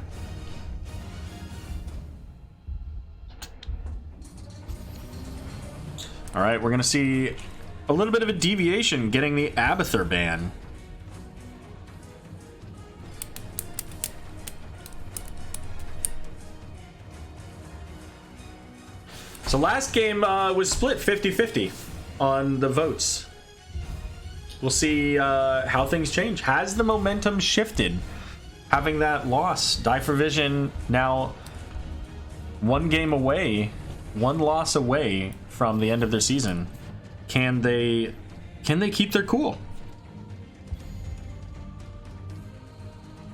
All right, we're going to see a little bit of a deviation getting the Abathur ban. So last game was split 50-50 on the votes. We'll see how things change. Has the momentum shifted? Having that loss, Die for Vision now 1 game away, 1 loss away from the end of their season. Can they keep their cool?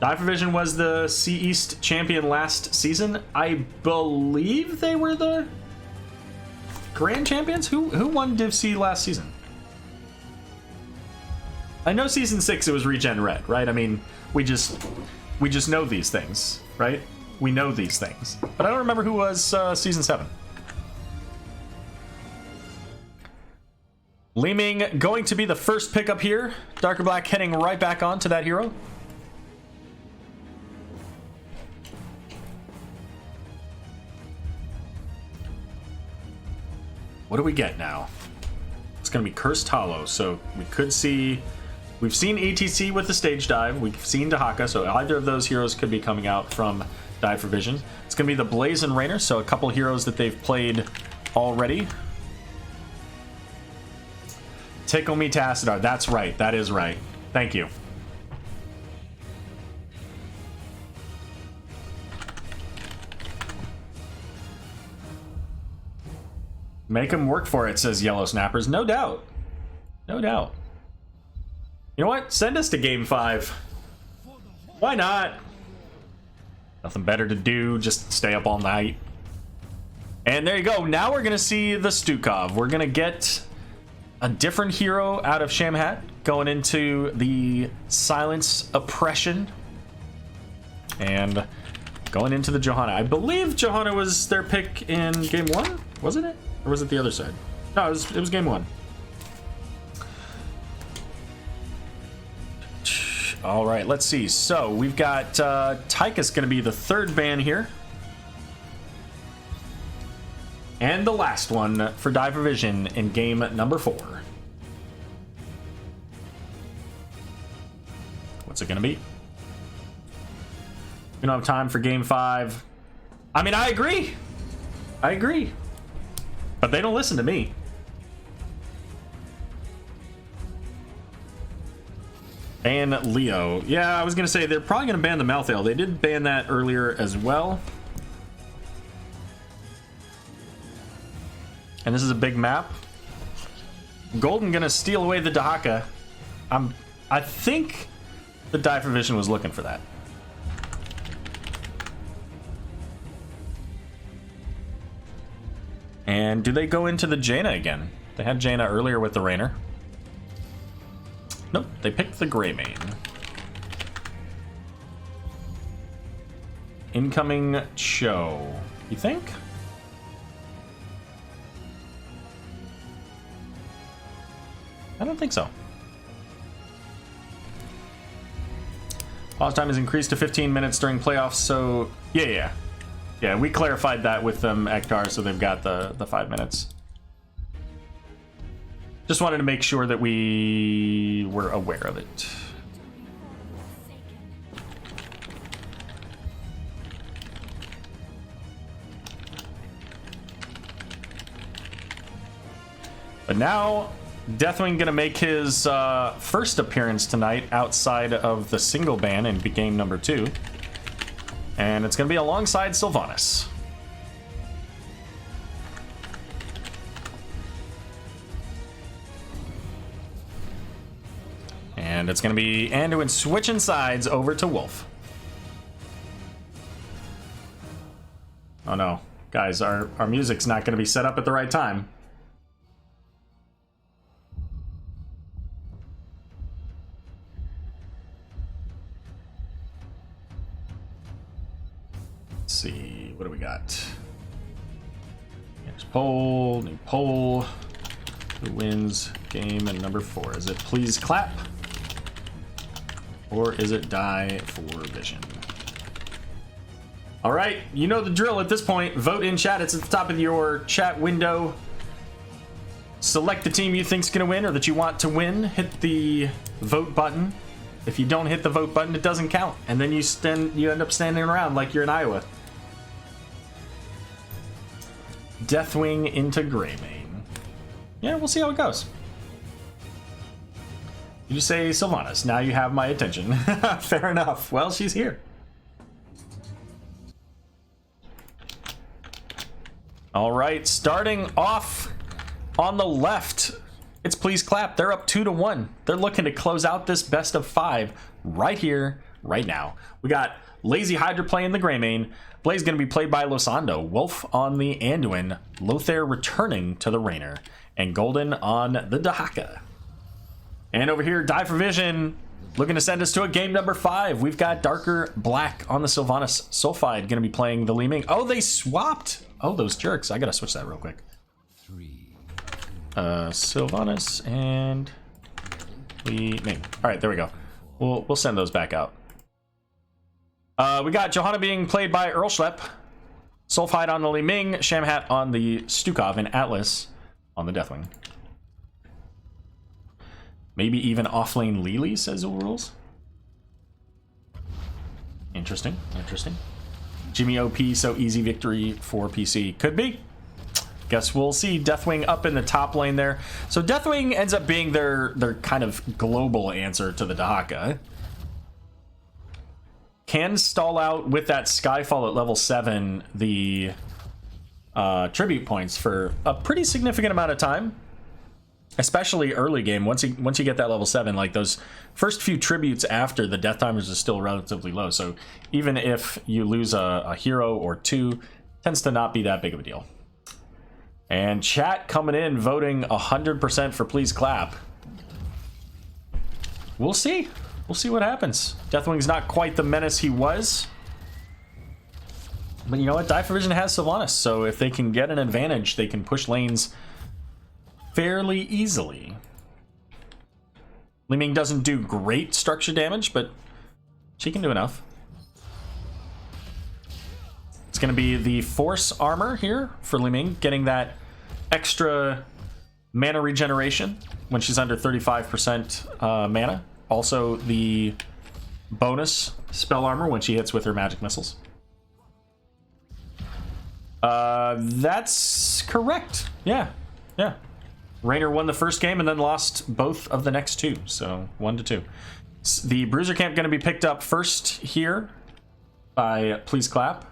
Die for Vision was the C East champion last season. I believe they were the grand champions. Who won Div C last season? I know season 6 it was Regen Red, right? I mean, we just know these things, right? We know these things, but I don't remember who was season 7. Leeming going to be the first pickup here. Darker Black heading right back on to that hero. What do we get now? It's going to be Cursed Hollow, so we could see... We've seen ETC with the stage dive. We've seen Dahaka, so either of those heroes could be coming out from Die for Vision. It's going to be the Blazing Rainer, so a couple heroes that they've played already. Tickle Me Tassadar. That's right. That is right. Thank you. Make them work for it, says Yellow Snappers. No doubt. No doubt. You know what? Send us to Game 5. Why not? Nothing better to do. Just stay up all night. And there you go. Now we're going to see the Stukov. We're going to get a different hero out of Shamhat going into the Silence Oppression. And going into the Johanna. I believe Johanna was their pick in Game 1. Wasn't it? Or was it the other side? No, it was Game 1. All right, let's see. So we've got Tychus going to be the 3rd ban here. And the last one for Die for Vision in game number 4. What's it going to be? We don't have time for game 5. I mean, I agree. I agree. But they don't listen to me. Ban Leo. Yeah, I was going to say they're probably going to ban the Malthael. They did ban that earlier as well. And this is a big map. Golden going to steal away the Dahaka. I think the Dive Vision was looking for that. And do they go into the Jaina again? They had Jaina earlier with the Rainer. Nope, they picked the Greymane. Incoming Cho. You think? I don't think so. Pause time is increased to 15 minutes during playoffs, so yeah, we clarified that with them, Ektar, so they've got the 5 minutes. Just wanted to make sure that we were aware of it. But now, Deathwing gonna make his first appearance tonight outside of the single ban in game number 2. And it's gonna be alongside Sylvanas. And it's going to be Anduin switching sides over to Wolf. Oh no. Guys, our music's not going to be set up at the right time. Let's see. What do we got? Next poll. New poll. Who wins game in number 4? Is it Please Clap? Or is it Die for Vision? All right, you know the drill at this point. Vote in chat. It's at the top of your chat window. Select the team you think's gonna win or that you want to win. Hit the vote button. If you don't hit the vote button, it doesn't count, and then you end up standing around like you're in Iowa. Deathwing into Greymane. Yeah, we'll see how it goes. You say Sylvanas. Now you have my attention. Fair enough. Well, she's here. All right, starting off on the left, it's Please Clap. They're up 2-1. They're looking to close out this best of 5 right here, right now. We got Lazy Hydra playing the Greymane. Blaze going to be played by Losando. Wolf on the Anduin. Lothair returning to the Rainer. And Golden on the Dahaka. And over here, Die for Vision, looking to send us to a game number 5. We've got Darker Black on the Sylvanas. Sulfide going to be playing the Li Ming. Oh, they swapped. Oh, those jerks. I got to switch that real quick. Sylvanas and Li Ming. All right, there we go. We'll send those back out. We got Johanna being played by Earl Schlepp. Sulfide on the Li Ming. Shamhat on the Stukov. And Atlas on the Deathwing. Maybe even offlane Lily, says Rules. Interesting, interesting. Jimmy OP, so easy victory for PC. Could be. Guess we'll see. Deathwing up in the top lane there. So Deathwing ends up being their kind of global answer to the Dahaka. Can stall out with that Skyfall at level 7 the tribute points for a pretty significant amount of time. Especially early game, once you get that level 7, like those first few tributes after, the death timers are still relatively low. So even if you lose a hero or 2, tends to not be that big of a deal. And chat coming in, voting 100% for Please Clap. We'll see. We'll see what happens. Deathwing's not quite the menace he was. But you know what? Die for Vision has Sylvanas, so if they can get an advantage, they can push lanes fairly easily. Li Ming doesn't do great structure damage, but she can do enough. It's going to be the Force Armor here for Li Ming, getting that extra mana regeneration when she's under 35% mana. Also the bonus Spell Armor when she hits with her magic missiles. That's correct. Yeah. Rainer won the first game and then lost both of the next 2, so 1-2. The Bruiser Camp going to be picked up first here by Please Clap.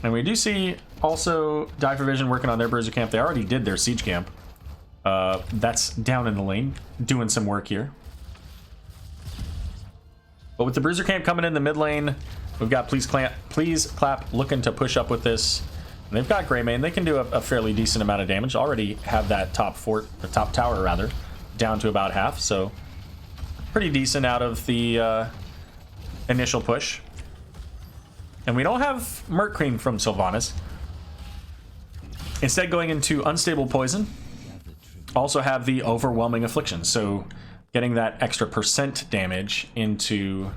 And we do see also Die for Vision working on their Bruiser Camp. They already did their Siege Camp. That's down in the lane, doing some work here. But with the Bruiser Camp coming in the mid lane, we've got Please Clap looking to push up with this. And they've got Greymane. They can do a fairly decent amount of damage. Already have that top fort, or top tower rather, down to about half. So pretty decent out of the initial push. And we don't have Merc Cream from Sylvanas. Instead going into Unstable Poison. Also have the Overwhelming Affliction. So getting that extra % damage into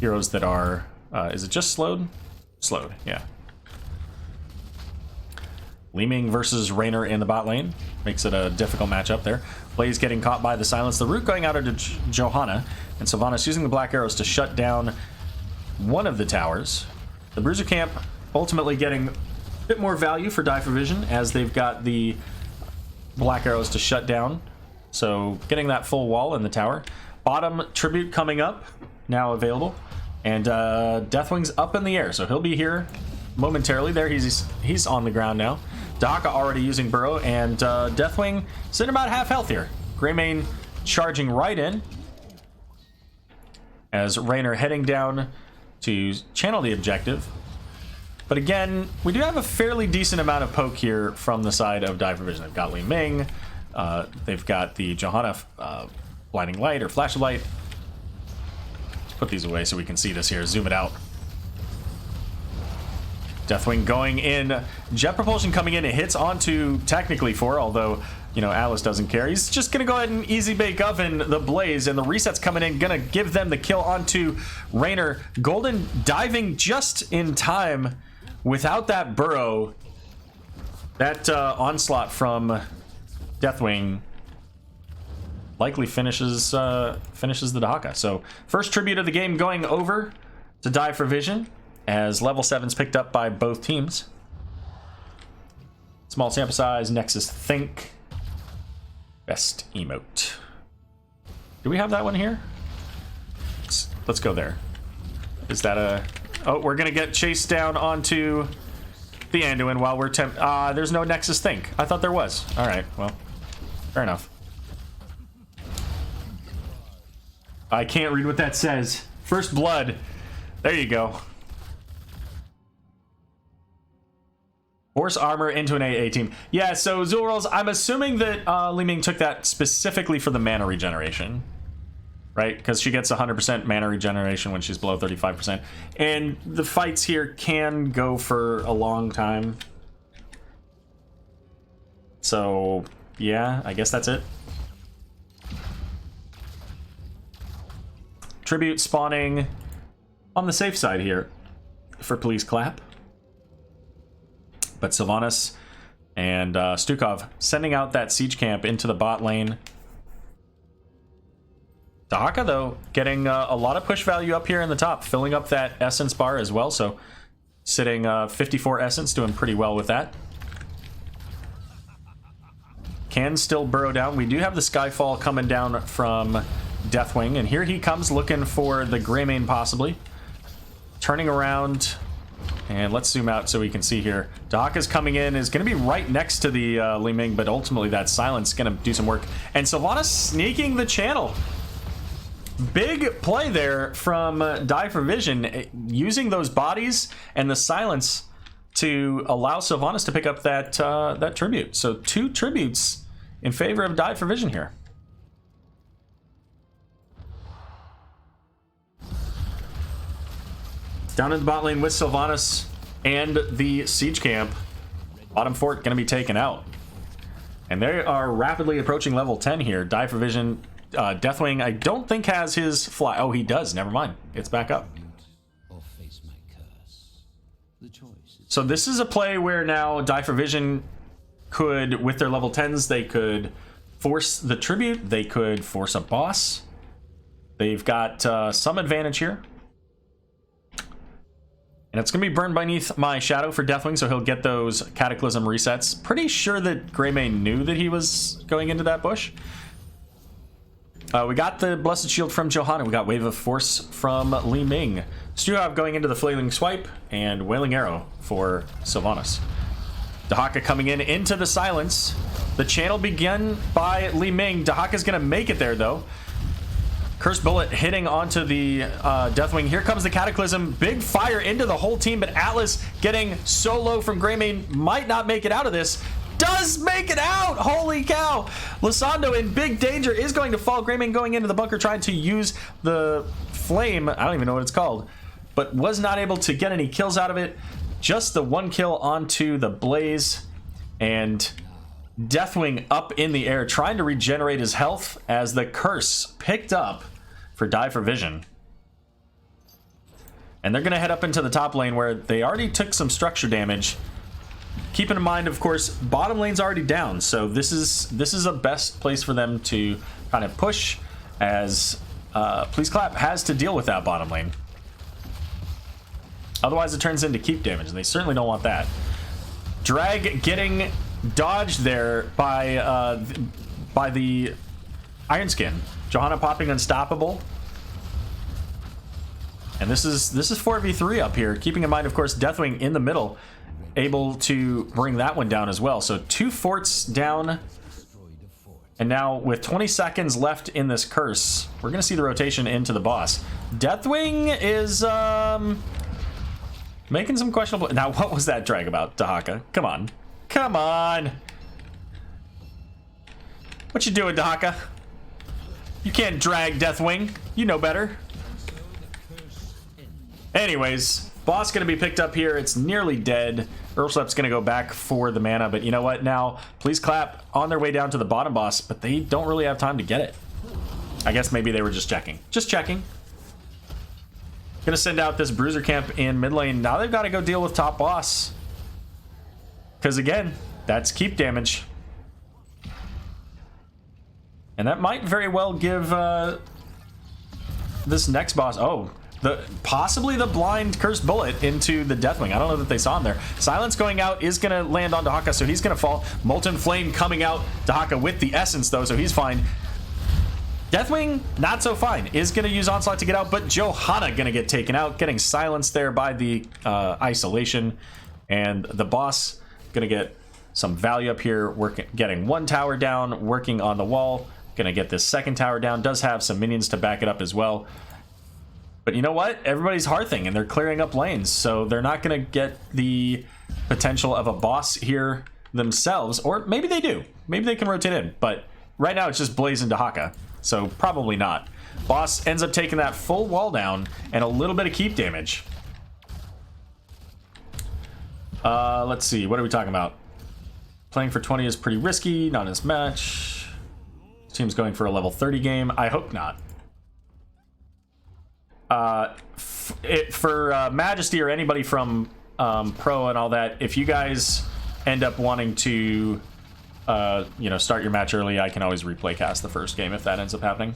heroes that are... is it just slowed? Slowed, yeah. Li Ming versus Raynor in the bot lane. Makes it a difficult matchup there. Blaze getting caught by the silence. The root going out into Johanna. And Sylvanas using the black arrows to shut down one of the towers. The Bruiser Camp ultimately getting a bit more value for Die for Vision as they've got the black arrows to shut down. So getting that full wall in the tower. Bottom Tribute coming up, now available. And Deathwing's up in the air, so he'll be here momentarily. There, he's on the ground now. Daka already using Burrow, and Deathwing sitting about half health here. Greymane charging right in. As Raynor heading down to channel the objective. But again, we do have a fairly decent amount of poke here from the side of Die for Vision. They've got Li Ming, they've got the Johanna Blinding Light or Flash of Light. Let's put these away so we can see this here. Zoom it out. Deathwing going in. Jet Propulsion coming in. It hits onto technically 4, although, you know, Alice doesn't care. He's just going to go ahead and easy bake oven the Blaze, and the reset's coming in. Going to give them the kill onto Raynor. Golden diving just in time without that burrow. That onslaught from Deathwing likely finishes the Daka. So first tribute of the game going over to Die for Vision, as level 7's picked up by both teams. Small sample size, Nexus Think. Best emote. Do we have that one here? Let's go there. Is that a... Oh, we're going to get chased down onto the Anduin while we're... there's no Nexus Think. I thought there was. All right, well, fair enough. I can't read what that says. First Blood. There you go. Force armor into an AA team. Yeah, so Zulrolls, I'm assuming that Li Ming took that specifically for the mana regeneration. Right? Because she gets 100% mana regeneration when she's below 35%. And the fights here can go for a long time. So, yeah, I guess that's it. Tribute spawning on the safe side here for Please Clap. But Sylvanas and Stukov sending out that siege camp into the bot lane. Daka, though, getting a lot of push value up here in the top, filling up that essence bar as well. So sitting 54 essence, doing pretty well with that. Can still burrow down. We do have the Skyfall coming down from Deathwing, and here he comes looking for the Greymane possibly. Turning around... And let's zoom out so we can see here. Daka's coming in, is going to be right next to the Li Ming, but ultimately that silence is going to do some work. And Sylvanas sneaking the channel. Big play there from Die for Vision, using those bodies and the silence to allow Sylvanas to pick up that that tribute. So 2 tributes in favor of Die for Vision here. Down in the bot lane with Sylvanas and the siege camp. Bottom fort going to be taken out. And they are rapidly approaching level 10 here. Die for Vision, Deathwing, I don't think has his fly. Oh, he does. Never mind. It's back up. So this is a play where now Die for Vision could, with their level 10s, they could force the tribute. They could force a boss. They've got some advantage here. And it's going to be burned beneath my shadow for Deathwing, so he'll get those Cataclysm resets. Pretty sure that Greymane knew that he was going into that bush. We got the Blessed Shield from Johanna. We got Wave of Force from Li Ming. Stuhav going into the Flailing Swipe, and Wailing Arrow for Sylvanas. Dahaka coming into the silence. The channel begun by Li Ming. Dahaka's going to make it there, though. Curse Bullet hitting onto the Deathwing. Here comes the Cataclysm. Big fire into the whole team, but Atlas getting so low from Greymane might not make it out of this. Does make it out! Holy cow! Lysandro in big danger, is going to fall. Greymane going into the bunker trying to use the flame. I don't even know what it's called, but was not able to get any kills out of it. Just the one kill onto the Blaze, and Deathwing up in the air trying to regenerate his health as the curse picked up for Die for Vision. And they're going to head up into the top lane where they already took some structure damage. Keeping in mind, of course, bottom lane's already down, so this is a best place for them to kind of push, as Please Clap has to deal with that bottom lane. Otherwise it turns into keep damage, and they certainly don't want that. Drag getting dodged there by the Iron Skin. Johanna popping Unstoppable. And this is 4v3 up here. Keeping in mind, of course, Deathwing in the middle, able to bring that one down as well. So 2 forts down. And now with 20 seconds left in this curse, we're going to see the rotation into the boss. Deathwing is making some questionable... Now, what was that drag about, Dahaka? Come on. Come on. What you doing, Dahaka? You can't drag Deathwing. You know better. Anyways, boss going to be picked up here. It's nearly dead. Urslep's going to go back for the mana, but you know what? Now, Please Clap on their way down to the bottom boss, but they don't really have time to get it. I guess maybe they were just checking. Just checking. Gonna send out this Bruiser camp in mid lane. Now they've got to go deal with top boss. Because again, that's keep damage. And that might very well give this next boss... Oh, possibly the blind Cursed Bullet into the Deathwing. I don't know that they saw him there. Silence going out is going to land on Dahaka, so he's going to fall. Molten Flame coming out. Dahaka with the Essence, though, so he's fine. Deathwing, not so fine. Is going to use Onslaught to get out, but Johanna going to get taken out, getting silenced there by the Isolation. And the boss going to get some value up here, getting 1 tower down, working on the wall. Going to get this 2nd tower down. Does have some minions to back it up as well. But you know what? Everybody's Hearthing, and they're clearing up lanes, so they're not going to get the potential of a boss here themselves. Or maybe they do. Maybe they can rotate in. But right now it's just Blaze and Dahaka. So probably not. Boss ends up taking that full wall down and a little bit of keep damage. Let's see. What are we talking about? Playing for 20 is pretty risky. Not as much. Team's going for a level 30 game. I hope not. For Majesty or anybody from Pro and all that, if you guys end up wanting to start your match early, I can always replay cast the first game if that ends up happening.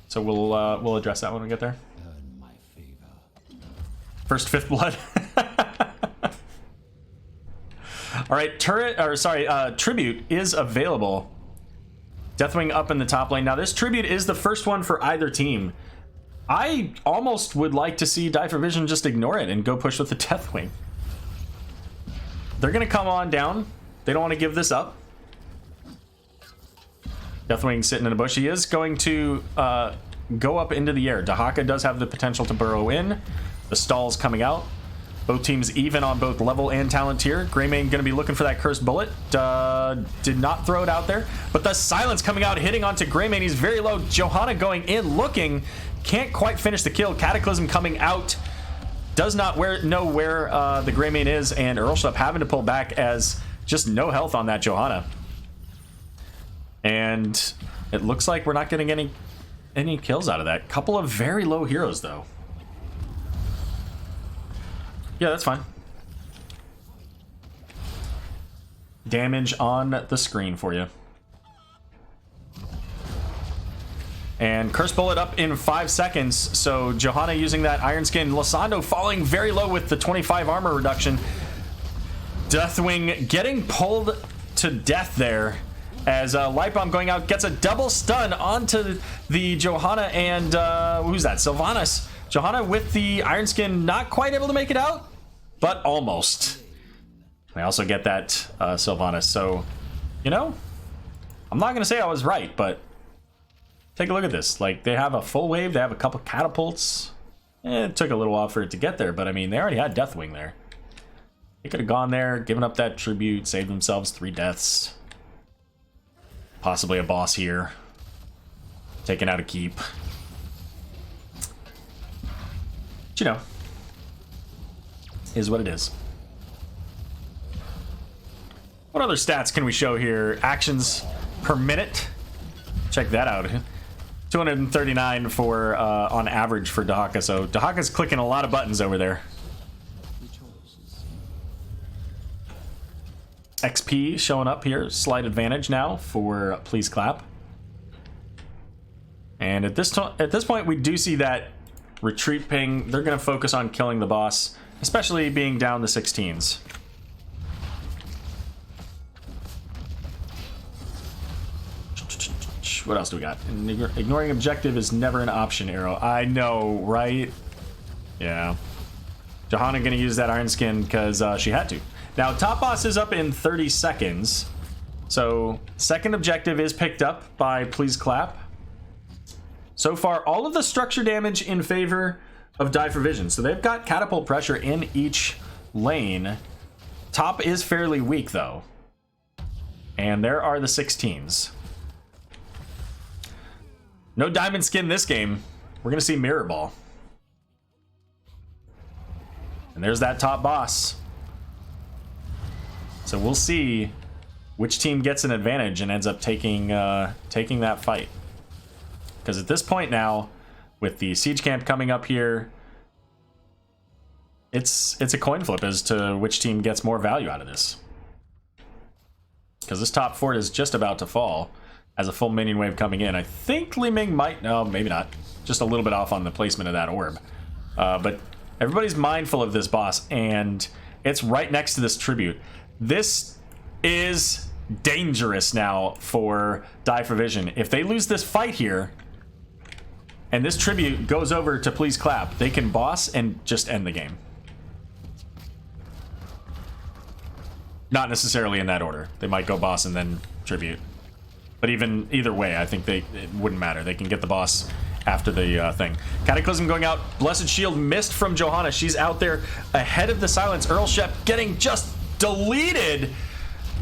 So we'll address that when we get there. First 5th blood. All right, Tribute is available. Deathwing up in the top lane. Now this Tribute is the first one for either team. I almost would like to see Die for Vision just ignore it and go push with the Deathwing. They're going to come on down. They don't want to give this up. Deathwing sitting in a bush. He is going to go up into the air. Dahaka does have the potential to burrow in. The stall's coming out. Both teams even on both level and talent tier. Greymane going to be looking for that Cursed Bullet. Did not throw it out there. But the Silence coming out, hitting onto Greymane. He's very low. Johanna going in, looking. Can't quite finish the kill. Cataclysm coming out. Does not know where the Greymane is. And Earlship having to pull back as just no health on that Johanna. And it looks like we're not getting any kills out of that. Couple of very low heroes, though. Yeah, that's fine. Damage on the screen for you. And Curse Bullet up in 5 seconds. So Johanna using that Iron Skin. Lysandro falling very low with the 25 armor reduction. Deathwing getting pulled to death there. As Light Bomb going out gets a double stun onto the Johanna and who's that? Sylvanas. Johanna with the Iron Skin, not quite able to make it out, but almost. I also get that Sylvanas. So, you know, I'm not gonna say I was right, but take a look at this. Like, they have a full wave, they have a couple catapults. It took a little while for it to get there, but I mean, they already had Deathwing there. They could have gone there, given up that tribute, saved themselves 3 deaths. Possibly a boss here. Taking out a keep. But, you know, is what it is. What other stats can we show here? Actions per minute. Check that out. 239 for on average for Dahaka. So Dahaka's clicking a lot of buttons over there. XP showing up here. Slight advantage now for Please Clap. And at this point, we do see that retreat ping. They're going to focus on killing the boss, especially being down the 16s. What else do we got? Ignoring objective is never an option, Arrow. I know, right? Yeah. Johanna going to use that Iron Skin because she had to. Now, top boss is up in 30 seconds. So, second objective is picked up by Please Clap. So far, all of the structure damage in favor of Die for Vision. So they've got catapult pressure in each lane. Top is fairly weak, though. And there are the 16s. No diamond skin this game. We're going to see Mirror Ball. And there's that top boss. So we'll see which team gets an advantage and ends up taking that fight. Because at this point now, with the siege camp coming up here, it's a coin flip as to which team gets more value out of this. Because this top fort is just about to fall as a full minion wave coming in. I think Li Ming might, no, maybe not. Just a little bit off on the placement of that orb. But everybody's mindful of this boss, and it's right next to this tribute. This is dangerous now for Die for Vision. If they lose this fight here, and this tribute goes over to Please Clap, they can boss and just end the game. Not necessarily in that order. They might go boss and then tribute. But either way, I think it wouldn't matter. They can get the boss after the thing. Cataclysm going out. Blessed Shield missed from Johanna. She's out there ahead of the Silence. Earl Shep getting just deleted.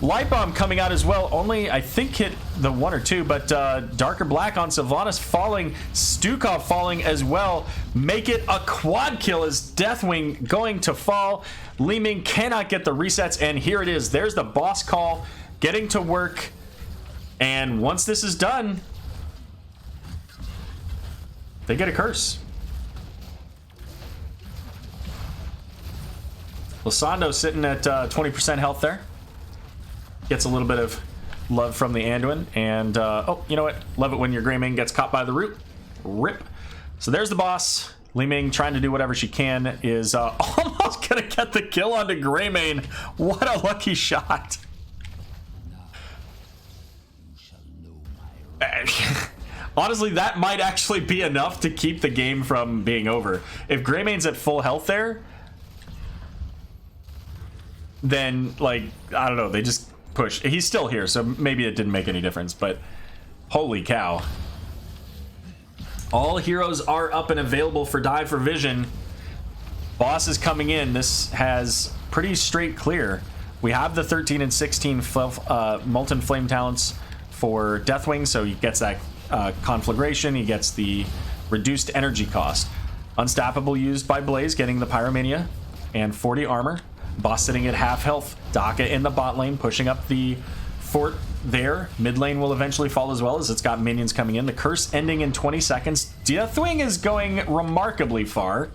Light Bomb coming out as well. Only, I think, hit the 1 or 2, but Darker Black on Sylvanas falling. Stukov falling as well. Make it a quad kill as Deathwing going to fall. Li Ming cannot get the resets, and here it is. There's the boss call getting to work. And once this is done, they get a curse. Losando sitting at 20% health there. Gets a little bit of love from the Anduin. And, oh, you know what? Love it when your Greymane gets caught by the root. Rip. So there's the boss. Li Ming trying to do whatever she can is almost going to get the kill onto Greymane. What a lucky shot. Honestly, that might actually be enough to keep the game from being over. If Greymane's at full health there, then, like, I don't know, they just push. He's still here, so maybe it didn't make any difference, but holy cow. All heroes are up and available for Die for Vision. Boss is coming in. This has pretty straight clear. We have the 13 and 16 Molten Flame talents for Deathwing, so he gets that conflagration, he gets the reduced energy cost. Unstoppable used by Blaze, getting the Pyromania and 40 armor. Boss sitting at half health. Daka in the bot lane, pushing up the fort there. Mid lane will eventually fall as well, as it's got minions coming in. The curse ending in 20 seconds. Deathwing is going remarkably far.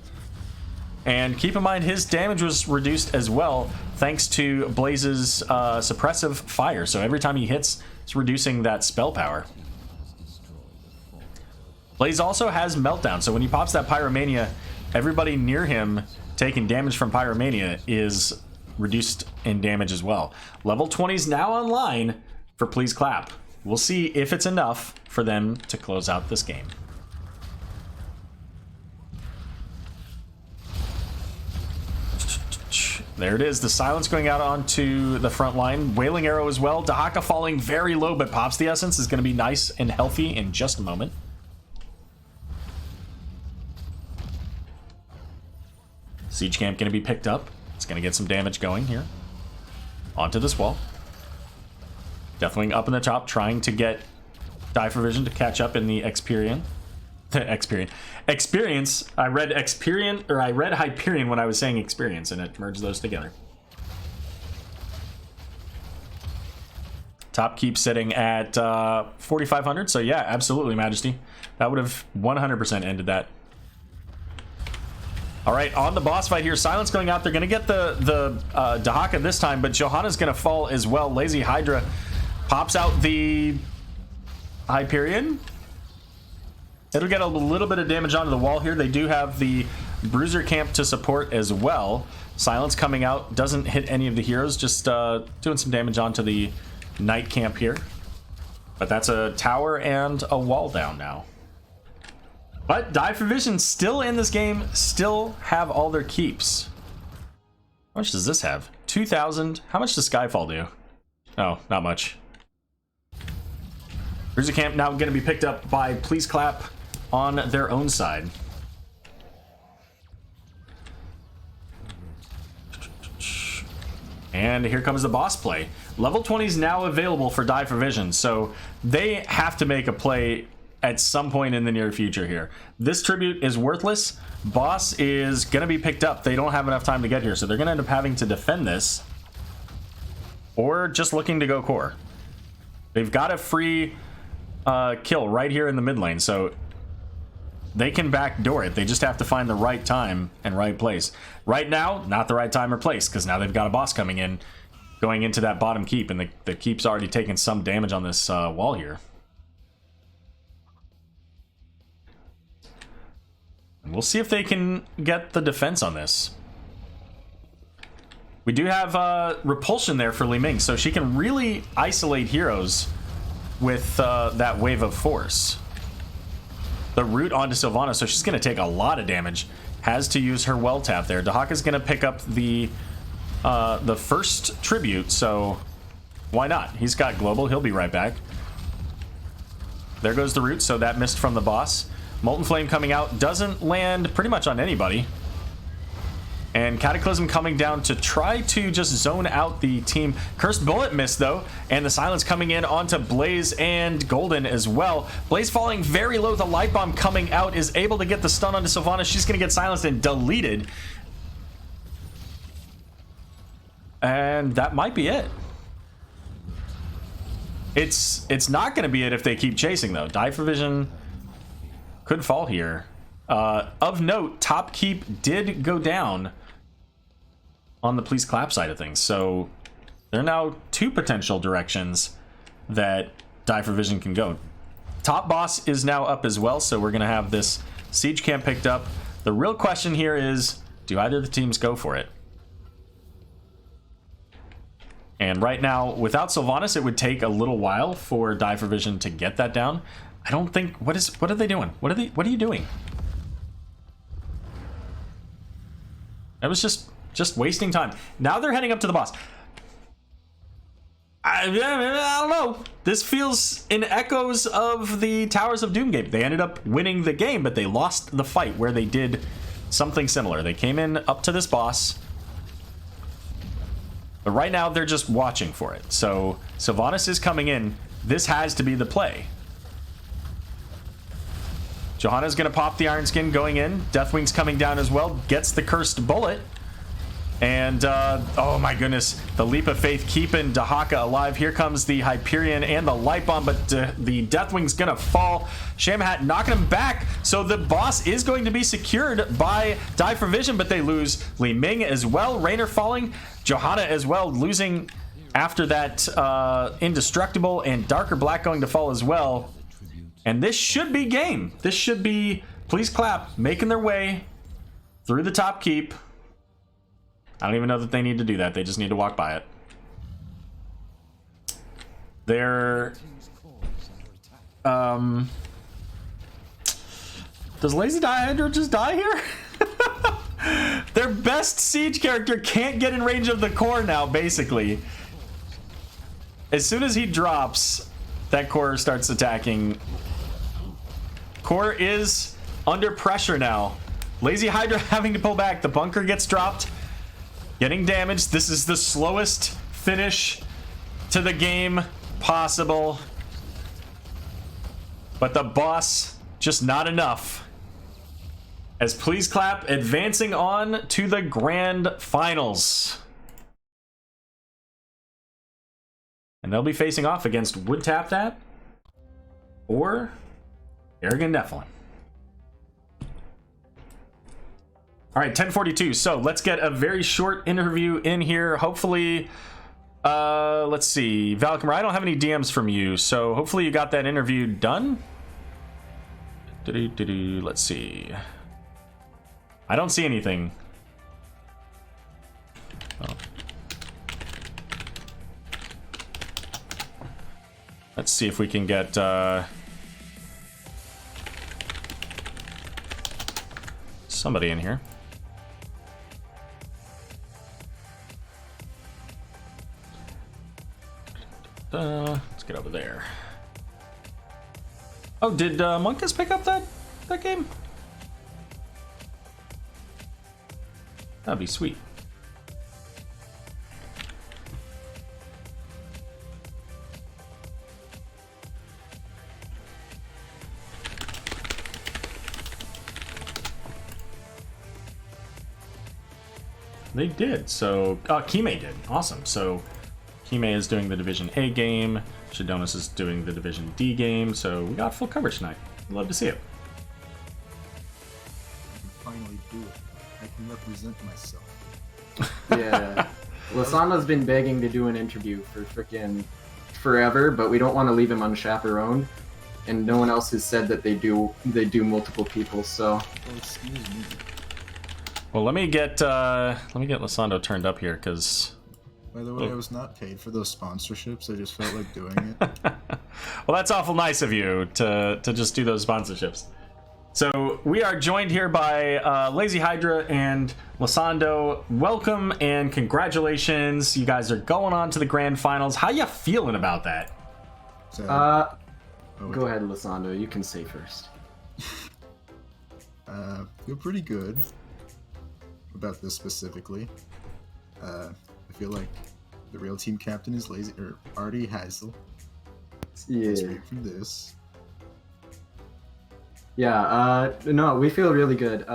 And keep in mind, his damage was reduced as well, thanks to Blaze's suppressive fire. So every time he hits, it's reducing that spell power. Blaze also has Meltdown, so when he pops that Pyromania, everybody near him taking damage from Pyromania is reduced in damage as well. Level 20 is now online. for Please Clap. We'll see if it's enough for them to close out this game. There it is. The silence going out onto the front line. Wailing Arrow as well. Dahaka falling very low, but pops the essence. Is going to be nice and healthy in just a moment. Siege Camp going to be picked up. It's going to get some damage going here. Onto this wall. Deathwing up in the top, trying to get Die for Vision to catch up in the Experience. I read Experience, or I read Hyperion when I was saying Experience, and it merged those together. Top keeps sitting at 4,500, so yeah, absolutely, Majesty. That would have 100% ended that. All right, on the boss fight here, Silence going out. They're going to get the Dahaka this time, but Johanna's going to fall as well. Lazy Hydra pops out the Hyperion. It'll get a little bit of damage onto the wall here. They do have the Bruiser Camp to support as well. Silence coming out, doesn't hit any of the heroes, just doing some damage onto the Knight Camp here. But that's a tower and a wall down now. But Die for Vision still in this game, still have all their keeps. How much does this have? 2,000. How much does Skyfall do? Oh, not much. Bruiser Camp now going to be picked up by Please Clap on their own side. And here comes the boss play. Level 20 is now available for Die for Vision, so they have to make a play at some point in the near future here. This tribute is worthless. Boss is going to be picked up. They don't have enough time to get here, so they're going to end up having to defend this. Or just looking to go core. They've got a free kill right here in the mid lane, so they can backdoor it. They just have to find the right time and right place. Right now, not the right time or place, because now they've got a boss coming in, going into that bottom keep, and the keep's already taken some damage on this wall here. And we'll see if they can get the defense on this. We do have repulsion there for Li Ming, so she can really isolate heroes with that wave of force. The root onto Sylvana, so she's going to take a lot of damage. Has to use her well tap there. Dahaka's going to pick up the first tribute, so why not? He's got global. He'll be right back. There goes the root, so that missed from the boss. Molten Flame coming out doesn't land pretty much on anybody. And Cataclysm coming down to try to just zone out the team. Cursed Bullet missed, though. And the silence coming in onto Blaze and Golden as well. Blaze falling very low. The Light Bomb coming out is able to get the stun onto Sylvana. She's going to get silenced and deleted. And that might be it. It's not going to be it if they keep chasing, though. Die for Vision could fall here. Of note, top keep did go down on the Please Clap side of things, so there are now two potential directions that Die for Vision can go. Top boss is now up as well, so we're going to have this Siege Camp picked up. The real question here is, do either of the teams go for it? And right now, without Sylvanas, it would take a little while for Die for Vision to get that down. I don't think... What are they doing? What are you doing? It was just wasting time. Now they're heading up to the boss. I don't know. This feels in echoes of the Towers of Doom game. They ended up winning the game, but they lost the fight where they did something similar. They came in up to this boss, but right now they're just watching for it. So Sylvanas is coming in. This has to be the play. Johanna's going to pop the Iron Skin going in. Deathwing's coming down as well. Gets the Cursed Bullet. And, oh my goodness. The Leap of Faith keeping Dahaka alive. Here comes the Hyperion and the Light Bomb, but the Deathwing's going to fall. Shamhat knocking him back. So the boss is going to be secured by Die for Vision, but they lose Li Ming as well. Raynor falling. Johanna as well, losing after that Indestructible, and Darker Black going to fall as well. And this should be game. This should be Please Clap making their way through the top keep. I don't even know that they need to do that. They just need to walk by it. They're does Lazy Hydra just die here? Their best siege character can't get in range of the core now, basically. As soon as he drops, that core starts attacking. Core is under pressure now. Lazy Hydra having to pull back. The bunker gets dropped, getting damaged. This is the slowest finish to the game possible. But the boss, just not enough. As Please Clap advancing on to the grand finals. And they'll be facing off against Would Tap That or Arrogant Nephilim. All right, 10:42. So let's get a very short interview in here. Hopefully, let's see. Valkymer, I don't have any DMs from you, so hopefully you got that interview done. Let's see. I don't see anything. Oh. Let's see if we can get somebody in here. Let's get over there. Oh, did Monkus pick up that game? That'd be sweet. They did. So Kime did. Awesome. So Kime is doing the Division A game. Shadonis is doing the Division D game. So we got full coverage tonight. Love to see it. I can finally do it. I can represent myself. Yeah. Lasana's been begging to do an interview for freaking forever, but we don't want to leave him unchaperoned. And no one else has said that they do multiple people, so. Oh, excuse me. Well, let me get Lasando turned up here, because. By the way, I was not paid for those sponsorships. I just felt like doing it. Well, that's awful nice of you to just do those sponsorships. So we are joined here by Lazy Hydra and Lasando. Welcome and congratulations. You guys are going on to the grand finals. How you feeling about that? Go ahead, Lasando. You can say first. Feel pretty good about this specifically. I feel like the real team captain is Artie Heisel. Yeah. Straight from this. Yeah, no, we feel really good.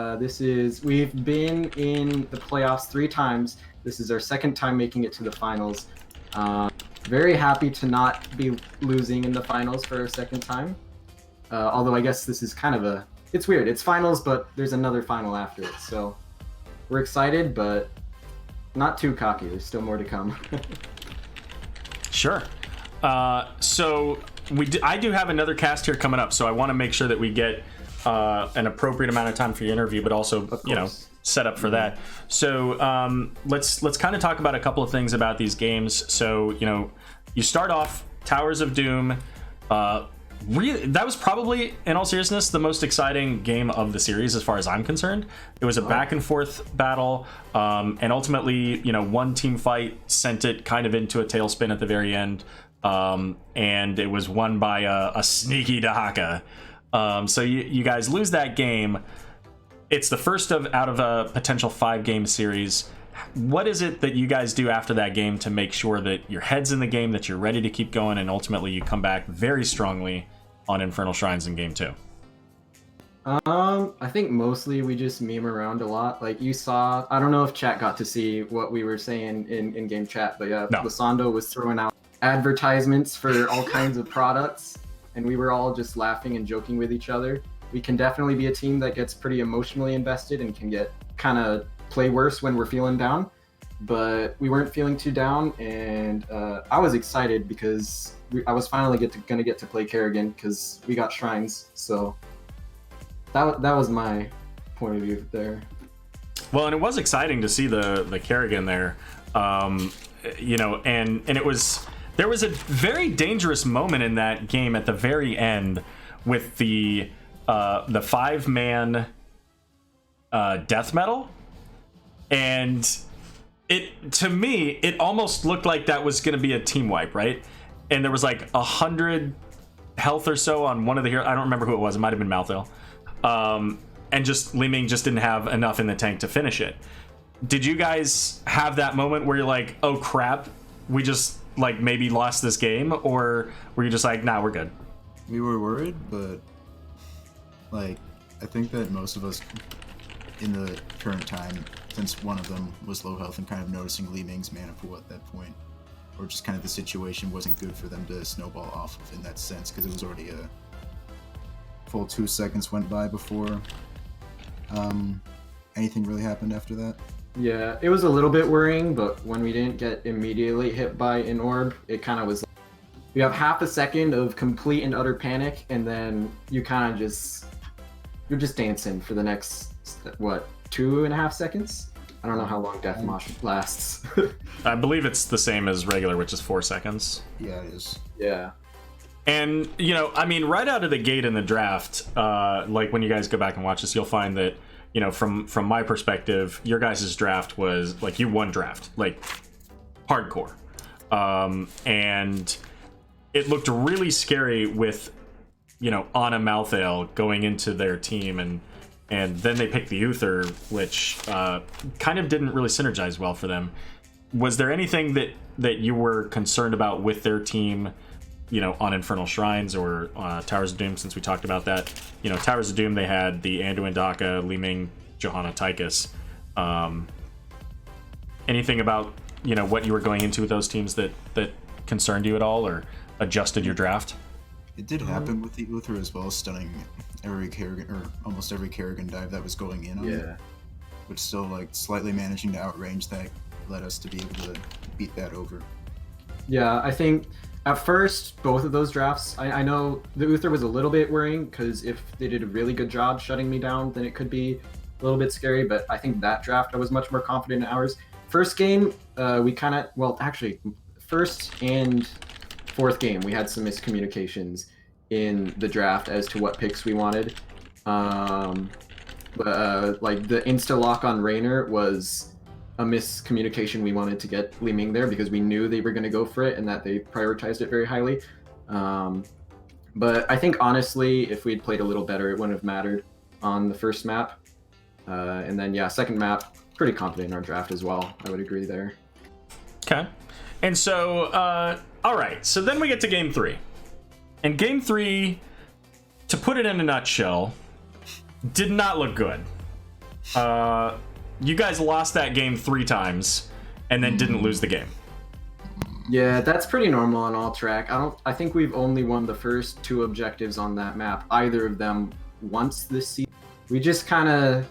We've been in the playoffs 3 times. This is our 2nd time making it to the finals. Very happy to not be losing in the finals for our 2nd time. Although I guess this is kind of it's weird. It's finals, but there's another final after it. So we're excited, but not too cocky. There's still more to come. Sure. So I do have another cast here coming up, so I want to make sure that we get an appropriate amount of time for your interview, but also, set up for that. So let's kind of talk about a couple of things about these games. So, you start off Towers of Doom. Really, that was probably, in all seriousness, the most exciting game of the series as far as I'm concerned. It was a back and forth battle, and ultimately, one team fight sent it kind of into a tailspin at the very end. And it was won by a sneaky Dahaka. So you guys lose that game. It's the first out of a potential 5-game series. What is it that you guys do after that game to make sure that your head's in the game, that you're ready to keep going, and ultimately you come back very strongly on Infernal Shrines in game 2? I think mostly we just meme around a lot. Like you saw, I don't know if chat got to see what we were saying in game chat, but yeah, Lasando was throwing out advertisements for all kinds of products, and we were all just laughing and joking with each other. We can definitely be a team that gets pretty emotionally invested and can get kind of play worse when we're feeling down, but we weren't feeling too down, and I was excited because I was finally gonna get to play Kerrigan because we got shrines. So that was my point of view there. Well, and it was exciting to see the Kerrigan there, and it was There was a very dangerous moment in that game at the very end with the 5-man death metal, and to me it almost looked like that was going to be a team wipe, right? And there was like 100 health or so on one of the heroes. I don't remember who it was. It might have been Malthil. And just Li Ming just didn't have enough in the tank to finish it. Did you guys have that moment where you're like, oh crap, we just like maybe lost this game? Or were you just like, nah, we're good? We were worried, but like I think that most of us in the current time, since one of them was low health and kind of noticing Li Ming's mana pool at that point, or just kind of the situation wasn't good for them to snowball off of in that sense, because it was already a full 2 seconds went by before anything really happened after that. Yeah, it was a little bit worrying, but when we didn't get immediately hit by an orb, it kind of was like, you have half a second of complete and utter panic, and then you kind of you're just dancing for the next, what, 2.5 seconds? I don't know how long Death Mosh lasts. I believe it's the same as regular, which is 4 seconds. Yeah, it is. Yeah. And, you know, I mean, right out of the gate in the draft, like when you guys go back and watch this, you'll find that, you know, from my perspective, your guys' draft was, like, you won draft, like, hardcore. And it looked really scary with, you know, Ana Malthale going into their team, and then they picked the Uther, which kind of didn't really synergize well for them. Was there anything that you were concerned about with their team, you know, on Infernal Shrines or Towers of Doom, since we talked about that? You know, Towers of Doom, they had the Anduin Daka, Li Ming, Johanna, Tychus. Anything about, you know, what you were going into with those teams that concerned you at all, or adjusted your draft? It did happen with the Uther as well, stunning every Kerrigan, or almost every Kerrigan dive that was going in on it. But still, like, slightly managing to outrange that led us to be able to beat that over. Yeah, I think at first, both of those drafts, I know the Uther was a little bit worrying, because if they did a really good job shutting me down, then it could be a little bit scary, but I think that draft I was much more confident in ours. First game, we kind of, well, actually, first and fourth game, we had some miscommunications in the draft as to what picks we wanted. Like the insta lock on Raynor was a miscommunication. We wanted to get Li Ming there because we knew they were going to go for it and that they prioritized it very highly. But I think honestly, if we'd played a little better, it wouldn't have mattered on the first map. And then yeah, second map, pretty confident in our draft as well. I would agree there. Okay. And so, all right. So then we get to game 3. And game 3, to put it in a nutshell, did not look good. You guys lost that game 3 times and then didn't lose the game. Yeah, that's pretty normal on all track. I think we've only won the first 2 objectives on that map, either of them once this season. We just kind of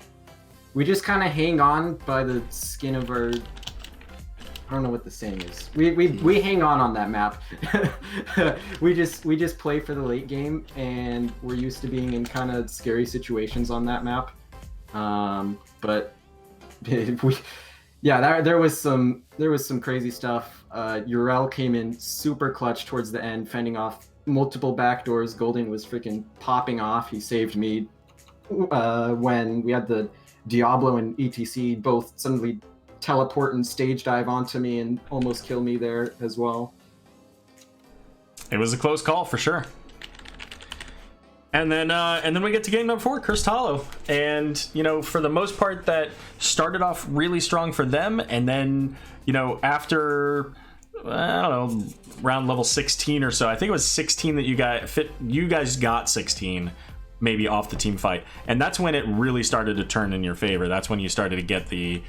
hang on by the skin of our, I don't know what the saying is. We hang on that map. we just play for the late game, and we're used to being in kind of scary situations on that map. But there was some crazy stuff. Yrel came in super clutch towards the end, fending off multiple backdoors. Golden was freaking popping off. He saved me when we had the Diablo and ETC both suddenly teleport and stage dive onto me and almost kill me there as well. It was a close call for sure. And then we get to game number 4, Cursed Hollow. And, you know, for the most part, that started off really strong for them. And then, you know, after, I don't know, around level 16 or so, I think it was 16 that you guys got 16 maybe off the team fight. And that's when it really started to turn in your favor. That's when you started to get the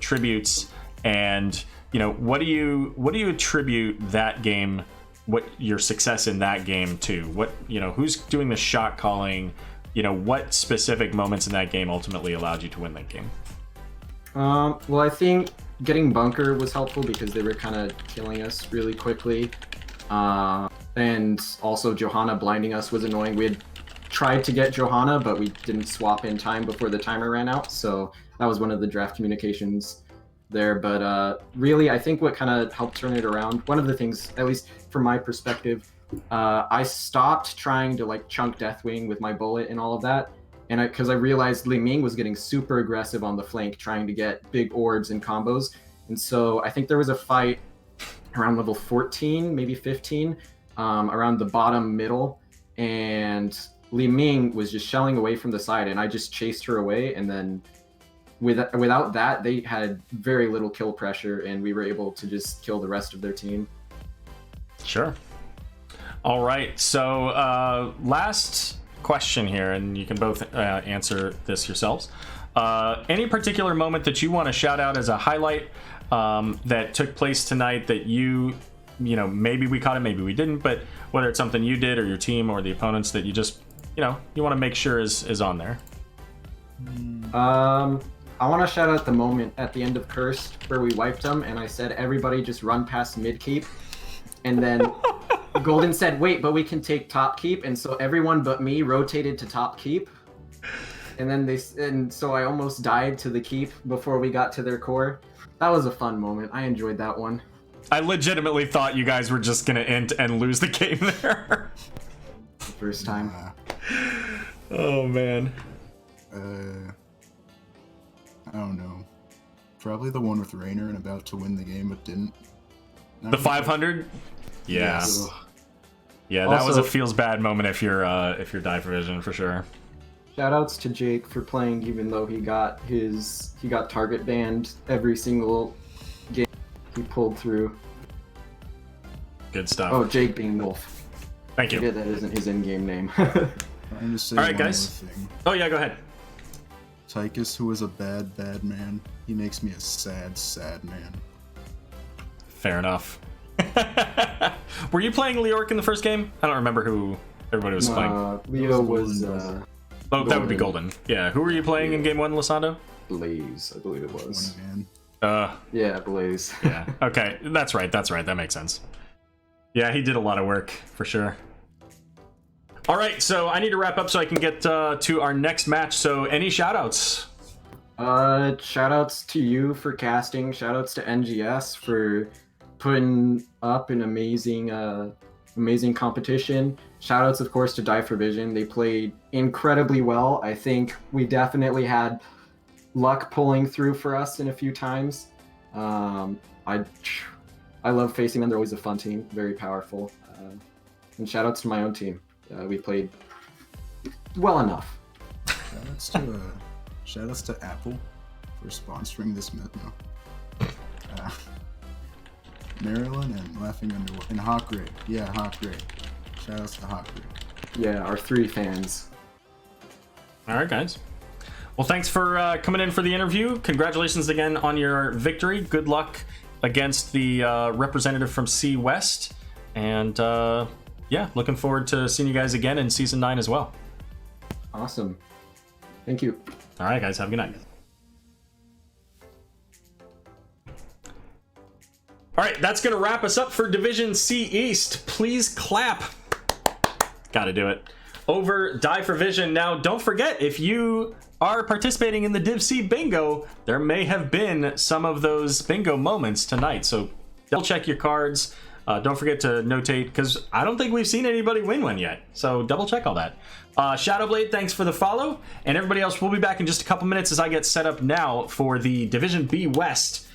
tributes. And, you know, what do you attribute that game, what your success in that game to? What, you know, who's doing the shot calling? You know, what specific moments in that game ultimately allowed you to win that game? Well, I think getting bunker was helpful because they were kind of killing us really quickly. And also Johanna blinding us was annoying. We had tried to get Johanna, but we didn't swap in time before the timer ran out. So that was one of the draft communications there. But really, I think what kind of helped turn it around, one of the things, at least from my perspective, I stopped trying to like chunk Deathwing with my bullet and all of that. And because I realized Li Ming was getting super aggressive on the flank, trying to get big orbs and combos. And so I think there was a fight around level 14, maybe 15, around the bottom middle. And Li Ming was just shelling away from the side, and I just chased her away. And then without that, they had very little kill pressure, and we were able to just kill the rest of their team. Sure. All right. So last question here, and you can both answer this yourselves. Any particular moment that you want to shout out as a highlight that took place tonight that you know, maybe we caught it, maybe we didn't, but whether it's something you did or your team or the opponents that you just, you know, you want to make sure is on there? I want to shout out the moment at the end of Cursed where we wiped them, and I said, everybody just run past mid keep. And then Golden said, wait, but we can take top keep. And so everyone but me rotated to top keep. And then so I almost died to the keep before we got to their core. That was a fun moment. I enjoyed that one. I legitimately thought you guys were just gonna end and lose the game there. First time. Oh man. I don't know. Probably the one with Rainer and about to win the game but didn't. The 500? Yeah. Yes. Yeah, that Also, was a feels bad moment if you're Division for sure. Shoutouts to Jake for playing even though he got target banned every single game he pulled through. Good stuff. Oh, Jake being Wolf. Thank you. Yeah, that isn't his in-game name. Trying to say all right, one guys. more thing. Oh yeah, go ahead. Tychus, who is a bad man, he makes me a sad man. Fair enough. Were you playing Leorc in the first game? I don't remember who everybody was playing. Leo was oh, that would be Golden. Yeah. Who were you playing in game one, Lisando? Blaze, I believe it was. Yeah, Blaze. Yeah. Okay, that's right. That makes sense. Yeah, he did a lot of work for sure. All right, so I need to wrap up so I can get to our next match. So, any shoutouts? Shoutouts to you for casting. Shoutouts to NGS for putting up an amazing competition. Shoutouts, of course, to Die for Vision. They played incredibly well. I think we definitely had luck pulling through for us in a few times. I love facing them. They're always a fun team, very powerful. And shoutouts to my own team. We played well enough. Shoutouts to Apple for sponsoring this Marilyn and Laughing Underwater and Hawk Ray. Yeah, Hawk Ray. Shoutouts to Hawk Ray. Yeah, our 3 fans. All right, guys. Well, thanks for coming in for the interview. Congratulations again on your victory. Good luck against the representative from C West. And yeah, looking forward to seeing you guys again in Season 9 as well. Awesome. Thank you. All right, guys. Have a good night. All right, that's going to wrap us up for Division C East. Please clap. Got to do it. Over Die for Vision. Now, don't forget, if you are participating in the Div C bingo, there may have been some of those bingo moments tonight. So double check your cards. Don't forget to notate, because I don't think we've seen anybody win one yet. So double check all that. Shadowblade, thanks for the follow. And everybody else, we'll be back in just a couple minutes as I get set up now for the Division B West.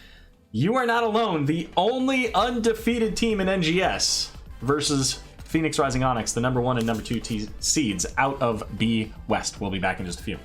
You are not alone. The only undefeated team in NGS versus Phoenix Rising Onyx, the number 1 and number 2 seeds out of B West. We'll be back in just a few.